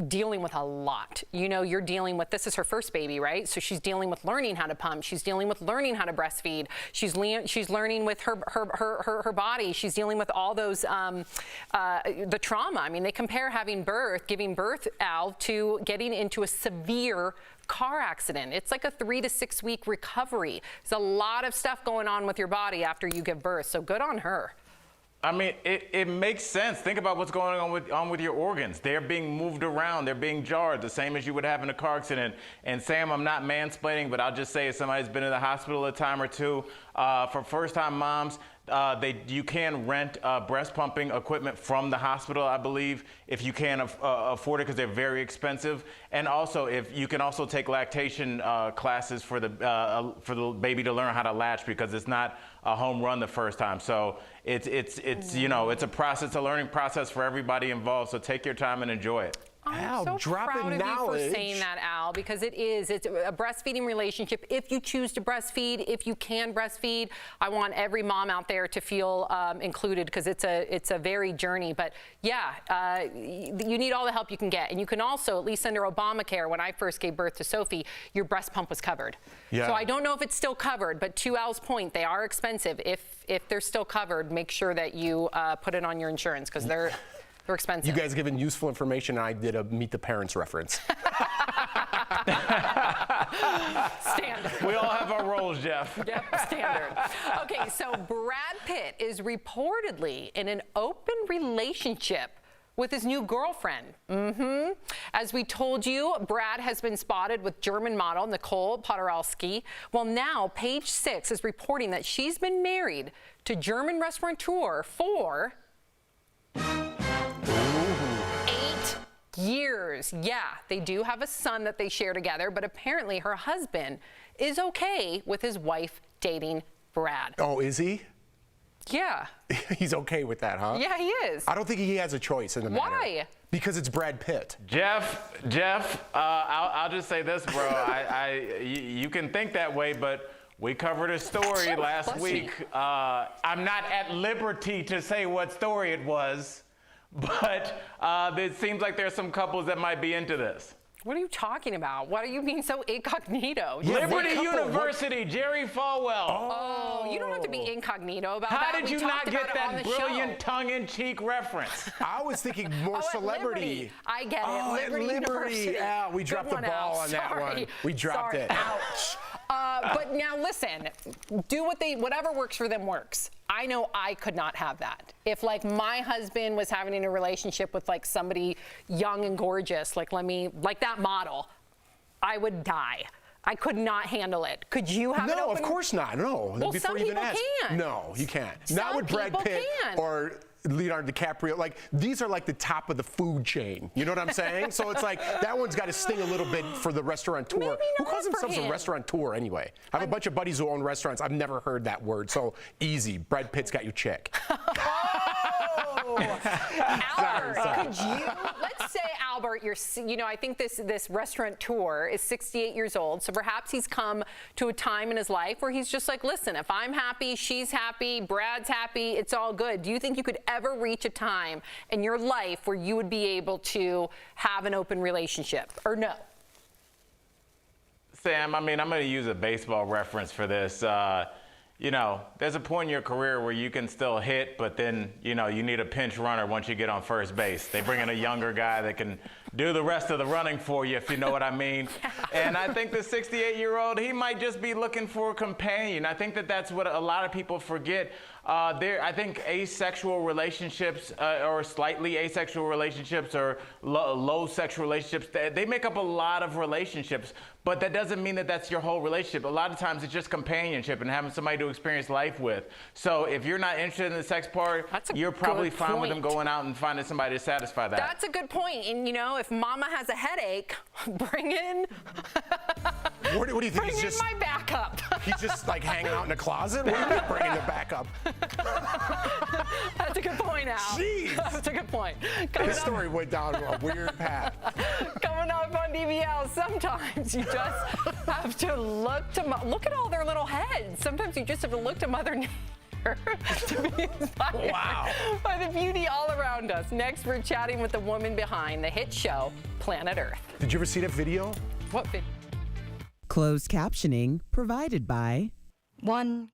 dealing with a lot. You know, you're dealing with, this is her first baby, right? So she's dealing with learning how to pump. She's dealing with learning how to breastfeed. She's learning with her body. She's dealing with all those, the trauma. I mean, they compare giving birth, Al, to getting into a severe car accident. It's like a 3 to 6 week recovery. There's a lot of stuff going on with your body after you give birth. So good on her. I mean, it makes sense. Think about what's going on with your organs. They're being moved around. They're being jarred, the same as you would have in a car accident. And Sam, I'm not mansplaining, but I'll just say if somebody's been in the hospital a time or two, for first-time moms, you can rent breast pumping equipment from the hospital, I believe, if you can afford it, because they're very expensive. And also, if you can also take lactation classes for the baby to learn how to latch, because it's not a home run the first time. So it's you know, it's a learning process for everybody involved. So take your time and enjoy it. I'm so proud of you for saying that, Al, because it's a breastfeeding relationship. If you choose to breastfeed, if you can breastfeed, I want every mom out there to feel included, because it's a varied journey. But yeah, you need all the help you can get. And you can also, at least under Obamacare, when I first gave birth to Sophie, your breast pump was covered. Yeah. So I don't know if it's still covered, but to Al's point, they are expensive. If they're still covered, make sure that you put it on your insurance, because they're expensive. You guys given useful information. I did a Meet the Parents reference. Standard. We all have our roles, Jeff. Yep, standard. Okay, so Brad Pitt is reportedly in an open relationship with his new girlfriend. As we told you, Brad has been spotted with German model Nicole Podorowski. Well, now Page Six is reporting that she's been married to German restaurateur for 8 years. Yeah, they do have a son that they share together, but apparently her husband is okay with his wife dating Brad. Oh, is he? Yeah. He's okay with that, huh? Yeah, he is. I don't think he has a choice in the matter. Why? Because it's Brad Pitt. Jeff, I'll just say this, bro. You can think that way, but we covered a story last week. I'm not at liberty to say what story it was, but it seems like there's some couples that might be into this. What are you talking about? What are you being so incognito? Liberty University, Jerry Falwell. Oh, you don't have to be incognito about that. How did you not get that brilliant tongue-in-cheek reference? I was thinking more celebrity. I get it. Liberty University. Yeah, we dropped the ball on that one. We dropped it. Ouch. But now listen, do whatever works for them works. I know I could not have that. If like my husband was having a relationship with like somebody young and gorgeous, like that model, I would die. I could not handle it. Could you have an open? No, of course not. No. Well, some people can. No, you can't. Not with Brad Pitt or Leonardo DiCaprio. Like, these are like the top of the food chain. You know what I'm saying? So it's like, that one's got to sting a little bit for the restaurateur. Maybe Who calls themselves him. a restaurateur anyway? I have a bunch of buddies who own restaurants. I've never heard that word. So easy. Brad Pitt's got your chick. Albert, sorry. could you, let's say Albert, I think this restaurateur is 68 years old, so perhaps he's come to a time in his life where he's just like, listen, if I'm happy, she's happy, Brad's happy, it's all good. Do you think you could ever reach a time in your life where you would be able to have an open relationship, or no? Sam, I mean, I'm going to use a baseball reference for this. There's a point in your career where you can still hit, but then, you need a pinch runner once you get on first base. They bring in a younger guy that can do the rest of the running for you, if you know what I mean. And I think the 68-year-old, he might just be looking for a companion. I think that's what a lot of people forget. I think asexual relationships or slightly asexual relationships or low sexual relationships, they make up a lot of relationships, but that doesn't mean that that's your whole relationship. A lot of times it's just companionship and having somebody to experience life with. So if you're not interested in the sex part, you're probably fine with them going out and finding somebody to satisfy that. That's a good point. And if mama has a headache, bring in What do you think? bring in my backup. He's just like hanging out in the closet? What do you mean bringing the backup? That's a good point, Al. Jeez. That's a good point. This story went down a weird path. Coming up on DBL, sometimes you just have to look at all their little heads. Sometimes you just have to look to Mother Nature to be inspired by the beauty all around us. Next, we're chatting with the woman behind the hit show, Planet Earth. Did you ever see that video? What video? Closed captioning provided by One.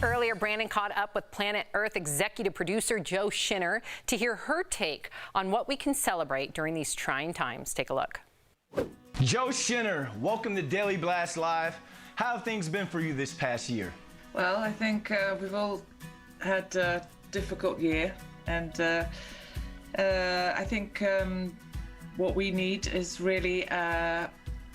Earlier, Brandon caught up with Planet Earth executive producer Joe Schinner to hear her take on what we can celebrate during these trying times. Take a look. Joe Schinner, welcome to Daily Blast Live. How have things been for you this past year? Well, I think we've all had a difficult year, and I think what we need is really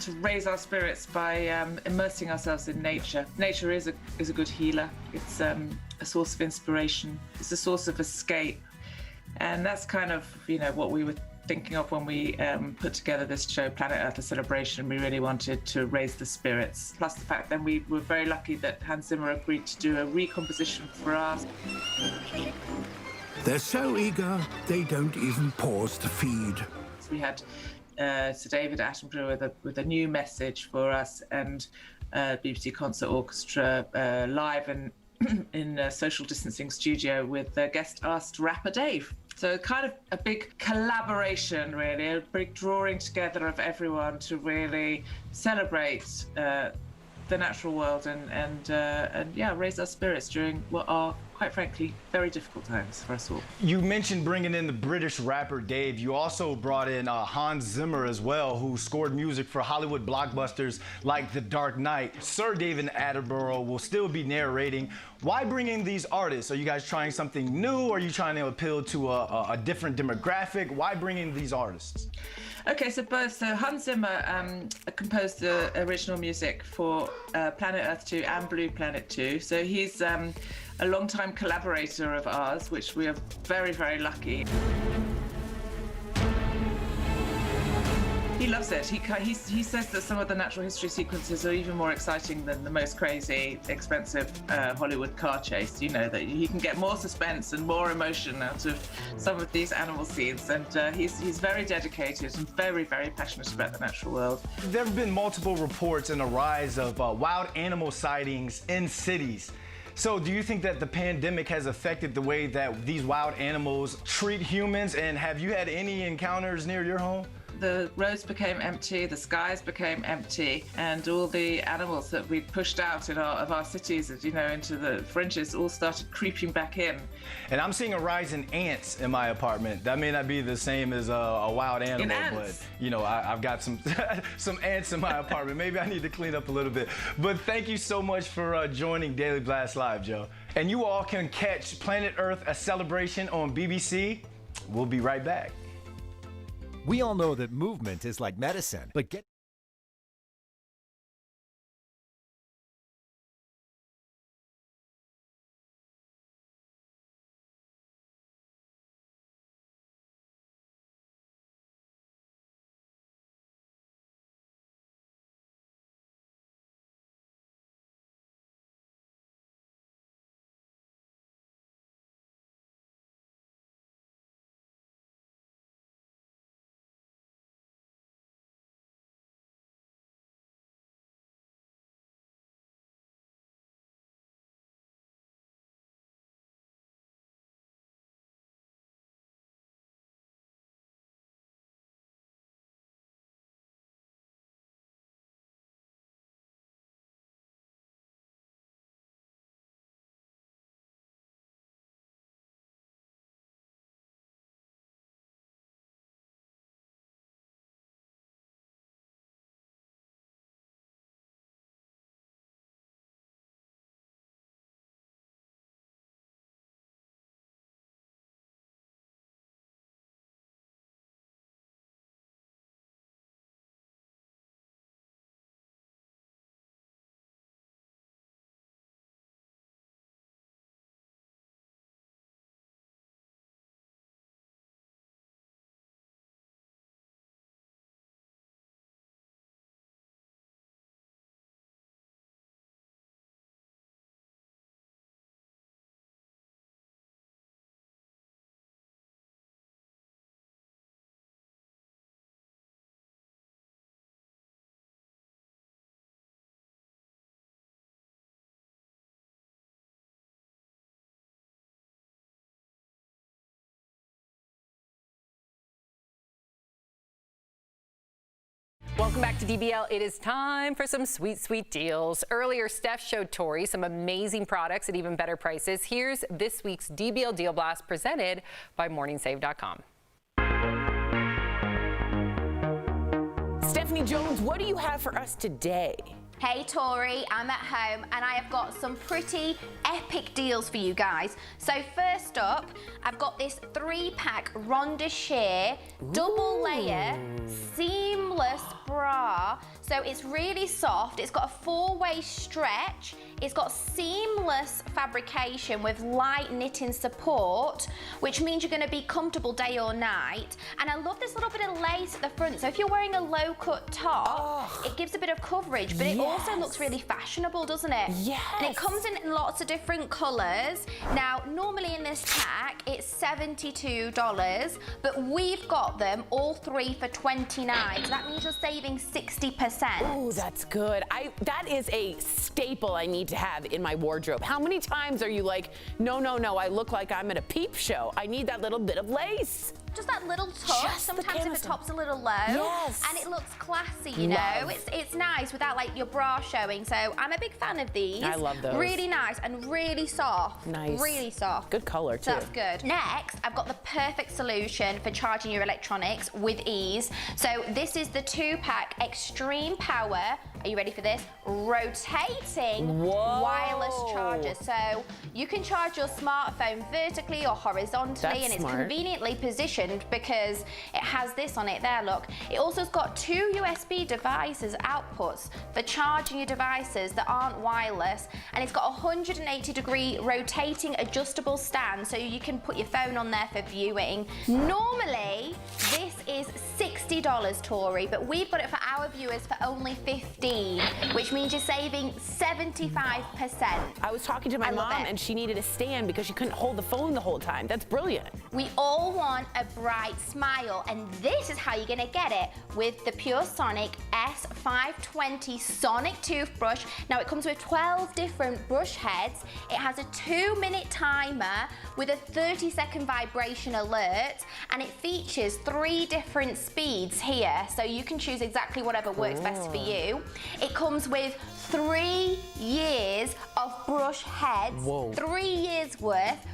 to raise our spirits by immersing ourselves in nature. Nature is a good healer. It's a source of inspiration. It's a source of escape, and that's kind of what we were thinking of when we put together this show, Planet Earth: A Celebration. We really wanted to raise the spirits. Plus the fact that we were very lucky that Hans Zimmer agreed to do a recomposition for us. They're so eager, they don't even pause to feed. We had Sir David Attenborough with a new message for us, and BBC Concert Orchestra live and in a social distancing studio with guest asked rapper Dave. So kind of a big collaboration, really, a big drawing together of everyone to really celebrate the natural world and yeah, raise our spirits during what are, quite frankly, very difficult times for us all. You mentioned bringing in the British rapper Dave. You also brought in Hans Zimmer as well, who scored music for Hollywood blockbusters like The Dark Knight. Sir David Attenborough will still be narrating. Why bring in these artists? Are you guys trying something new? Are you trying to appeal to a different demographic? Why bring in these artists? Okay, so Hans Zimmer composed the original music for Planet Earth 2 and Blue Planet 2. So he's a long-time collaborator of ours, which we are very, very lucky. He loves it. He says that some of the natural history sequences are even more exciting than the most crazy, expensive Hollywood car chase. You know, that he can get more suspense and more emotion out of some of these animal scenes. And he's very dedicated and very, very passionate about the natural world. There have been multiple reports and a rise of wild animal sightings in cities. So do you think that the pandemic has affected the way that these wild animals treat humans? And have you had any encounters near your home? The roads became empty, the skies became empty, and all the animals that we'd pushed out of our cities, you know, into the fringes, all started creeping back in. And I'm seeing a rise in ants in my apartment. That may not be the same as a wild animal, but you know, I've got some some ants in my apartment. Maybe I need to clean up a little bit. But thank you so much for joining Daily Blast Live, Joe. And you all can catch Planet Earth: A Celebration on BBC. We'll be right back. We all know that movement is like medicine, but get Welcome back to DBL. It is time for some sweet, sweet deals. Earlier, Steph showed Tori some amazing products at even better prices. Here's this week's DBL Deal Blast presented by MorningSave.com. Stephanie Jones, what do you have for us today? Hey Tori, I'm at home and I have got some pretty epic deals for you guys. So first up, I've got this 3-pack Ronda Sheer double layer seamless bra. So it's really soft. It's got a four-way stretch. It's got seamless fabrication with light knitting support, which means you're going to be comfortable day or night. And I love this little bit of lace at the front. So if you're wearing a low-cut top, it gives a bit of coverage, but it also looks really fashionable, doesn't it? Yes. And it comes in lots of different colours. Now, normally in this pack, it's $72, but we've got them all three for $29. So that means you're saving 60%. Oh, that's good. That is a staple I need to have in my wardrobe. How many times are you like, no, I look like I'm at a peep show. I need that little bit of lace. Just that little touch. Sometimes if the top's a little low, and it looks classy, you know. It's nice without like your bra showing. So I'm a big fan of these. I love those. Really nice and really soft. Nice. Really soft. Good color too. So that's good. Next, I've got the perfect solution for charging your electronics with ease. So this is the 2-pack Extreme Power. Are you ready for this? Rotating wireless charger. So you can charge your smartphone vertically or horizontally, That's and it's smart. conveniently positioned because it has this on it there, look. It also has got 2 USB devices outputs for charging your devices that aren't wireless, and it's got a 180-degree rotating adjustable stand so you can put your phone on there for viewing. Normally, this is $60, Tori, but we've got it for our viewers for only $15, which means you're saving 75%. I was talking to my mom and she needed a stand because she couldn't hold the phone the whole time. That's brilliant. We all want a bright smile, and this is how you're gonna get it with the Pure Sonic S520 Sonic toothbrush. Now it comes with 12 different brush heads. It has a 2-minute timer with a 30-second vibration alert, and it features 3 different speeds here, so you can choose exactly whatever works best for you. It comes with 3 years of brush heads, 3 years worth,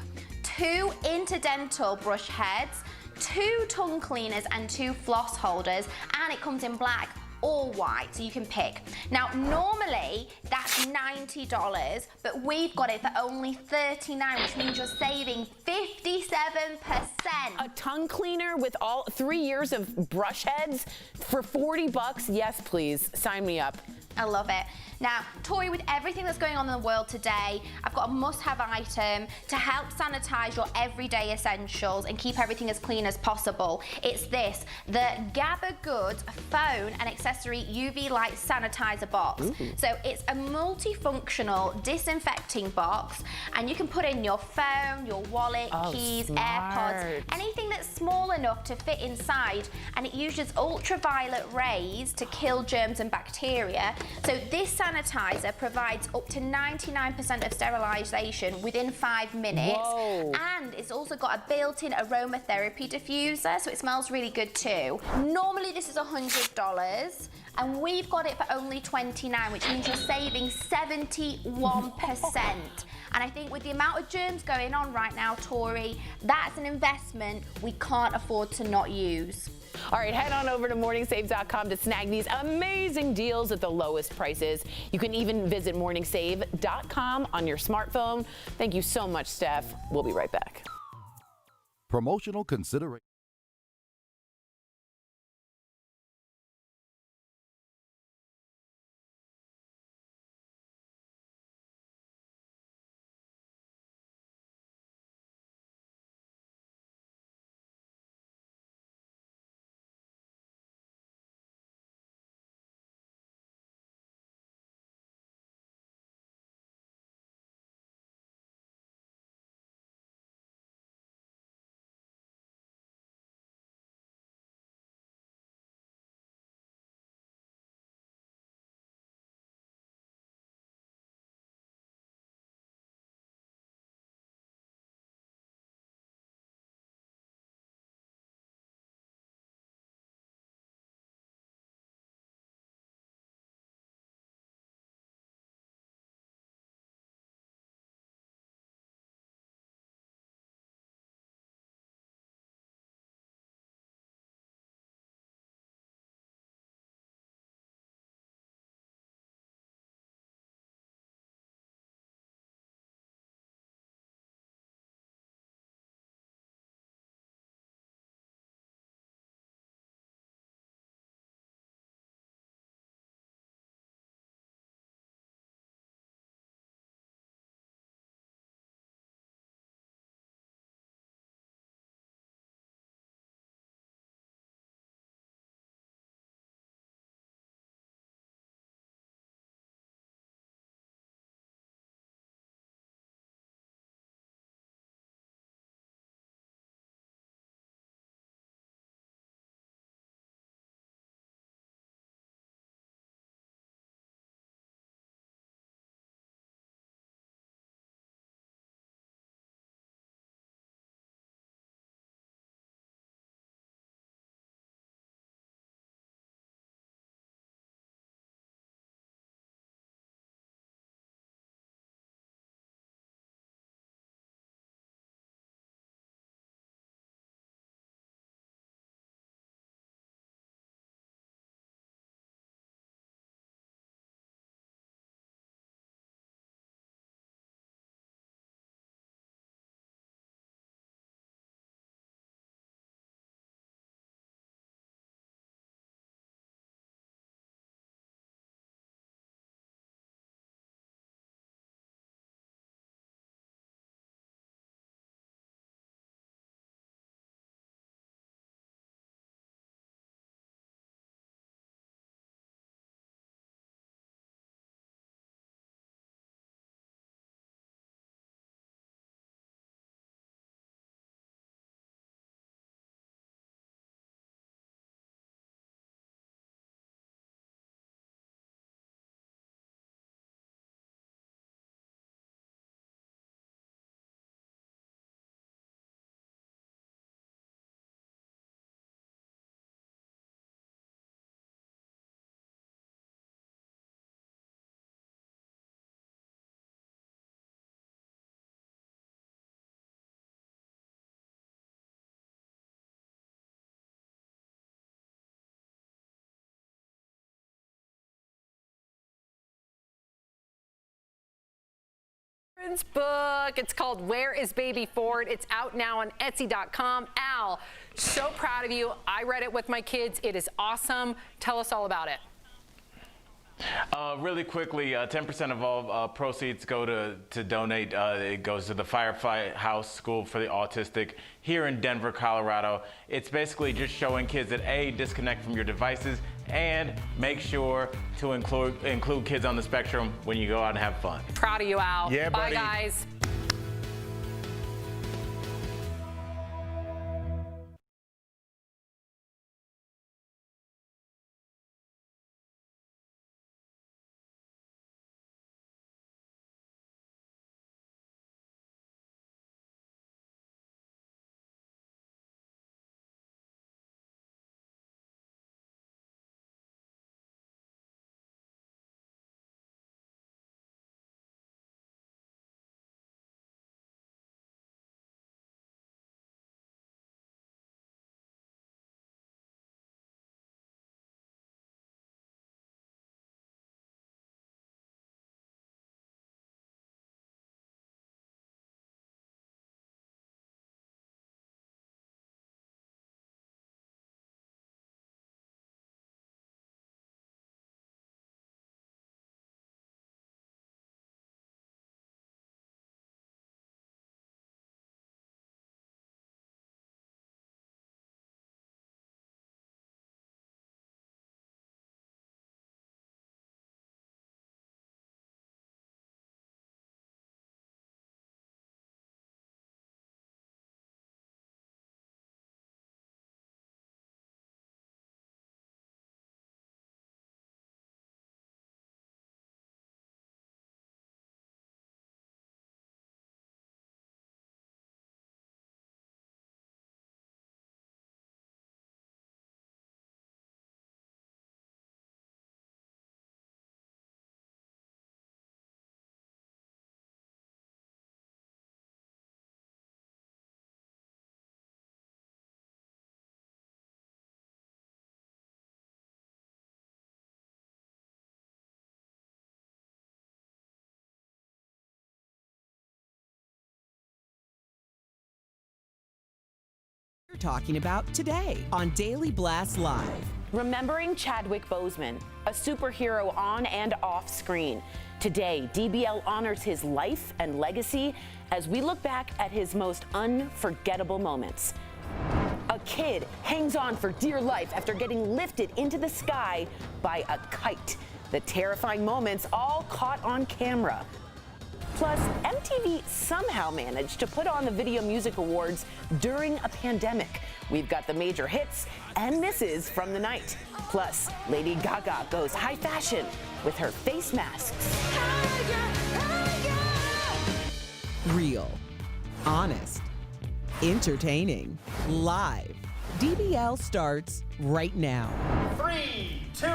2 interdental brush heads, 2 tongue cleaners and 2 floss holders, and it comes in black or white, so you can pick. Now, normally that's $90, but we've got it for only $39, which means you're saving 57%. A tongue cleaner with all 3 years of brush heads for $40? Yes, please. Sign me up. I love it. Now, Tori, with everything that's going on in the world today, I've got a must-have item to help sanitize your everyday essentials and keep everything as clean as possible. It's this, the Gabba Goods phone and accessory UV light sanitizer box. So it's a multifunctional disinfecting box, and you can put in your phone, your wallet, keys, AirPods, anything that's small enough to fit inside, and it uses ultraviolet rays to kill germs and bacteria. So this sanitizer provides up to 99% of sterilization within 5 minutes. And it's also got a built-in aromatherapy diffuser, so it smells really good too. Normally this is $100, and we've got it for only $29, which means you're saving 71%. And I think with the amount of germs going on right now, Tori, that's an investment we can't afford to not use. All right, head on over to morningsave.com to snag these amazing deals at the lowest prices. You can even visit morningsave.com on your smartphone. Thank you so much, Steph. We'll be right back. Promotional consideration. children's book. It's called Where is Baby Ford? It's out now on Etsy.com. Al, so proud of you. I read it with my kids. It is awesome. Tell us all about it. Really quickly, 10% of all proceeds go to donate. It goes to the Firefly House School for the Autistic here in Denver, Colorado. It's basically just showing kids that A, disconnect from your devices, and make sure to include kids on the spectrum when you go out and have fun. Proud of you, Al. Yeah, Bye, buddy. guys. We're talking about today on Daily Blast Live. Remembering Chadwick Boseman, a superhero on and off screen. Today, DBL honors his life and legacy as we look back at his most unforgettable moments. A kid hangs on for dear life after getting lifted into the sky by a kite. The terrifying moments all caught on camera. Plus, MTV somehow managed to put on the Video Music Awards during a pandemic. We've got the major hits and misses from the night. Plus, Lady Gaga goes high fashion with her face masks. Real, honest, entertaining, live. DBL starts right now. 3, 2.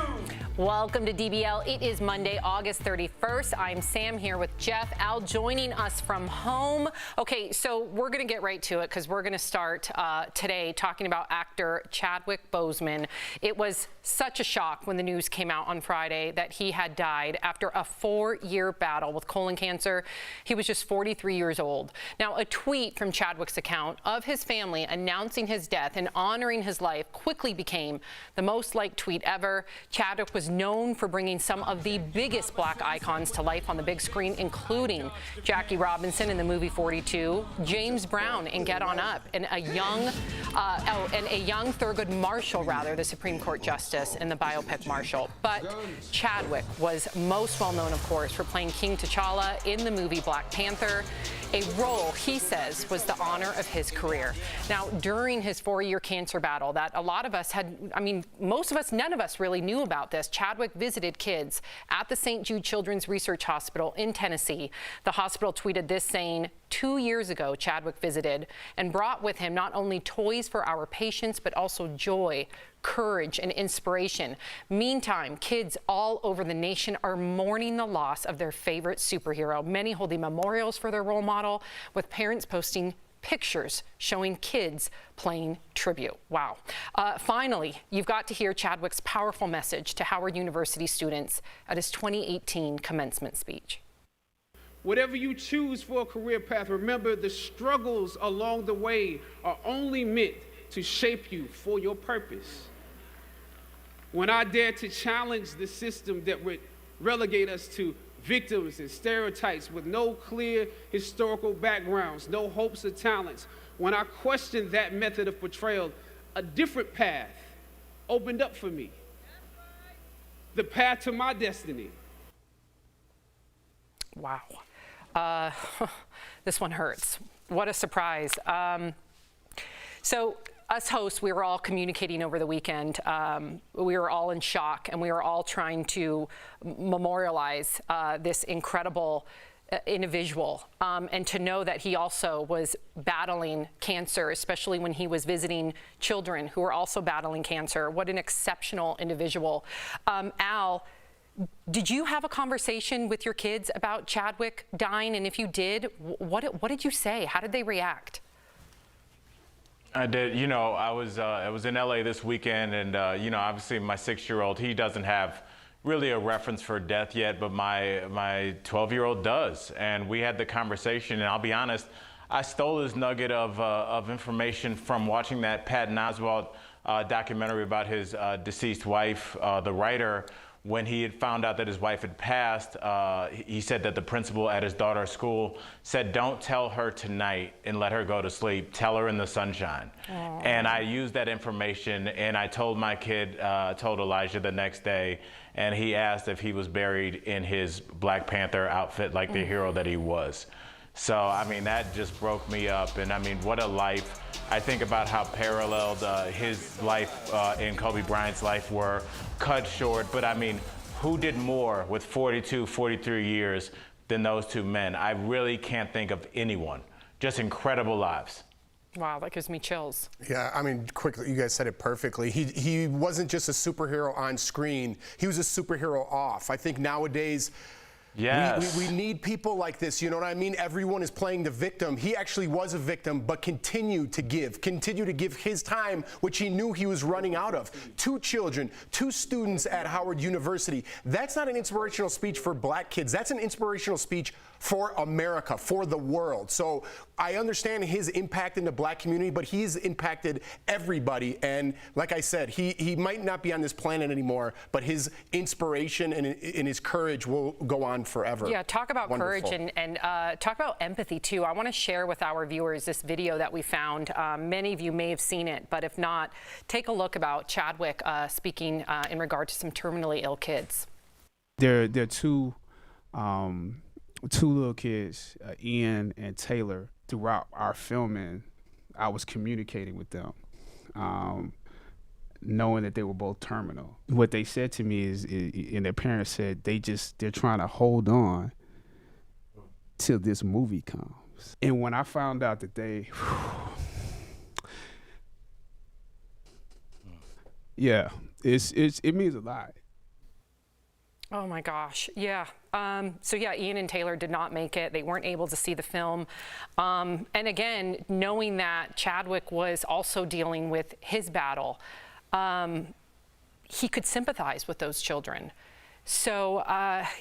Welcome to DBL. It is Monday, August 31st. I'm Sam here with Jeff. Al joining us from home. Okay, so we're going to get right to it because we're going to start today talking about actor Chadwick Boseman. It was such a shock when the news came out on Friday that he had died after a 4-year battle with colon cancer. He was just 43 years old. Now, a tweet from Chadwick's account of his family announcing his death and honoring his life quickly became the most liked tweet ever. Chadwick was known for bringing some of the biggest Black icons to life on the big screen, including Jackie Robinson in the movie 42, James Brown in Get On Up, and a young Thurgood Marshall, the Supreme Court Justice in the biopic Marshall. But Chadwick was most well known, of course, for playing King T'Challa in the movie Black Panther, a role he says was the honor of his career. Now, during his 4-year cancer battle that a lot of us had, most of us, none of us really knew about this, Chadwick visited kids at the St. Jude Children's Research Hospital in Tennessee. The hospital tweeted this saying, 2 years ago, Chadwick visited and brought with him not only toys for our patients, but also joy, courage, and inspiration. Meantime, kids all over the nation are mourning the loss of their favorite superhero. Many holding memorials for their role model, with parents posting pictures showing kids playing tribute. Wow. Finally, you've got to hear Chadwick's powerful message to Howard University students at his 2018 commencement speech. Whatever you choose for a career path, remember the struggles along the way are only meant to shape you for your purpose. When I dare to challenge the system that would relegate us to victims and stereotypes with no clear historical backgrounds, no hopes or talents, when I questioned that method of portrayal, a different path opened up for me. The path to my destiny. Wow. This one hurts. What a surprise. So us hosts, we were all communicating over the weekend. We were all in shock, and we were all trying to memorialize this incredible individual, and to know that he also was battling cancer, especially when he was visiting children who were also battling cancer. What an exceptional individual. Al, did you have a conversation with your kids about Chadwick dying? And if you did, what did you say? How did they react? I did. You know, I was in LA this weekend, and you know, obviously my 6-year-old, he doesn't have really a reference for death yet, but my 12-year-old does. And we had the conversation, and I'll be honest, I stole this nugget of information from watching that Patton Oswalt documentary about his deceased wife. The writer, when he had found out that his wife had passed, he said that the principal at his daughter's school said, "Don't tell her tonight and let her go to sleep. Tell her in the sunshine." Aww. And I used that information, and I told my kid, told Elijah the next day, and he asked if he was buried in his Black Panther outfit like the hero that he was. So, I mean, that just broke me up, and I mean, what a life. I think about how paralleled his life and Kobe Bryant's life were cut short, but I mean, who did more with 42, 43 years than those two men? I really can't think of anyone. Just incredible lives. Wow, that gives me chills. Yeah, I mean, quickly, you guys said it perfectly. He wasn't just a superhero on screen, he was a superhero off. I think nowadays, yes, we need people like this, you know what I mean? Everyone is playing the victim. He actually was a victim, but continued to give his time, which he knew he was running out of. 2 children, 2 students at Howard University. That's not an inspirational speech for Black kids. That's an inspirational speech for America, for the world. So I understand his impact in the Black community, but he's impacted everybody. And like I said, he might not be on this planet anymore, but his inspiration and his courage will go on forever. Yeah, talk about Wonderful. courage and talk about empathy too. I want to share with our viewers this video that we found. Many of you may have seen it, but if not, take a look about Chadwick speaking in regard to some terminally ill kids. There are two little kids, Ian and Taylor. Throughout our filming, I was communicating with them, knowing that they were both terminal. What they said to me is and their parents said, they're trying to hold on till this movie comes. And when I found out that yeah, it means a lot. Oh my gosh, yeah. So yeah, Ian and Taylor did not make it. They weren't able to see the film. And again, knowing that Chadwick was also dealing with his battle, he could sympathize with those children. So,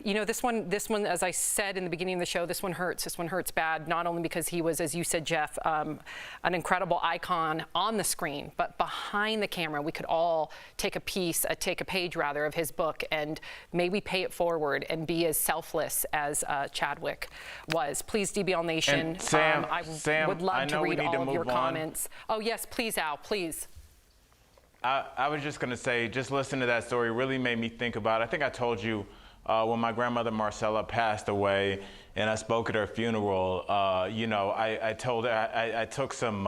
you know, this one, as I said in the beginning of the show, this one hurts. This one hurts bad, not only because he was, as you said, Jeff, an incredible icon on the screen, but behind the camera, we could all take a page rather, of his book and maybe pay it forward and be as selfless as Chadwick was. Please, DBL Nation, and Sam, I would love to read all of your comments. Oh, yes, please, Al, please. I was just going to say, just listening to that story really made me think about, I think I told you when my grandmother Marcella passed away and I spoke at her funeral, you know, I told her, I took some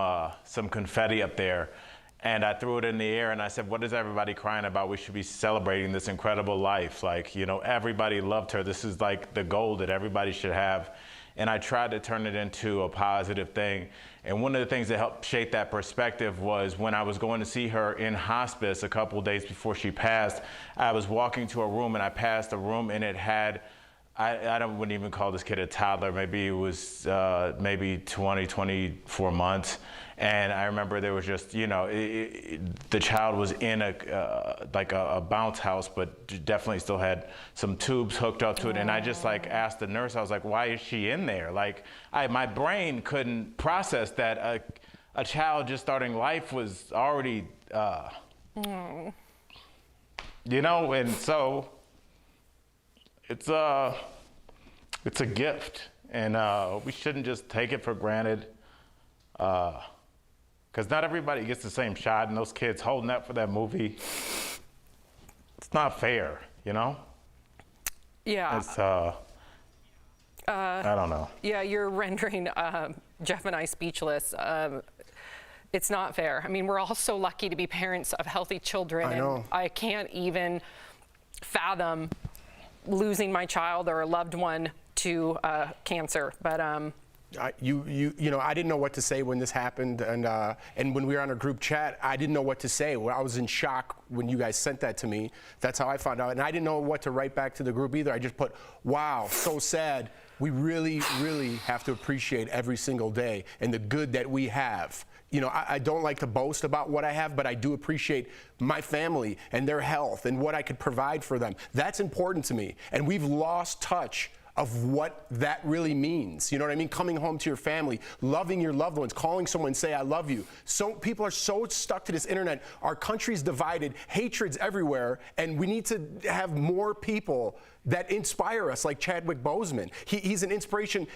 confetti up there and I threw it in the air and I said, what is everybody crying about? We should be celebrating this incredible life. Like, you know, everybody loved her. This is like the goal that everybody should have. And I tried to turn it into a positive thing. And one of the things that helped shape that perspective was when I was going to see her in hospice a couple of days before she passed, I was walking to a room and I passed a room and it had wouldn't even call this kid a toddler. Maybe it was maybe 20, 24 months. And I remember there was just, you know, the child was in like a bounce house, but definitely still had some tubes hooked up to it. And I just like asked the nurse, I was like, why is she in there? Like, my brain couldn't process that a child just starting life was already, you know, and so it's a gift, and we shouldn't just take it for granted. Because not everybody gets the same shot, and those kids holding up for that movie, it's not fair, you know? Yeah. It's, I don't know. Yeah, you're rendering Jeff and I speechless. It's not fair. I mean, we're all so lucky to be parents of healthy children. I know. And I can't even fathom losing my child or a loved one to cancer. But you know, I didn't know what to say when this happened, and when we were on a group chat, I didn't know what to say. I was in shock when you guys sent that to me. That's how I found out, and I didn't know what to write back to the group either. I just put, wow, so sad. We really, really have to appreciate every single day and the good that we have. You know, I don't like to boast about what I have, but I do appreciate my family and their health and what I could provide for them. That's important to me, and we've lost touch of what that really means. You know what I mean? Coming home to your family, loving your loved ones, calling someone and say, I love you. So people are so stuck to this internet. Our country's divided, hatred's everywhere, and we need to have more people that inspire us, like Chadwick Boseman. He's an inspiration.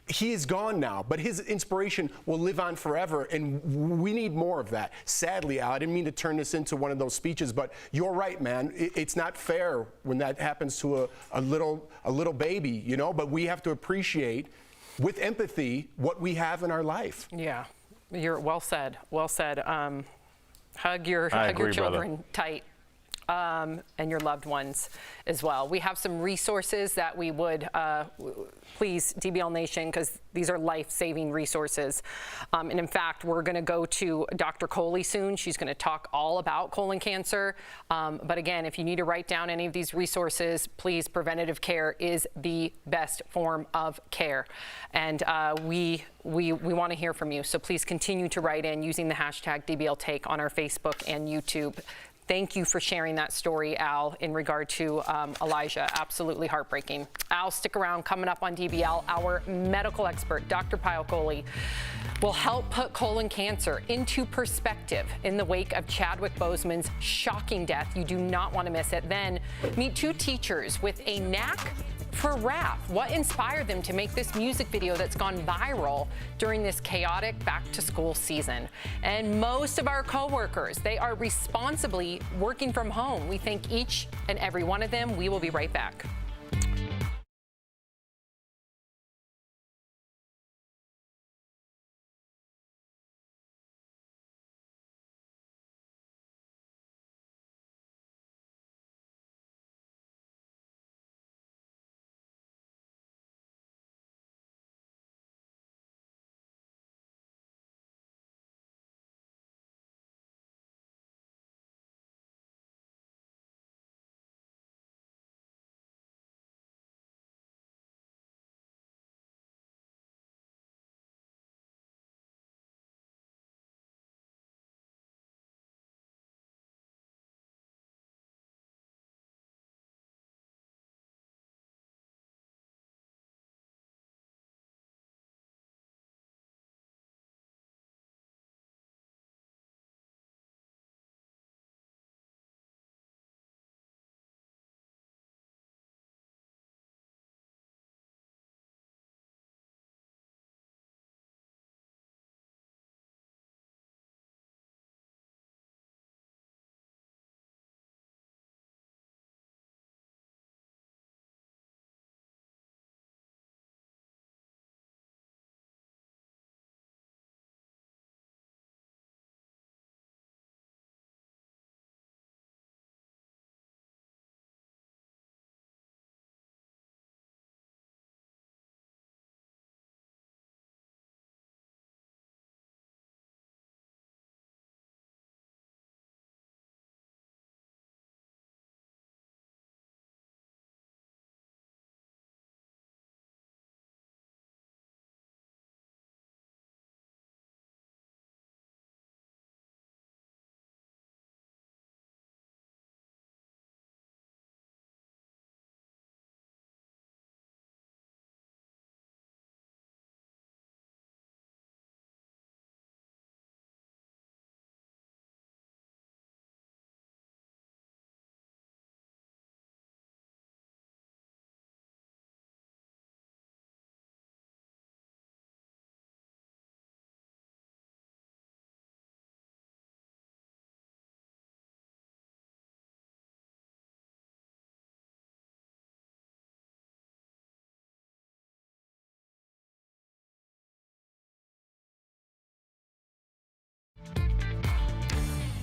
He is gone now, but his inspiration will live on forever, and we need more of that. Sadly, Al, I didn't mean to turn this into one of those speeches, but you're right, man. It's not fair when that happens to a little baby, you know, but we have to appreciate, with empathy, what we have in our life. yeah, you're well said. Well said. Hug your agree, children tight. And your loved ones as well. We have some resources that we would please, DBL Nation, because these are life-saving resources. And in fact, we're going to go to Dr. Coley soon. She's going to talk all about colon cancer. But again, if you need to write down any of these resources, please, preventative care is the best form of care. And we want to hear from you. So please continue to write in using the hashtag DBL Take on our Facebook and YouTube. Thank you for sharing that story, Al, in regard to Elijah. Absolutely heartbreaking. Al, stick around. Coming up on DBL, our medical expert, Dr. Pyle Coley, will help put colon cancer into perspective in the wake of Chadwick Boseman's shocking death. You do not want to miss it. Then meet two teachers with a knack for rap. What inspired them to make this music video that's gone viral during this chaotic back-to-school season? And most of our coworkers, they are responsibly working from home. We thank each and every one of them. We will be right back.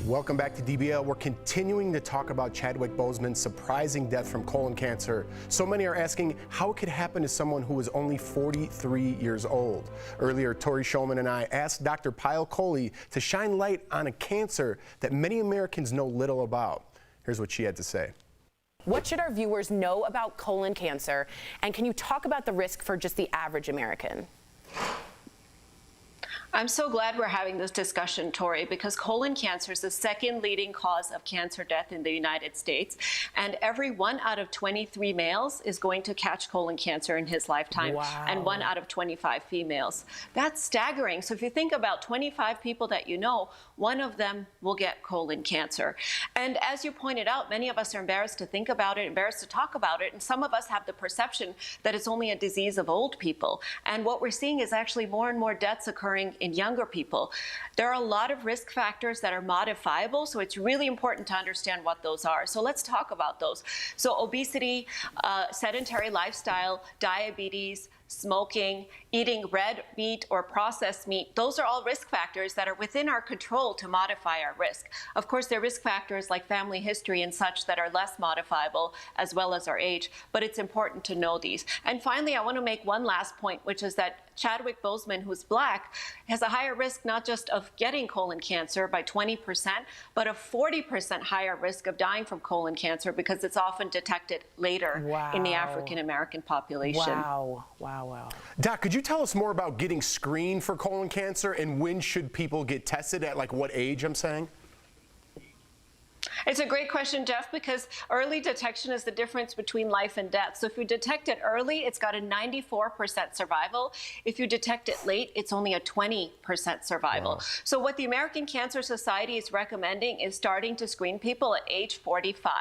Welcome back to DBL. We're continuing to talk about Chadwick Boseman's surprising death from colon cancer. So many are asking how it could happen to someone who was only 43 years old. Earlier, Tori Shulman and I asked Dr. Pyle Coley to shine light on a cancer that many Americans know little about. Here's what she had to say. What should our viewers know about colon cancer? And can you talk about the risk for just the average American? I'm so glad we're having this discussion, Tori, because colon cancer is the second leading cause of cancer death in the United States. And every 1 out of 23 males is going to catch colon cancer in his lifetime, and 1 out of 25 females. That's staggering. So if you think about 25 people that you know, 1 of them will get colon cancer. And as you pointed out, many of us are embarrassed to think about it, embarrassed to talk about it, and some of us have the perception that it's only a disease of old people. And what we're seeing is actually more and more deaths occurring in younger people. There are a lot of risk factors that are modifiable, so it's really important to understand what those are. So let's talk about those. So obesity, sedentary lifestyle, diabetes, smoking, eating red meat or processed meat, those are all risk factors that are within our control to modify our risk. Of course, there are risk factors like family history and such that are less modifiable, as well as our age, but it's important to know these. And finally, I want to make one last point, which is that Chadwick Boseman, who's Black, has a higher risk not just of getting colon cancer by 20%, but a 40% higher risk of dying from colon cancer because it's often detected later in the African American population. Wow. Doc, could you tell us more about getting screened for colon cancer and when should people get tested, at like what age, I'm saying? It's a great question, Jeff, because early detection is the difference between life and death. So if you detect it early, it's got a 94% survival. If you detect it late, it's only a 20% survival. Wow. So what the American Cancer Society is recommending is starting to screen people at age 45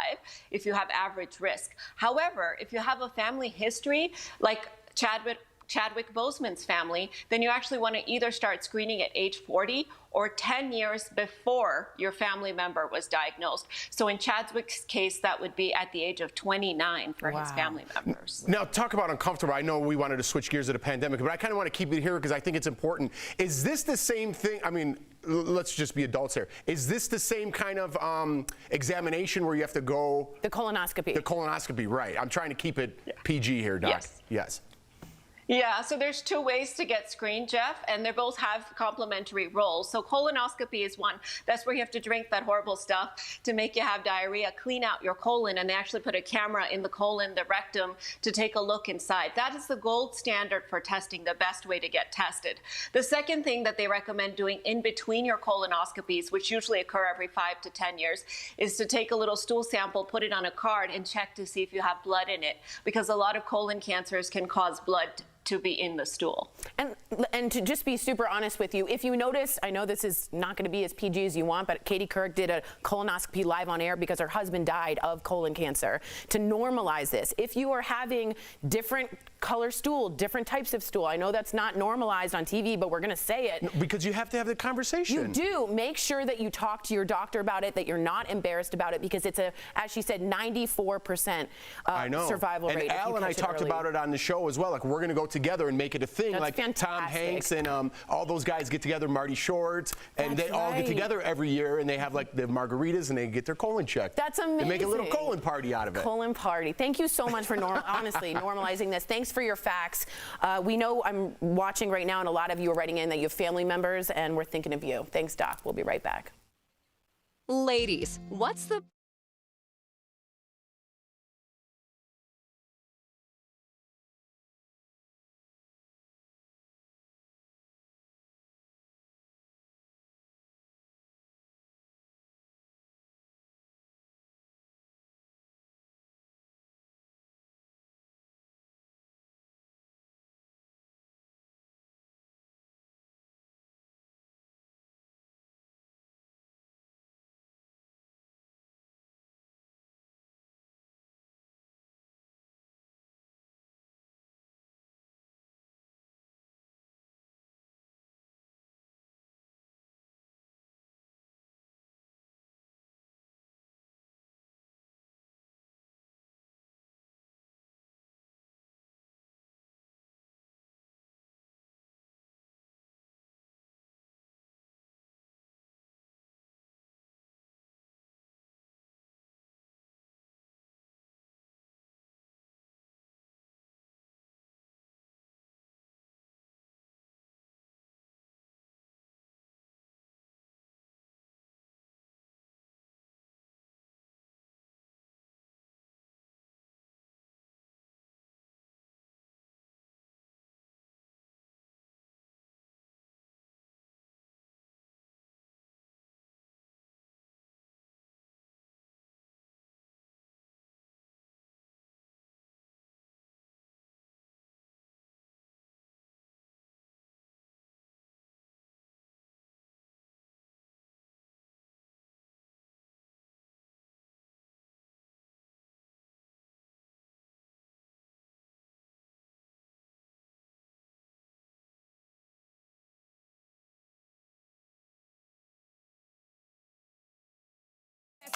if you have average risk. However, if you have a family history like Chadwick Boseman's family, then you actually want to either start screening at age 40 or 10 years before your family member was diagnosed. So in Chadwick's case, that would be at the age of 29 for his family members. Now, talk about uncomfortable. I know we wanted to switch gears to the pandemic, but I kind of want to keep it here because I think it's important. Is this the same thing? I mean, let's just be adults here. Is this the same kind of examination where you have to go? The colonoscopy. The colonoscopy, right. I'm trying to keep it PG here, Doc. Yes. Yeah, so there's 2 ways to get screened, Jeff, and they both have complementary roles. So colonoscopy is one. That's where you have to drink that horrible stuff to make you have diarrhea, clean out your colon, and they actually put a camera in the colon, the rectum, to take a look inside. That is the gold standard for testing, the best way to get tested. The second thing that they recommend doing in between your colonoscopies, which usually occur every 5 to 10 years, is to take a little stool sample, put it on a card, and check to see if you have blood in it, because a lot of colon cancers can cause blood to be in the stool. And to just be super honest with you, if you notice, I know this is not going to be as PG as you want, but Katie Couric did a colonoscopy live on air because her husband died of colon cancer. To normalize this, if you are having different color stool, different types of stool, I know that's not normalized on TV, but we're going to say it. No, because you have to have the conversation. You do. Make sure that you talk to your doctor about it, that you're not embarrassed about it, because it's a, as she said, 94% survival rate. And Al and I talked about it on the show as well. Like, we're going to go together and make it a thing. That's like fantastic. Tom Hanks and all those guys get together, Marty Short, and they all get together every year and they have like the margaritas and they get their colon checked. That's amazing. They make a little colon party out of it. Colon party. Thank you so much for honestly normalizing this. Thanks for your facts. We know I'm watching right now and a lot of you are writing in that you have family members and we're thinking of you. Thanks, Doc. We'll be right back. Ladies, what's the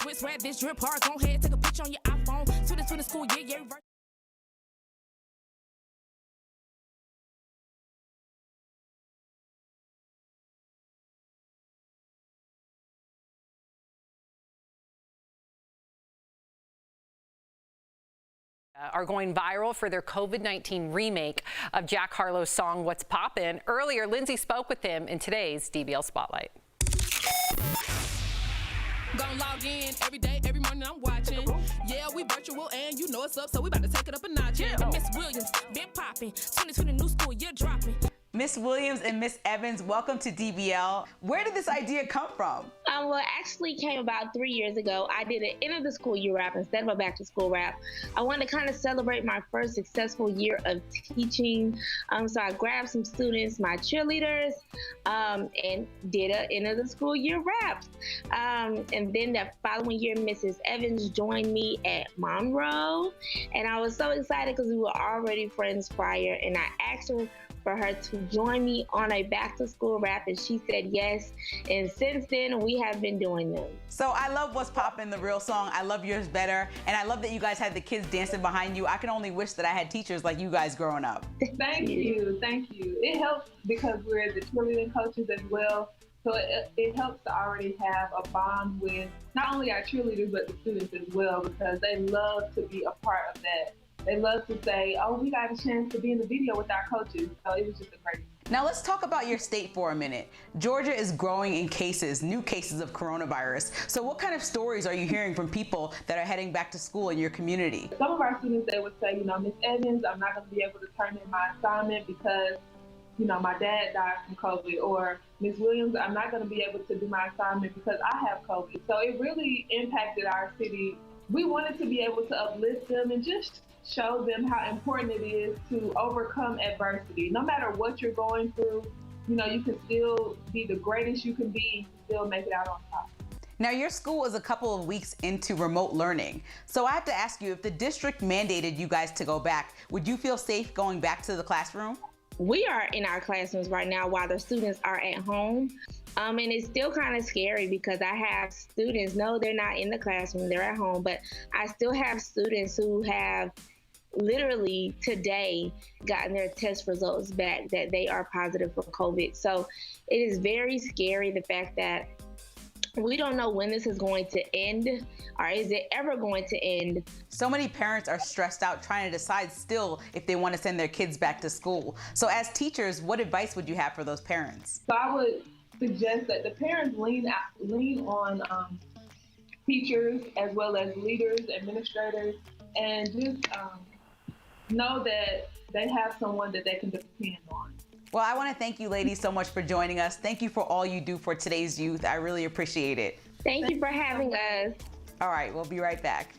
With swag, this drip hard. Go ahead, take a picture on your iPhone. To the school, yeah. Are going viral for their COVID-19 remake of Jack Harlow's song What's Poppin'. Earlier, Lindsay spoke with him in today's DBL Spotlight. Gonna log in every day, every morning I'm watching. Yeah, we virtual and you know it's up, so we about to take it up a notch. Yeah, and Miss Williams, been popping. 2020 new school year dropping. Miss Williams and Miss Evans, welcome to DBL. Where did this idea come from? Well, it actually came about 3 years ago. I did an end of the school year rap instead of a back to school rap. I wanted to kind of celebrate my first successful year of teaching. So I grabbed some students, my cheerleaders, and did an end of the school year rap. And then that following year, Mrs. Evans joined me at Monroe. And I was so excited because we were already friends prior. And I asked her for her to join me on a back to school rap, and she said yes. And since then, we have been doing them. So I love What's Poppin', the real song. I love yours better. And I love that you guys had the kids dancing behind you. I can only wish that I had teachers like you guys growing up. Thank you. It helps because we're the cheerleading coaches as well. So it helps to already have a bond with not only our cheerleaders, but the students as well, because they love to be a part of that. They love to say, oh, we got a chance to be in the video with our coaches. So it was just a great. Now let's talk about your state for a minute. Georgia is growing in new cases of coronavirus. So what kind of stories are you hearing from people that are heading back to school in your community? Some of our students, they would say, Miss Evans, I'm not going to be able to turn in my assignment because, my dad died from COVID. Or Ms. Williams, I'm not going to be able to do my assignment because I have COVID. So it really impacted our city. We wanted to be able to uplift them and just show them how important it is to overcome adversity. No matter what you're going through, you can still be the greatest you can be and still make it out on top. Now, your school is a couple of weeks into remote learning. So I have to ask you, if the district mandated you guys to go back, would you feel safe going back to the classroom? We are in our classrooms right now while the students are at home. And it's still kind of scary because I have students, no, they're not in the classroom, they're at home, but I still have students who have literally today gotten their test results back that they are positive for COVID. So it is very scary, the fact that we don't know when this is going to end, or is it ever going to end. So many parents are stressed out trying to decide still if they want to send their kids back to school. So as teachers, what advice would you have for those parents? So I would suggest that the parents lean on teachers as well as leaders, administrators, and just know that they have someone that they can depend on. Well, I want to thank you ladies so much for joining us. Thank you for all you do for today's youth. I really appreciate it. Thank you for having us. All right, we'll be right back.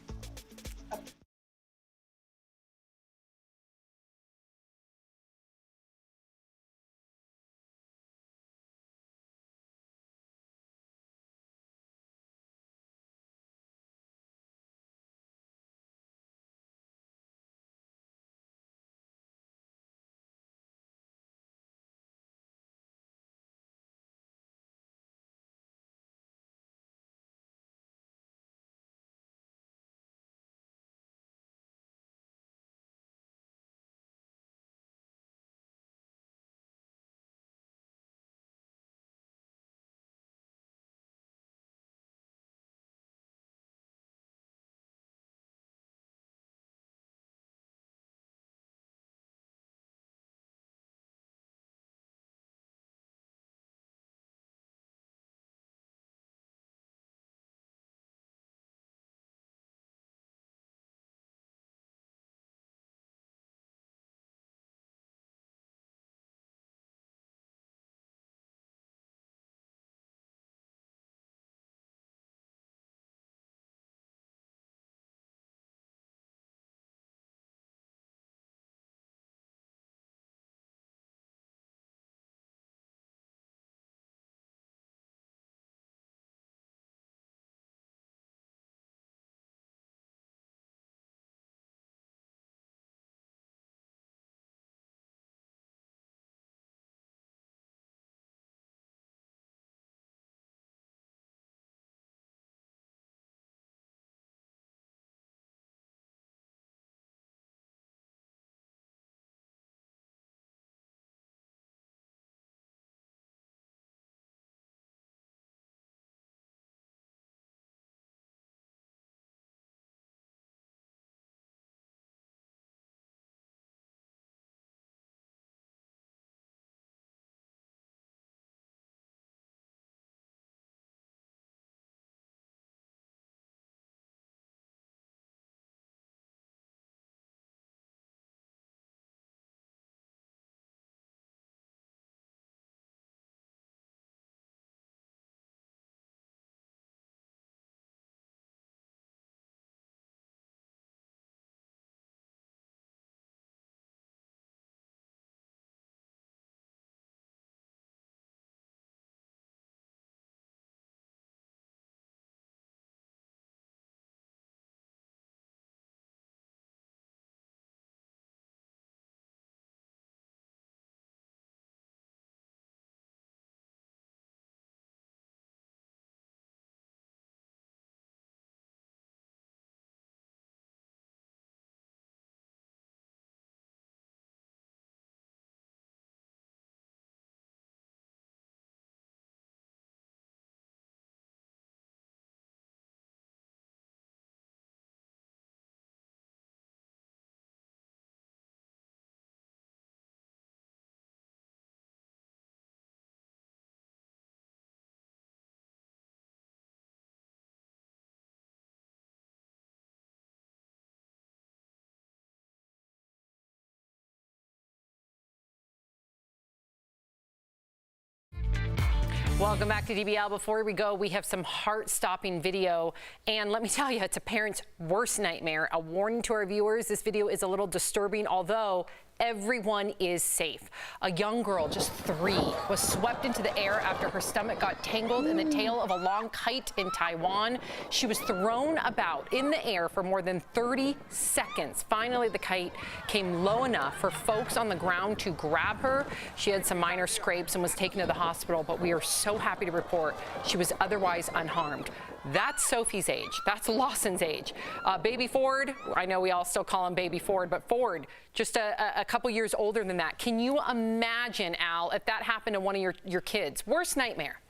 Welcome back to DBL. Before we go, we have some heart-stopping video, and let me tell you, it's a parent's worst nightmare. A warning to our viewers, this video is a little disturbing, although everyone is safe. A young girl, just 3, was swept into the air after her stomach got tangled in the tail of a long kite in Taiwan. She was thrown about in the air for more than 30 seconds. Finally, the kite came low enough for folks on the ground to grab her. She had some minor scrapes and was taken to the hospital, but we are so happy to report she was otherwise unharmed. That's Sophie's age. That's Lawson's age. Baby Ford, I know we all still call him Baby Ford, but Ford, just a couple years older than that. Can you imagine, Al, if that happened to one of your kids? Worst nightmare.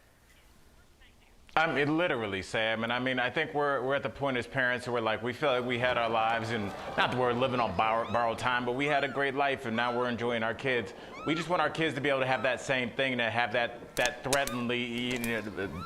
I mean, literally, Sam. And I mean, I think we're at the point as parents where we feel like we had our lives, and not that we're living on borrowed time, but we had a great life, and now we're enjoying our kids. We just want our kids to be able to have that same thing, to have that threateningly,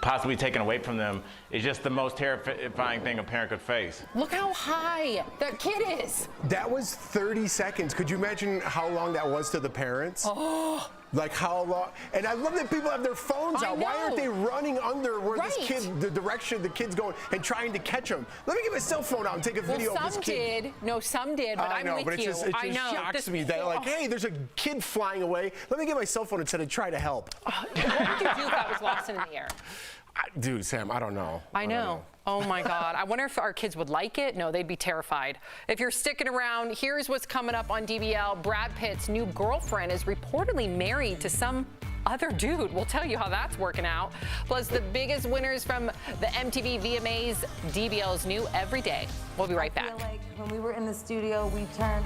possibly taken away from them, is just the most terrifying thing a parent could face. Look how high that kid is. That was 30 seconds. Could you imagine how long that was to the parents? Oh. Like how long? And I love that people have their phones out. Why aren't they running under where this kid, the direction the kid's going, and trying to catch him? Let me get my cell phone out and take a video of this kid. Some did. No, some did, but I know, I'm but with you. it just shocks me that, like, hey, there's a kid flying away. Let me get my cell phone instead of try to help. What would you do if that was Lawson in the air? Dude, Sam, I don't know. I know. Oh my God. I wonder if our kids would like it. No, they'd be terrified. If you're sticking around, here's what's coming up on DBL. Brad Pitt's new girlfriend is reportedly married to some other dude. We'll tell you how that's working out. Plus, the biggest winners from the MTV VMAs, DBL's new every day. We'll be right back. I feel like when we were in the studio, we turned.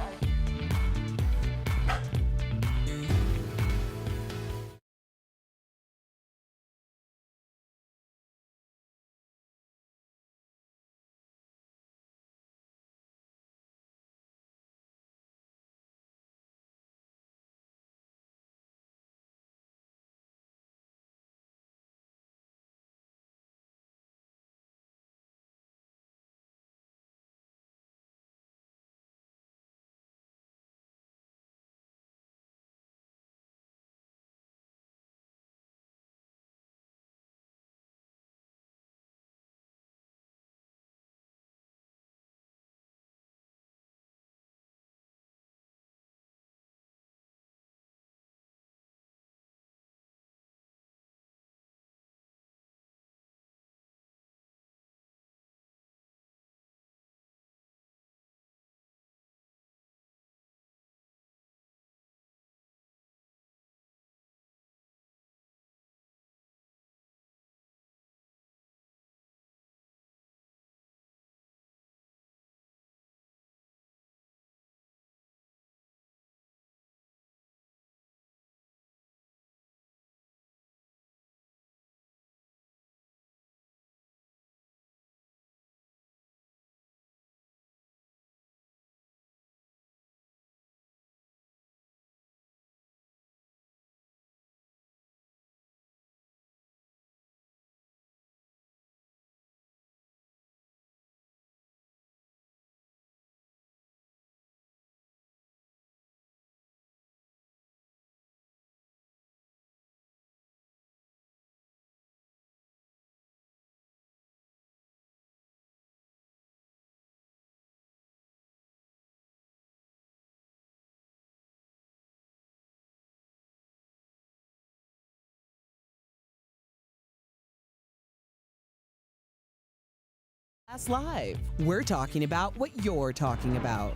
Blast Live. We're talking about what you're talking about.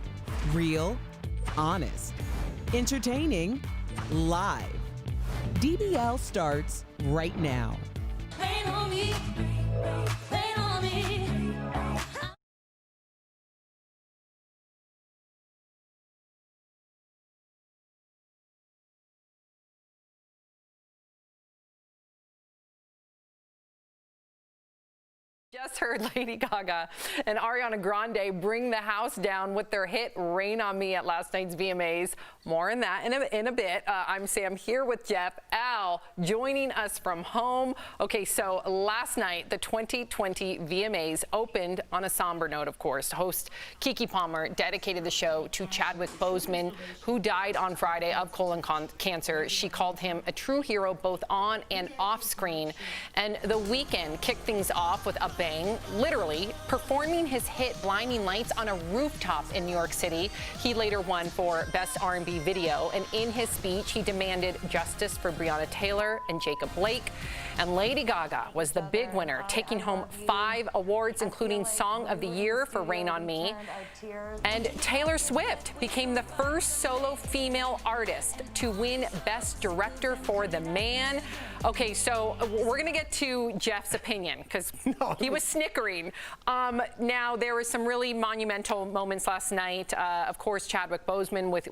Real, honest, entertaining, live. DBL starts right now. Rain on me. Rain on me. Just heard Lady Gaga and Ariana Grande bring the house down with their hit Rain on Me at last night's VMAs. More on that in a bit. I'm Sam here with Jeff. Al joining us from home. Okay, so last night the 2020 VMAs opened on a somber note, of course. Host Keke Palmer dedicated the show to Chadwick Boseman, who died on Friday of colon cancer. She called him a true hero both on and off screen. And The Weeknd kicked things off with a bang, literally performing his hit Blinding Lights on a rooftop in New York City. He later won for Best R&B Video, and in his speech he demanded justice for Breonna Taylor and Jacob Blake. And Lady Gaga was the big winner, taking home 5 awards, including Song of the Year for Rain on Me. And Taylor Swift became the first solo female artist to win Best Director for The Man. Okay, so we're going to get to Jeff's opinion because he was snickering. Now, there were some really monumental moments last night. Of course, Chadwick Boseman with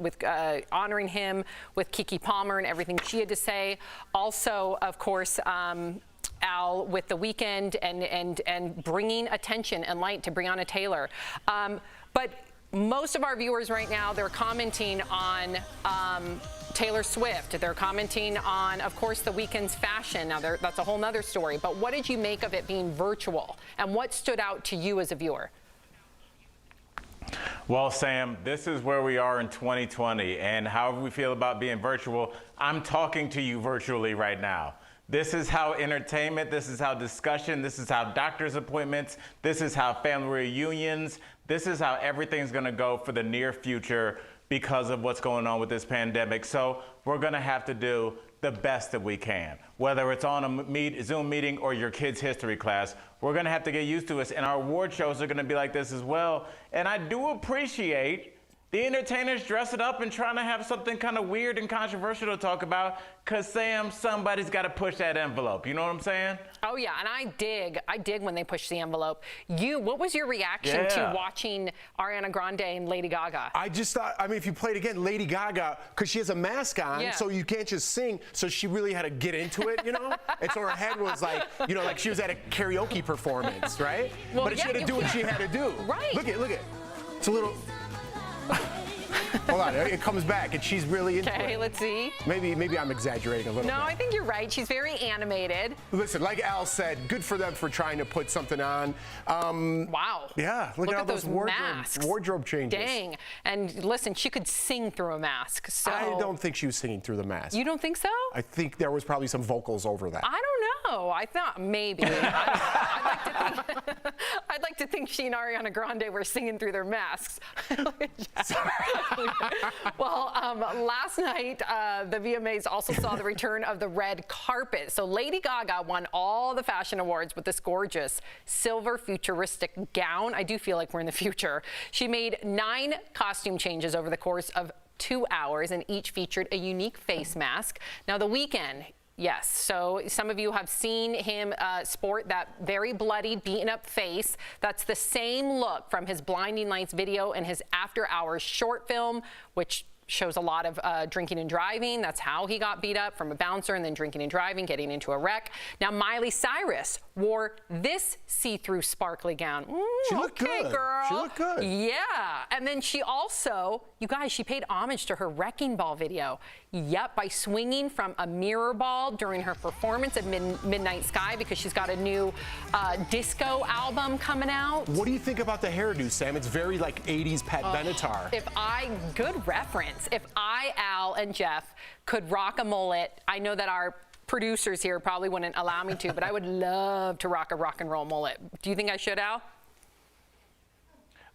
honoring him with Keke Palmer and everything she had to say. Also, of course, Al with The Weeknd and bringing attention and light to Breonna Taylor. But most of our viewers right now, they're commenting on Taylor Swift. They're commenting on, of course, The Weeknd's fashion. Now, that's a whole nother story. But what did you make of it being virtual? And what stood out to you as a viewer? Well, Sam, this is where we are in 2020. And however we feel about being virtual, I'm talking to you virtually right now. This is how entertainment, this is how discussion, this is how doctor's appointments, this is how family reunions, this is how everything's gonna go for the near future because of what's going on with this pandemic. So we're gonna have to do the best that we can. Whether it's on a Zoom meeting or your kid's history class, we're gonna have to get used to it. And our award shows are gonna be like this as well. And I do appreciate the entertainers dressing up and trying to have something kind of weird and controversial to talk about, because, Sam, somebody's got to push that envelope. You know what I'm saying? Oh, yeah, and I dig when they push the envelope. What was your reaction to watching Ariana Grande and Lady Gaga? I just thought, I mean, if you played again, Lady Gaga, because she has a mask on, so you can't just sing, so she really had to get into it, you know? And so her head was like, you know, like she was at a karaoke performance, right? Well, but she had to do what she had to do. Right. Look it. It's a little... Hold on, it comes back, and she's really into it. Okay, let's see. Maybe I'm exaggerating a little bit. No, I think you're right. She's very animated. Listen, like Al said, good for them for trying to put something on. Wow. Yeah, look at all those wardrobe changes. Dang. And listen, she could sing through a mask. So I don't think she was singing through the mask. You don't think so? I think there was probably some vocals over that. I don't know. I thought maybe. I'd like to think she and Ariana Grande were singing through their masks. Well, last night, the VMAs also saw the return of the red carpet. So Lady Gaga won all the fashion awards with this gorgeous silver futuristic gown. I do feel like we're in the future. She made 9 costume changes over the course of 2 hours, and each featured a unique face mask. Now, The Weeknd, yes, so some of you have seen him sport that very bloody, beaten up face. That's the same look from his Blinding Lights video and his After Hours short film, which shows a lot of drinking and driving. That's how he got beat up, from a bouncer and then drinking and driving, getting into a wreck. Now, Miley Cyrus wore this see-through sparkly gown. She looked good. Girl. She looked good. Yeah, and then she also, you guys, she paid homage to her Wrecking Ball video. Yep, by swinging from a mirror ball during her performance at Midnight Sky, because she's got a new disco album coming out. What do you think about the hairdo, Sam? It's very like 80s Pat Benatar. Good reference. If I, Al, and Jeff could rock a mullet, I know that our producers here probably wouldn't allow me to, but I would love to rock a rock and roll mullet. Do you think I should, Al?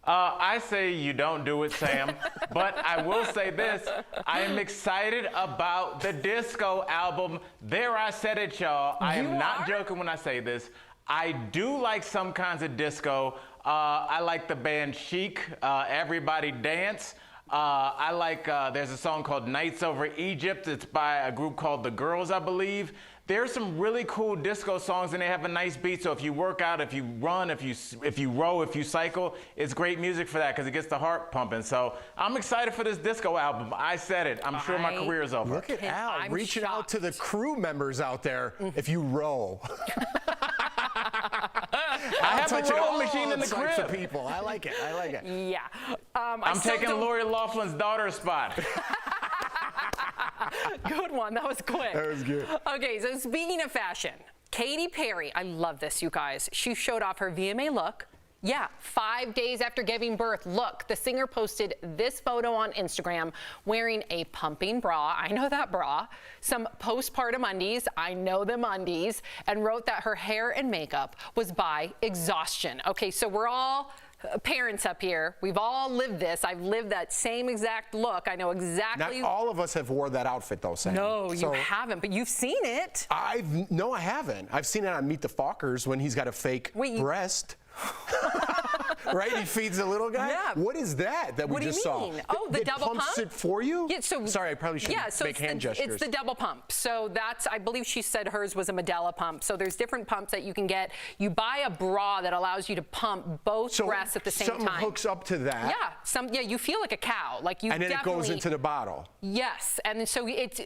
I say you don't do it, Sam, but I will say this. I am excited about the disco album. There, I said it, y'all. I am not joking when I say this. I do like some kinds of disco. I like the band Chic, Everybody Dance. I like, there's a song called Nights Over Egypt. It's by a group called The Girls, I believe. There's some really cool disco songs, and they have a nice beat. So if you work out, if you run, if you row, if you cycle, it's great music for that because it gets the heart pumping. So I'm excited for this disco album. I said it. I'm sure my career is over. Look at Al reaching out to the crew members out there. If you row. have a touching rowing all machine in the types of crib. people. I like it. I like it. Yeah. I'm taking Lori Loughlin's daughter's spot. Good one. That was quick. That was good. Okay, so speaking of fashion, Katy Perry, I love this, you guys. She showed off her VMA look. Yeah, 5 days after giving birth. Look, the singer posted this photo on Instagram wearing a pumping bra. I know that bra. Some postpartum undies. I know them undies. And wrote that her hair and makeup was by exhaustion. Okay, so we're all parents up here. We've all lived this. I've lived that same exact look. I know exactly. Not all of us have wore that outfit though, Sam. No, you haven't, but you've seen it. No, I haven't. I've seen it on Meet the Fockers when he's got a fake breast. Right? He feeds the little guy? Yeah. What is that we just saw? What do you mean? Oh, the double pump? It pumps it for you? Yeah, so, sorry, I probably shouldn't make hand gestures. It's the double pump. So that's, I believe she said hers was a Medela pump. So there's different pumps that you can get. You buy a bra that allows you to pump both breasts at the same time. Something hooks up to that? Yeah, you feel like a cow. Like you and then it goes into the bottle? Yes, and so it's,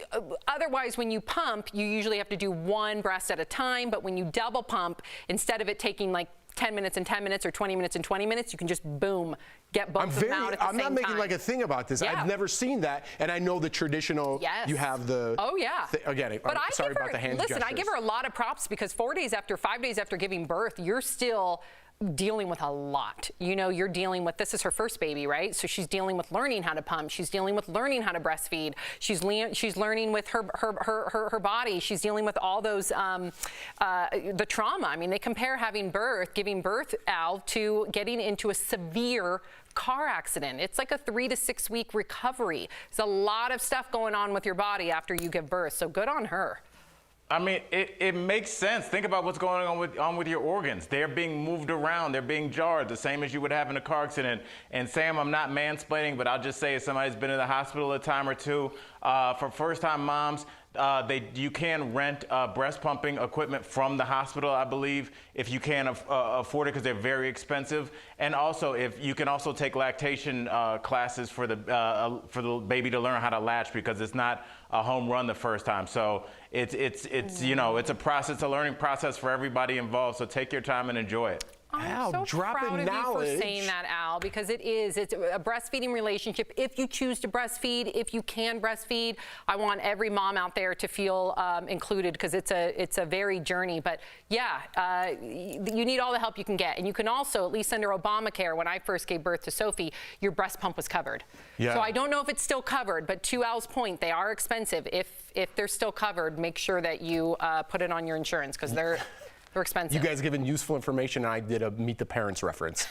otherwise when you pump, you usually have to do one breast at a time, but when you double pump, instead of it taking like 10 minutes and 10 minutes or 20 minutes and 20 minutes, you can just boom, get both of them out at the same time. I'm not making like a thing about this. Yeah. I've never seen that, and I know the traditional. Yes. You have the. Oh yeah. Again, but I'm sorry about the hand gestures. Listen, I give her a lot of props because 5 days after giving birth, you're still dealing with a lot. You know, you're dealing with, this is her first baby, right? So she's dealing with learning how to pump. She's dealing with learning how to breastfeed. She's learning with her body. She's dealing with all those, the trauma. I mean, they compare giving birth, Al, to getting into a severe car accident. It's like a 3 to 6 week recovery. There's a lot of stuff going on with your body after you give birth. So good on her. I mean, it makes sense. Think about what's going on with your organs. They're being moved around. They're being jarred, the same as you would have in a car accident. And Sam, I'm not mansplaining, but I'll just say if somebody's been in the hospital a time or two, for first-time moms, you can rent breast pumping equipment from the hospital, I believe, if you can afford it, because they're very expensive. And also, if you can also take lactation classes for the baby to learn how to latch, because it's not a home run the first time. So it's you know, it's a learning process for everybody involved. So take your time and enjoy it. I'm so proud of you for saying that, Al, because it's a breastfeeding relationship. If you choose to breastfeed, if you can breastfeed, I want every mom out there to feel included, because it's a very journey. But yeah, you need all the help you can get. And you can also, at least under Obamacare, when I first gave birth to Sophie, your breast pump was covered. Yeah. So I don't know if it's still covered, but to Al's point, they are expensive. If they're still covered, make sure that you put it on your insurance, because they're expensive. You guys given useful information, and I did a Meet the Parents reference.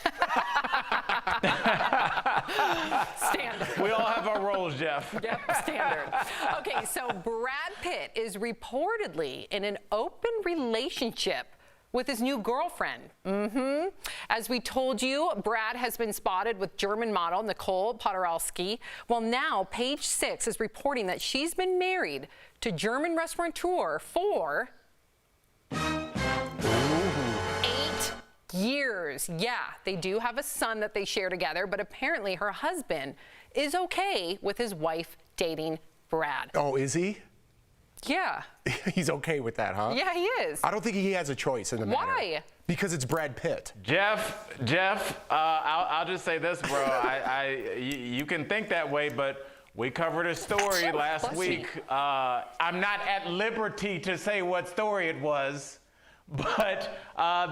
Standard. We all have our roles, Jeff. Yep, standard. Okay, so Brad Pitt is reportedly in an open relationship with his new girlfriend. As we told you, Brad has been spotted with German model Nicole Podorowski. Well, now Page Six is reporting that she's been married to German restaurateur for 8 years. Yeah, they do have a son that they share together, but apparently her husband is okay with his wife dating Brad. Oh, is he? Yeah. He's okay with that, huh? Yeah, he is. I don't think he has a choice in the matter. Why? Because it's Brad Pitt. Jeff, I'll just say this, bro. You can think that way, but we covered a story last week. I'm not at liberty to say what story it was, but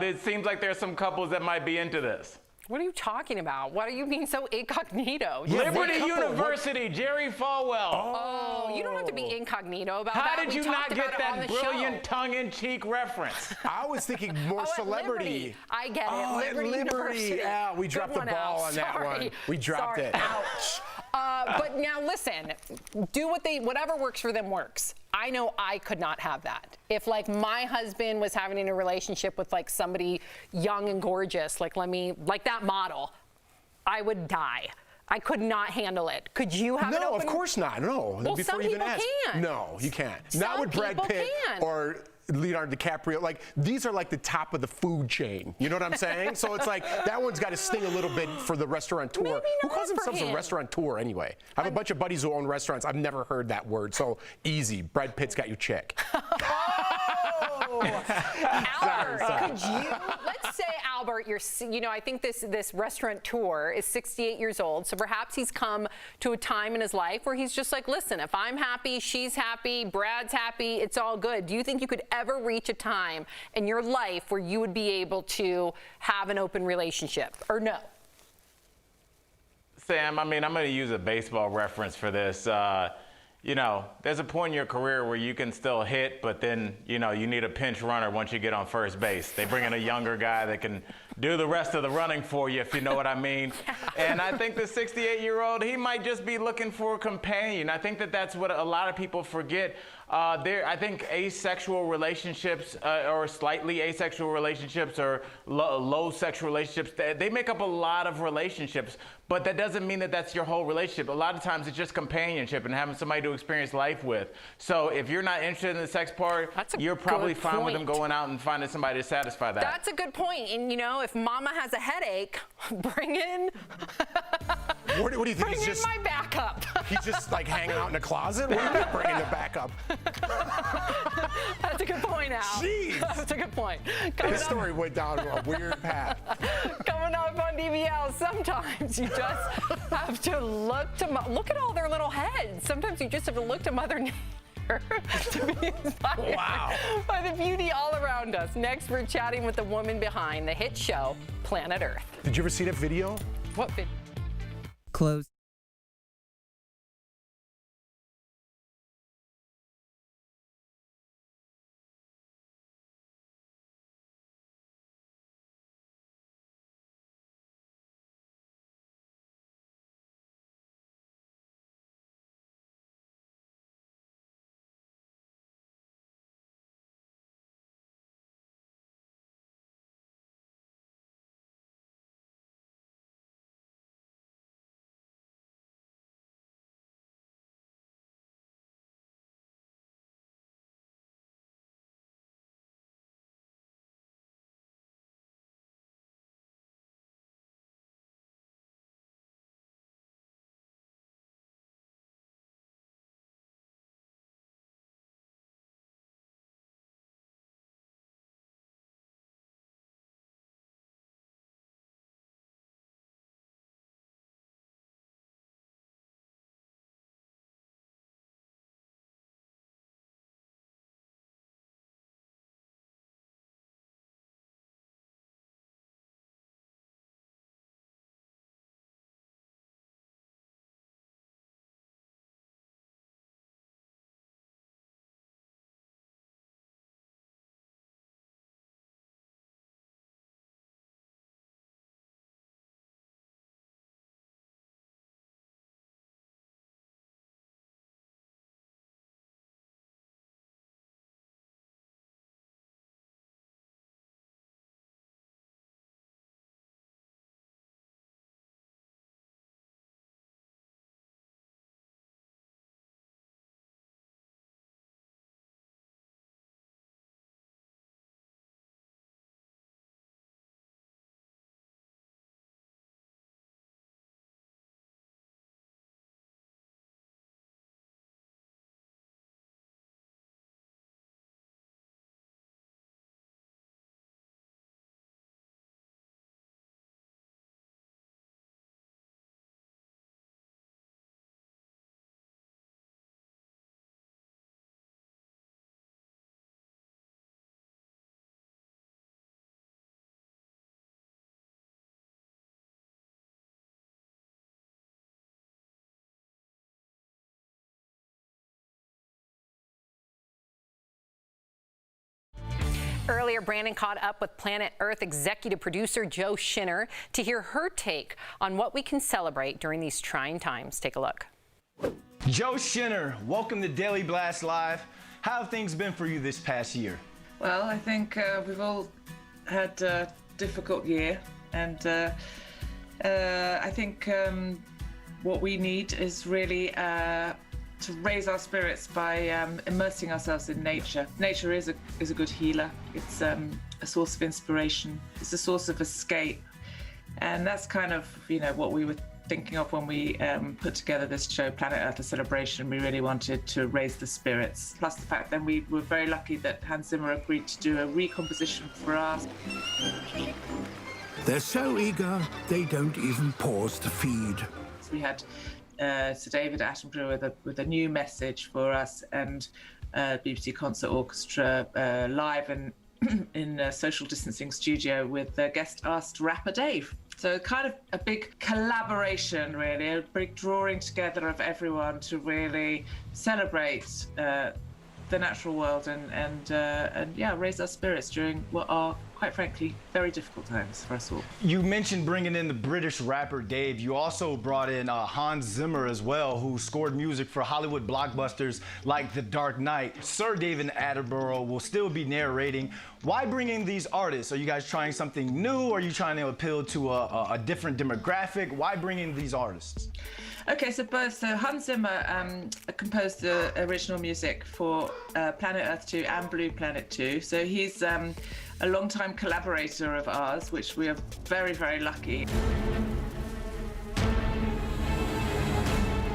it seems like there's some couples that might be into this. What are you talking about? What do you mean so incognito? Yeah, Liberty University, Jerry Falwell. Oh, you don't have to be incognito about that. How did you not get that brilliant tongue-in-cheek reference? I was thinking more celebrity. I get it. Oh, Liberty University. Yeah, we dropped the ball on that one. We dropped it. Ouch. But now listen, do whatever works for them works. I know I could not have that. If like my husband was having a relationship with like somebody young and gorgeous, like that model, I would die. I could not handle it. Could you have it open? No, of course not. No. Well, before some you even people ask. can. No, you can't. Some not with Brad people Pitt can. or Leonardo DiCaprio. Like, these are like the top of the food chain. You know what I'm saying? So it's like, that one's got to sting a little bit for the restaurateur. Maybe Who not calls for themselves him. a restaurateur anyway? I have a bunch of buddies who own restaurants. I've never heard that word. So easy. Brad Pitt's got your chick. Albert, could you, let's say Albert, I think this restaurateur is 68 years old, so perhaps he's come to a time in his life where he's just like, listen, if I'm happy, she's happy, Brad's happy, it's all good. Do you think you could ever reach a time in your life where you would be able to have an open relationship, or no? Sam, I mean, I'm going to use a baseball reference for this. There's a point in your career where you can still hit, but then, you need a pinch runner once you get on first base. They bring in a younger guy that can do the rest of the running for you, if you know what I mean. And I think the 68-year-old, he might just be looking for a companion. I think that's what a lot of people forget. I think asexual relationships or slightly asexual relationships or low sexual relationships, they make up a lot of relationships, but that doesn't mean that that's your whole relationship. A lot of times it's just companionship and having somebody to experience life with. So if you're not interested in the sex part, you're probably fine with them going out and finding somebody to satisfy that. That's a good point. And if mama has a headache, bring in What do you think? Bring in my backup. He's just like hanging out in a closet? What do you mean bringing the backup? That's a good point, Al. Jeez. That's a good point. This story went down a weird path. Coming up on DBL, sometimes you just have to look at all their little heads. Sometimes you just have to look to Mother Nature to be inspired by the beauty all around us. Next, we're chatting with the woman behind the hit show, Planet Earth. Did you ever see that video? What video? Close. Earlier, Brandon caught up with Planet Earth executive producer Joe Schinner to hear her take on what we can celebrate during these trying times. Take a look. Joe Schinner, welcome to Daily Blast Live. How have things been for you this past year? Well, I think we've all had a difficult year, and I think what we need is really to raise our spirits by immersing ourselves in nature. Nature is a good healer. It's a source of inspiration. It's a source of escape, and that's kind of what we were thinking of when we put together this show, Planet Earth: A Celebration. We really wanted to raise the spirits. Plus the fact that we were very lucky that Hans Zimmer agreed to do a recomposition for us. They're so eager, they don't even pause to feed. So we had Sir David Attenborough with a new message for us, and BBC Concert Orchestra live in a social distancing studio with guest asked rapper Dave. So kind of a big collaboration, really, a big drawing together of everyone to really celebrate the natural world and yeah, raise our spirits during what are, quite frankly, very difficult times for us all. You mentioned bringing in the British rapper Dave. You also brought in Hans Zimmer as well, who scored music for Hollywood blockbusters like The Dark Knight. Sir David Attenborough will still be narrating. Why bring in these artists? Are you guys trying something new? Are you trying to appeal to a different demographic? Why bring in these artists? Okay, so Hans Zimmer composed the original music for Planet Earth 2 and Blue Planet 2. So he's a long-time collaborator of ours, which we are very, very lucky.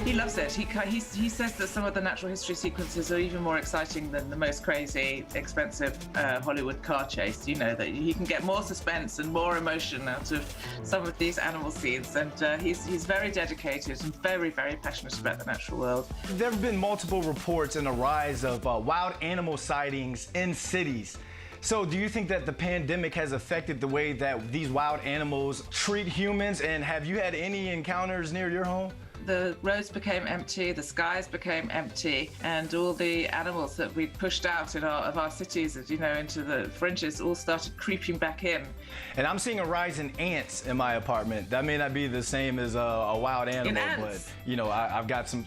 He loves it. He says that some of the natural history sequences are even more exciting than the most crazy, expensive Hollywood car chase. You know, that he can get more suspense and more emotion out of some of these animal scenes. And he's very dedicated and very, very passionate about the natural world. There have been multiple reports and a rise of wild animal sightings in cities. So do you think that the pandemic has affected the way that these wild animals treat humans? And have you had any encounters near your home? The roads became empty, the skies became empty, and all the animals that we'd pushed out of our cities, you know, into the fringes, all started creeping back in. And I'm seeing a rise in ants in my apartment. That may not be the same as a wild animal, but you know, I've got some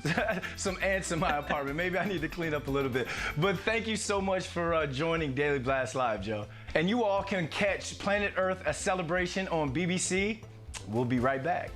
some ants in my apartment. Maybe I need to clean up a little bit. But thank you so much for joining Daily Blast Live, Joe. And you all can catch Planet Earth: A Celebration on BBC. We'll be right back.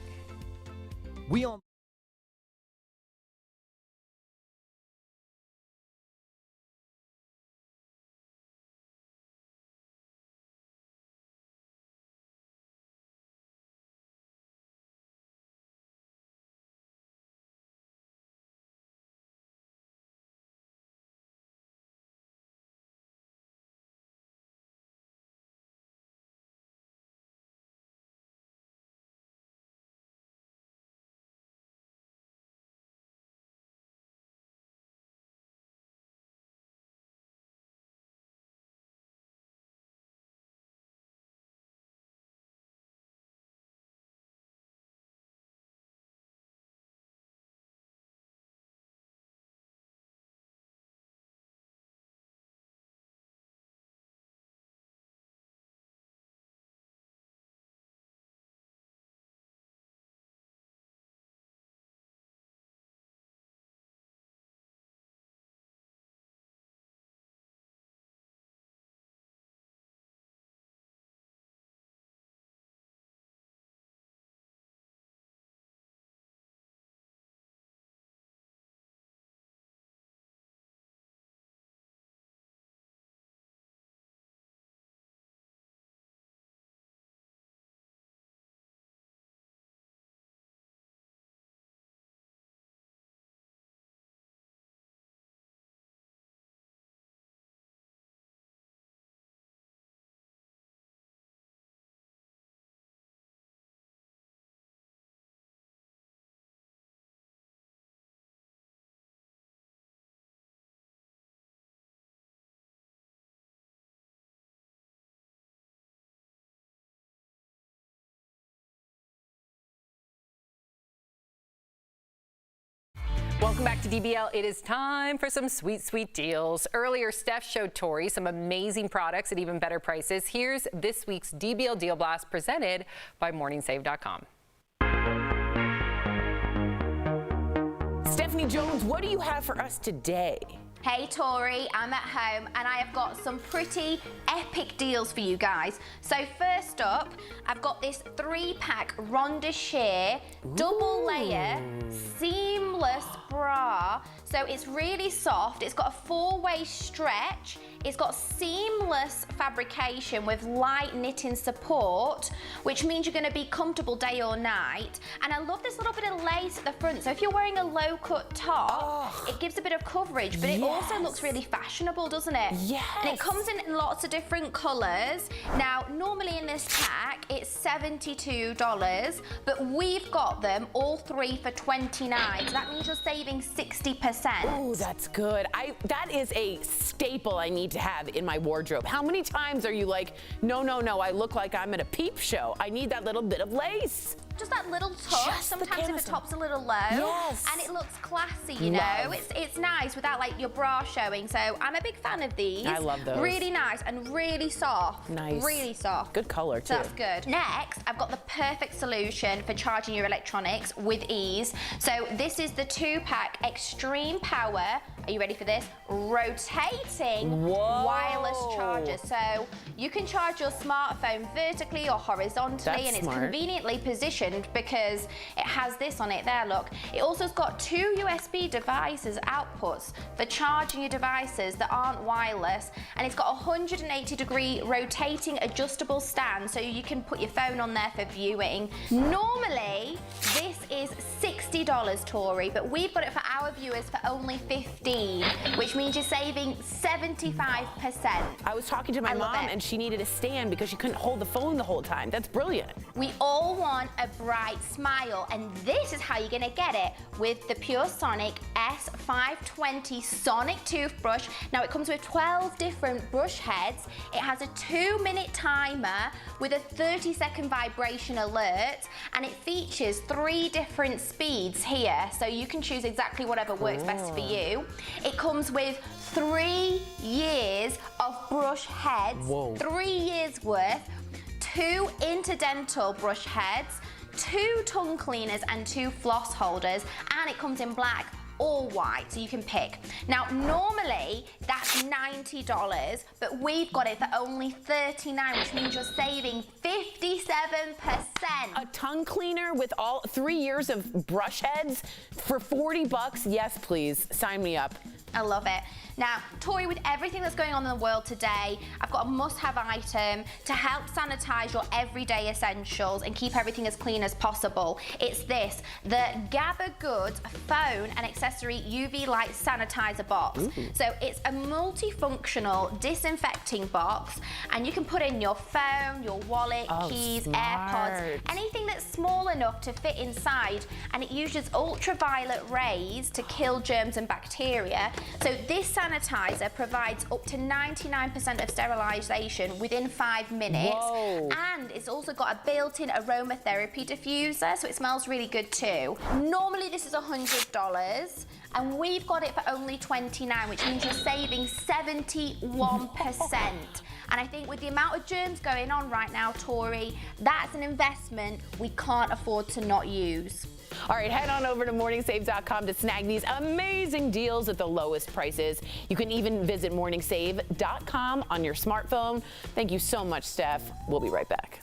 Welcome back to DBL. It is time for some sweet, sweet deals. Earlier, Steph showed Tori some amazing products at even better prices. Here's this week's DBL Deal Blast presented by MorningSave.com. Stephanie Jones, what do you have for us today? Hey Tori, I'm at home and I have got some pretty epic deals for you guys. So first up, I've got this 3-pack Ronda Sheer double layer seamless bra. So it's really soft, it's got a 4-way stretch, it's got seamless fabrication with light knitting support, which means you're gonna be comfortable day or night. And I love this little bit of lace at the front, so if you're wearing a low-cut top, it gives a bit of coverage, but it also looks really fashionable, doesn't it? Yes. And it comes in lots of different colors. Now, normally in this pack, it's $72, but we've got them all 3 for $29, so that means you're saving 60%. Oh, that's good. That is a staple I need to have in my wardrobe. How many times are you like, no, I look like I'm at a peep show. I need that little bit of lace. Just that little touch. Sometimes if the top's a little low, and it looks classy, you know. It's nice without like your bra showing. So I'm a big fan of these. I love those. Really nice and really soft. Nice. Really soft. Good color too. So that's good. Next, I've got the perfect solution for charging your electronics with ease. So this is the 2-pack Extreme Power. Are you ready for this? Rotating wireless charger. So you can charge your smartphone vertically or horizontally, and it's conveniently positioned because it has this on it there, look. It also has got 2 USB devices outputs for charging your devices that aren't wireless, and it's got a 180-degree rotating adjustable stand so you can put your phone on there for viewing. Normally, this is $60, Tori, but we've got it for our viewers for only $15, which means you're saving 75%. I was talking to my mom and she needed a stand because she couldn't hold the phone the whole time. That's brilliant. We all want a bright smile, and this is how you're gonna get it with the Pure Sonic S520 Sonic toothbrush. Now it comes with 12 different brush heads. It has a 2-minute timer with a 30-second vibration alert, and it features 3 different speeds here, so you can choose exactly whatever works best for you. It comes with 3 years of brush heads, 3 years worth, 2 interdental brush heads, 2 tongue cleaners and 2 floss holders, and it comes in black or white, so you can pick. Now, normally that's $90, but we've got it for only $39, which means you're saving 57%. A tongue cleaner with all 3 years of brush heads for $40? Yes, please, sign me up. I love it. Now, Tori, with everything that's going on in the world today, I've got a must-have item to help sanitize your everyday essentials and keep everything as clean as possible. It's this, the Gabba Goods phone and accessory UV light sanitizer box. So it's a multifunctional disinfecting box, and you can put in your phone, your wallet, keys, AirPods, anything that's small enough to fit inside, and it uses ultraviolet rays to kill germs and bacteria. So this sanitizer provides up to 99% of sterilization within 5 minutes. And it's also got a built-in aromatherapy diffuser, so it smells really good too. Normally this is $100, and we've got it for only $29, which means you're saving 71%. And I think with the amount of germs going on right now, Tori, that's an investment we can't afford to not use. All right, head on over to morningsave.com to snag these amazing deals at the lowest prices. You can even visit morningsave.com on your smartphone. Thank you so much, Steph. We'll be right back.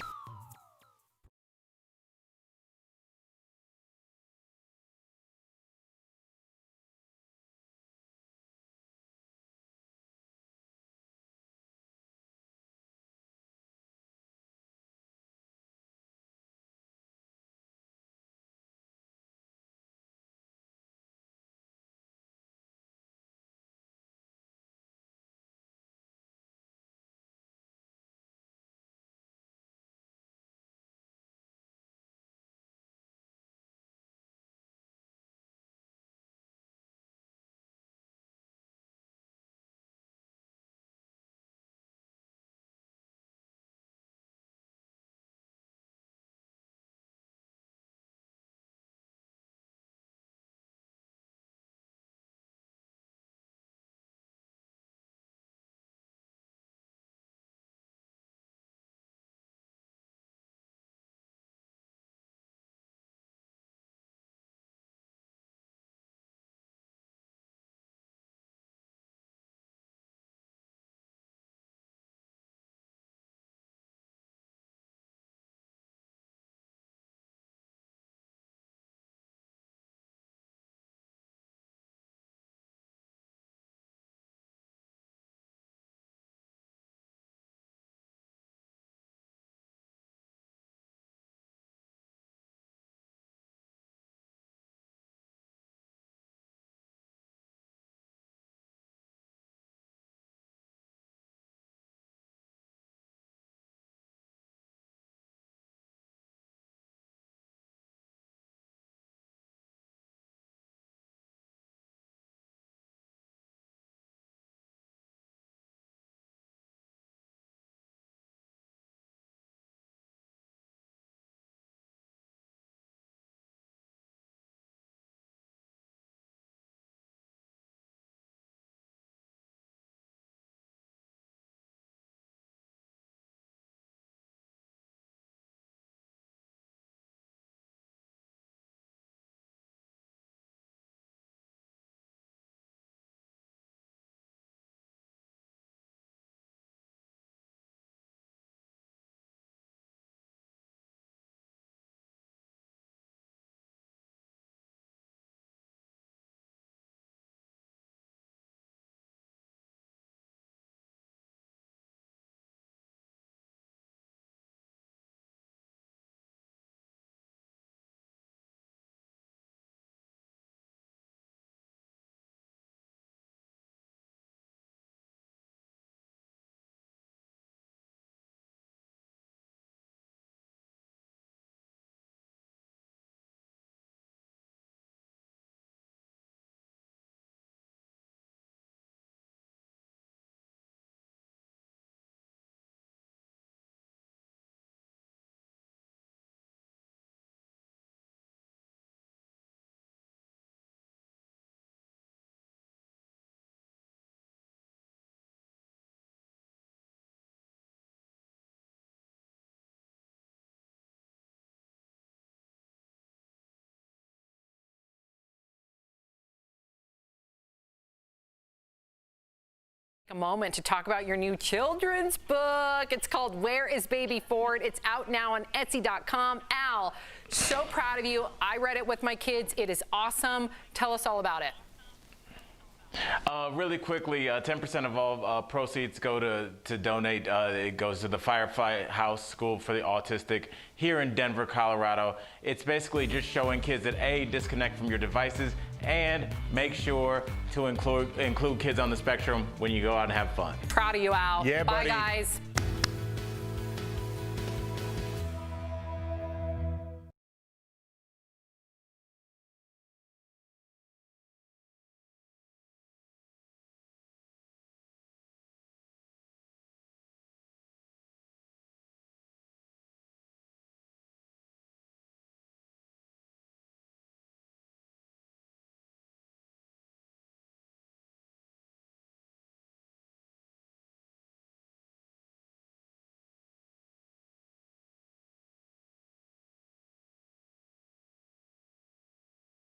A moment to talk about your new children's book. It's called Where is Baby Ford? It's out now on Etsy.com. Al, so proud of you. I read it with my kids. It is awesome. Tell us all about it. Really quickly, 10% of all proceeds go to donate. It goes to the Firefly House School for the Autistic here in Denver, Colorado. It's basically just showing kids that A, disconnect from your devices, and make sure to include kids on the spectrum when you go out and have fun. Proud of you, Al. Yeah, Bye, buddy. guys.